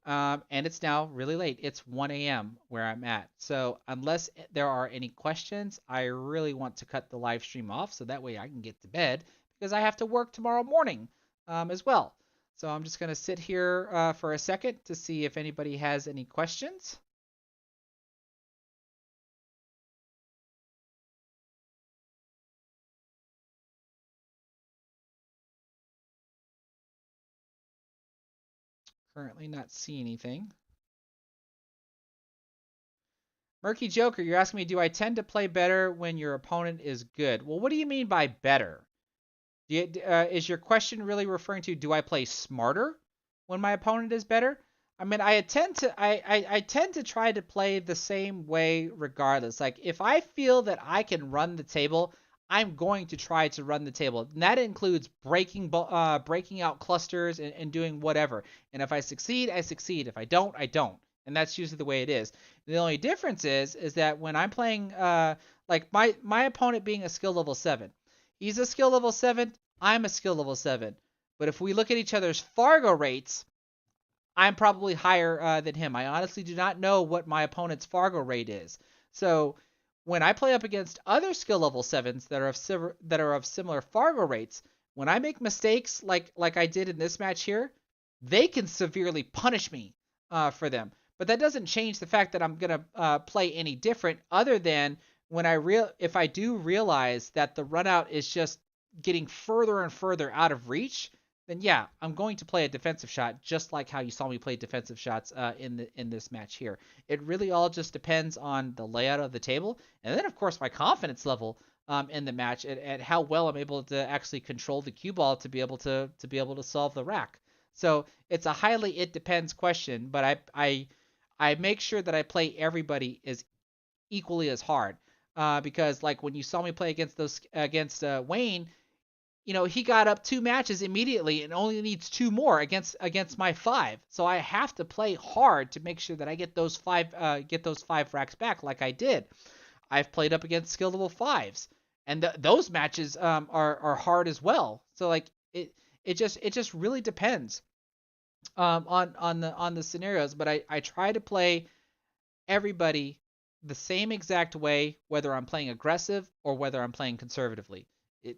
And it's now really late. It's 1 a.m. where I'm at. So unless there are any questions, I really want to cut the live stream off so that way I can get to bed, because I have to work tomorrow morning as well. So I'm just going to sit here for a second to see if anybody has any questions. Currently not see anything. Murky Joker, you're asking me, do I tend to play better when your opponent is good? Well, what do you mean by better? Is your question really referring to, do I play smarter when my opponent is better? I mean, I tend to try to play the same way regardless. Like if I feel that I can run the table, I'm going to try to run the table. And that includes breaking out clusters and doing whatever. And if I succeed, I succeed. If I don't, I don't. And that's usually the way it is. The only difference is that when I'm playing, like my opponent being a skill level 7, he's a skill level 7, I'm a skill level 7. But if we look at each other's Fargo rates, I'm probably higher than him. I honestly do not know what my opponent's Fargo rate is. So when I play up against other skill level 7s that are of similar Fargo rates, when I make mistakes like I did in this match here, they can severely punish me for them. But that doesn't change the fact that I'm gonna play any different, other than when if I do realize that the run out is just getting further and further out of reach, then yeah, I'm going to play a defensive shot, just like how you saw me play defensive shots in this match here. It really all just depends on the layout of the table, and then of course my confidence level in the match, at how well I'm able to actually control the cue ball to be able to solve the rack. So it's a highly it depends question, but I make sure that I play everybody as equally as hard. Because like when you saw me play against Wayne, he got up 2 matches immediately and only needs 2 more against my 5. So I have to play hard to make sure that I get those 5 racks back like I did. I've played up against skill level 5s, and those matches are hard as well. So like it just really depends on the scenarios, but I try to play everybody the same exact way, whether I'm playing aggressive or whether I'm playing conservatively. It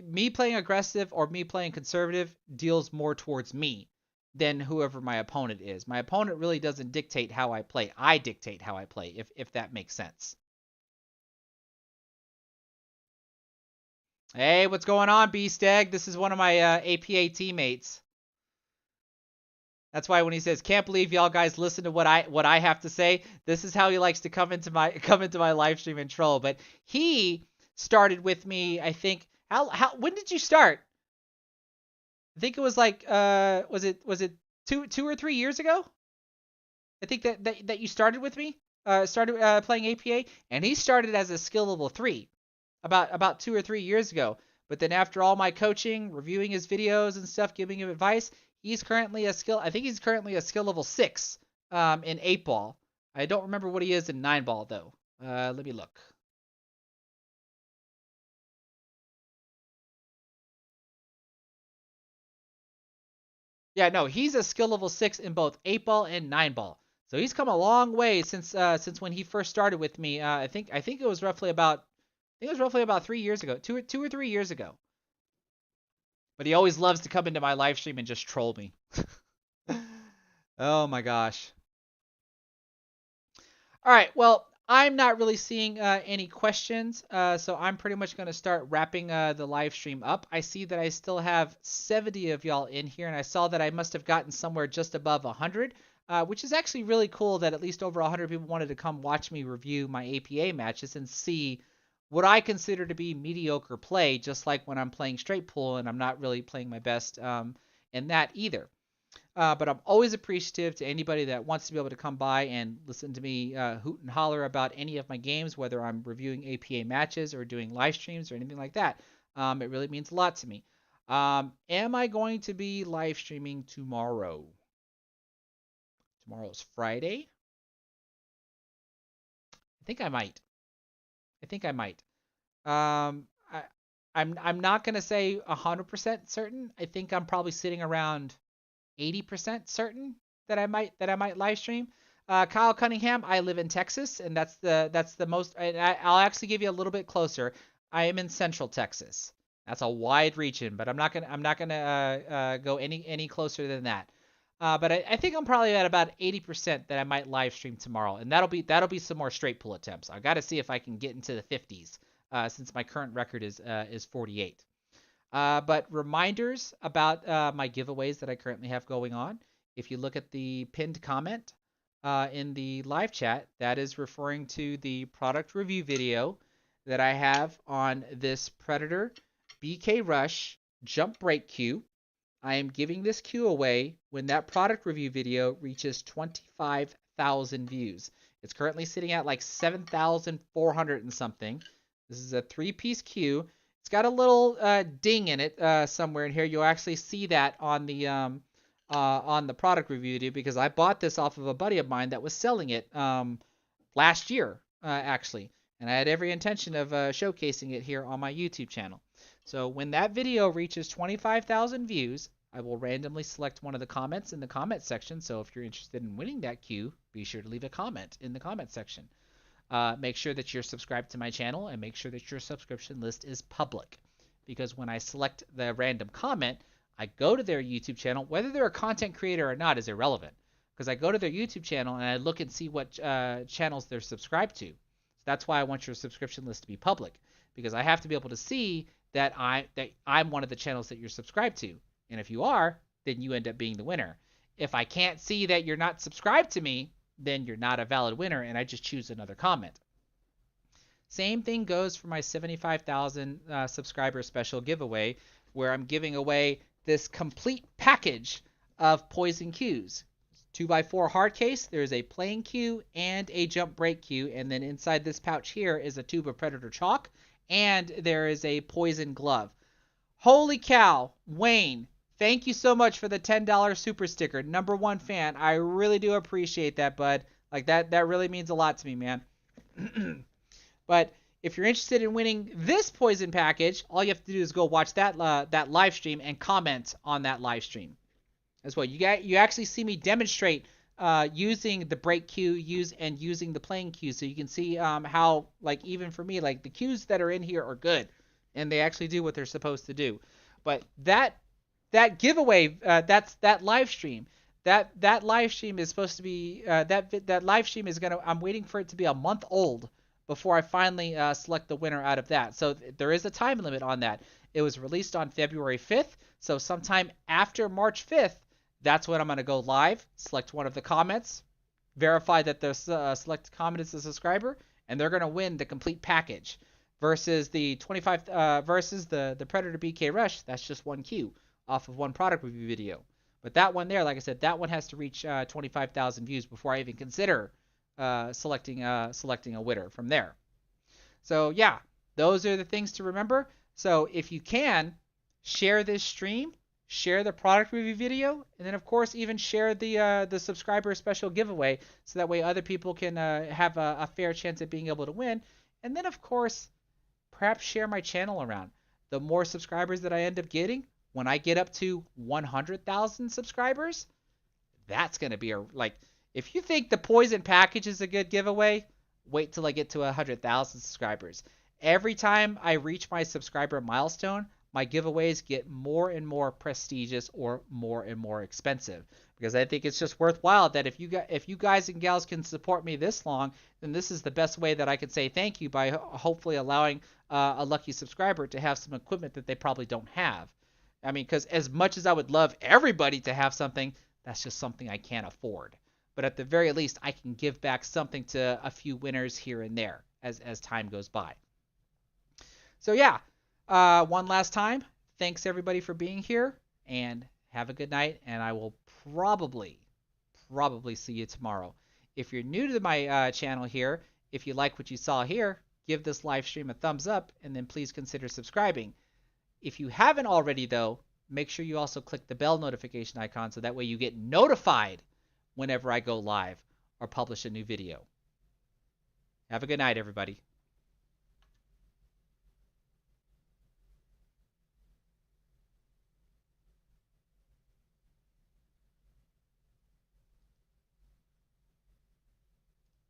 Me playing aggressive or me playing conservative deals more towards me than whoever my opponent is. My opponent really doesn't dictate how I play. I dictate how I play, if that makes sense. Hey, what's going on, Beast Egg? This is one of my APA teammates. That's why when he says, "Can't believe y'all guys listen to what I have to say," this is how he likes to come into my live stream and troll. But he started with me, I think. How when did you start? I think it was like was it 2 or 3 years ago? I think that you started with me. Started playing APA, and he started as a skill level 3 about 2 or 3 years ago. But then after all my coaching, reviewing his videos and stuff, giving him advice, I think he's currently a skill level 6 in 8 ball. I don't remember what he is in 9 ball though. Let me look. Yeah, no, he's a skill level 6 in both 8 ball and 9 ball. So he's come a long way since when he first started with me. I think it was roughly about 3 years ago, 2 or 3 years ago. But he always loves to come into my live stream and just troll me. Oh my gosh. All right, well, I'm not really seeing any questions, so I'm pretty much going to start wrapping the live stream up. I see that I still have 70 of y'all in here, and I saw that I must have gotten somewhere just above 100, which is actually really cool that at least over 100 people wanted to come watch me review my APA matches and see what I consider to be mediocre play, just like when I'm playing straight pool and I'm not really playing my best in that either. But I'm always appreciative to anybody that wants to be able to come by and listen to me hoot and holler about any of my games, whether I'm reviewing APA matches or doing live streams or anything like that. It really means a lot to me. Am I going to be live streaming tomorrow? Tomorrow's Friday. I think I might. I think I might. I'm not gonna say 100% certain. I think I'm probably sitting around 80% certain that I might live stream. Kyle Cunningham, I live in Texas, and that's the most. I'll actually give you a little bit closer. I am in Central Texas. That's a wide region, but I'm not gonna go any closer than that. But I think I'm probably at about 80% that I might live stream tomorrow, and that'll be some more straight pull attempts. I got to see if I can get into the 50s, since my current record is 48. But reminders about my giveaways that I currently have going on. If you look at the pinned comment in the live chat, that is referring to the product review video that I have on this Predator BK Rush jump break cue. I am giving this cue away when that product review video reaches 25,000 views. It's currently sitting at like 7,400 and something. This is a 3-piece cue. It's got a little ding in it somewhere in here. You'll actually see that on the product review video because I bought this off of a buddy of mine that was selling it last year actually, and I had every intention of showcasing it here on my YouTube channel. So when that video reaches 25,000 views, I will randomly select one of the comments in the comment section. So if you're interested in winning that cue, be sure to leave a comment in the comment section. Make sure that you're subscribed to my channel and make sure that your subscription list is public. Because when I select the random comment, I go to their YouTube channel. Whether they're a content creator or not is irrelevant. Because I go to their YouTube channel and I look and see what channels they're subscribed to. So that's why I want your subscription list to be public. Because I have to be able to see that I'm one of the channels that you're subscribed to. And if you are, then you end up being the winner. If I can't see that you're not subscribed to me, then you're not a valid winner, and I just choose another comment. Same thing goes for my 75,000 subscriber special giveaway, where I'm giving away this complete package of poison cues. 2x4 hard case, there's a playing cue and a jump break cue, and then inside this pouch here is a tube of Predator chalk, and there is a poison glove. Holy cow, Wayne, thank you so much for the $10 super sticker. #1 fan. I really do appreciate that, bud. Like that really means a lot to me, man. But if you're interested in winning this poison package, all you have to do is go watch that live stream and comment on that live stream as well. You actually see me demonstrate using the break cue using the playing cue, so you can see how, like, even for me, like, the cues that are in here are good and they actually do what they're supposed to do. But that giveaway, that live stream, that live stream is supposed to be that live stream is gonna, I'm waiting for it to be a month old before I finally select the winner out of that. So there is a time limit on that. It was released on February 5th, so sometime after March 5th, that's when I'm going to go live, select one of the comments, verify that the selected comment is a subscriber, and they're going to win the complete package. Versus the 25 versus the Predator BK Rush, that's just one cue off of one product review video. But that one there, like I said, that one has to reach 25,000 views before I even consider selecting a winner from there. So yeah, those are the things to remember. So if you can, share this stream, share the product review video, and then of course even share the subscriber special giveaway, so that way other people can have a fair chance at being able to win. And then of course, perhaps share my channel around. The more subscribers that I end up getting, when I get up to 100,000 subscribers, that's gonna be like, if you think the poison package is a good giveaway, wait till I get to 100,000 subscribers. Every time I reach my subscriber milestone, my giveaways get more and more prestigious or more and more expensive, because I think it's just worthwhile that if you guys and gals can support me this long, then this is the best way that I can say thank you, by hopefully allowing a lucky subscriber to have some equipment that they probably don't have. I mean, because as much as I would love everybody to have something, that's just something I can't afford. But at the very least, I can give back something to a few winners here and there as time goes by. So yeah, one last time, thanks everybody for being here, and have a good night, and I will probably see you tomorrow. If you're new to my channel here, if you like what you saw here, give this live stream a thumbs up, and then please consider subscribing. If you haven't already though, make sure you also click the bell notification icon, so that way you get notified whenever I go live or publish a new video. Have a good night, everybody.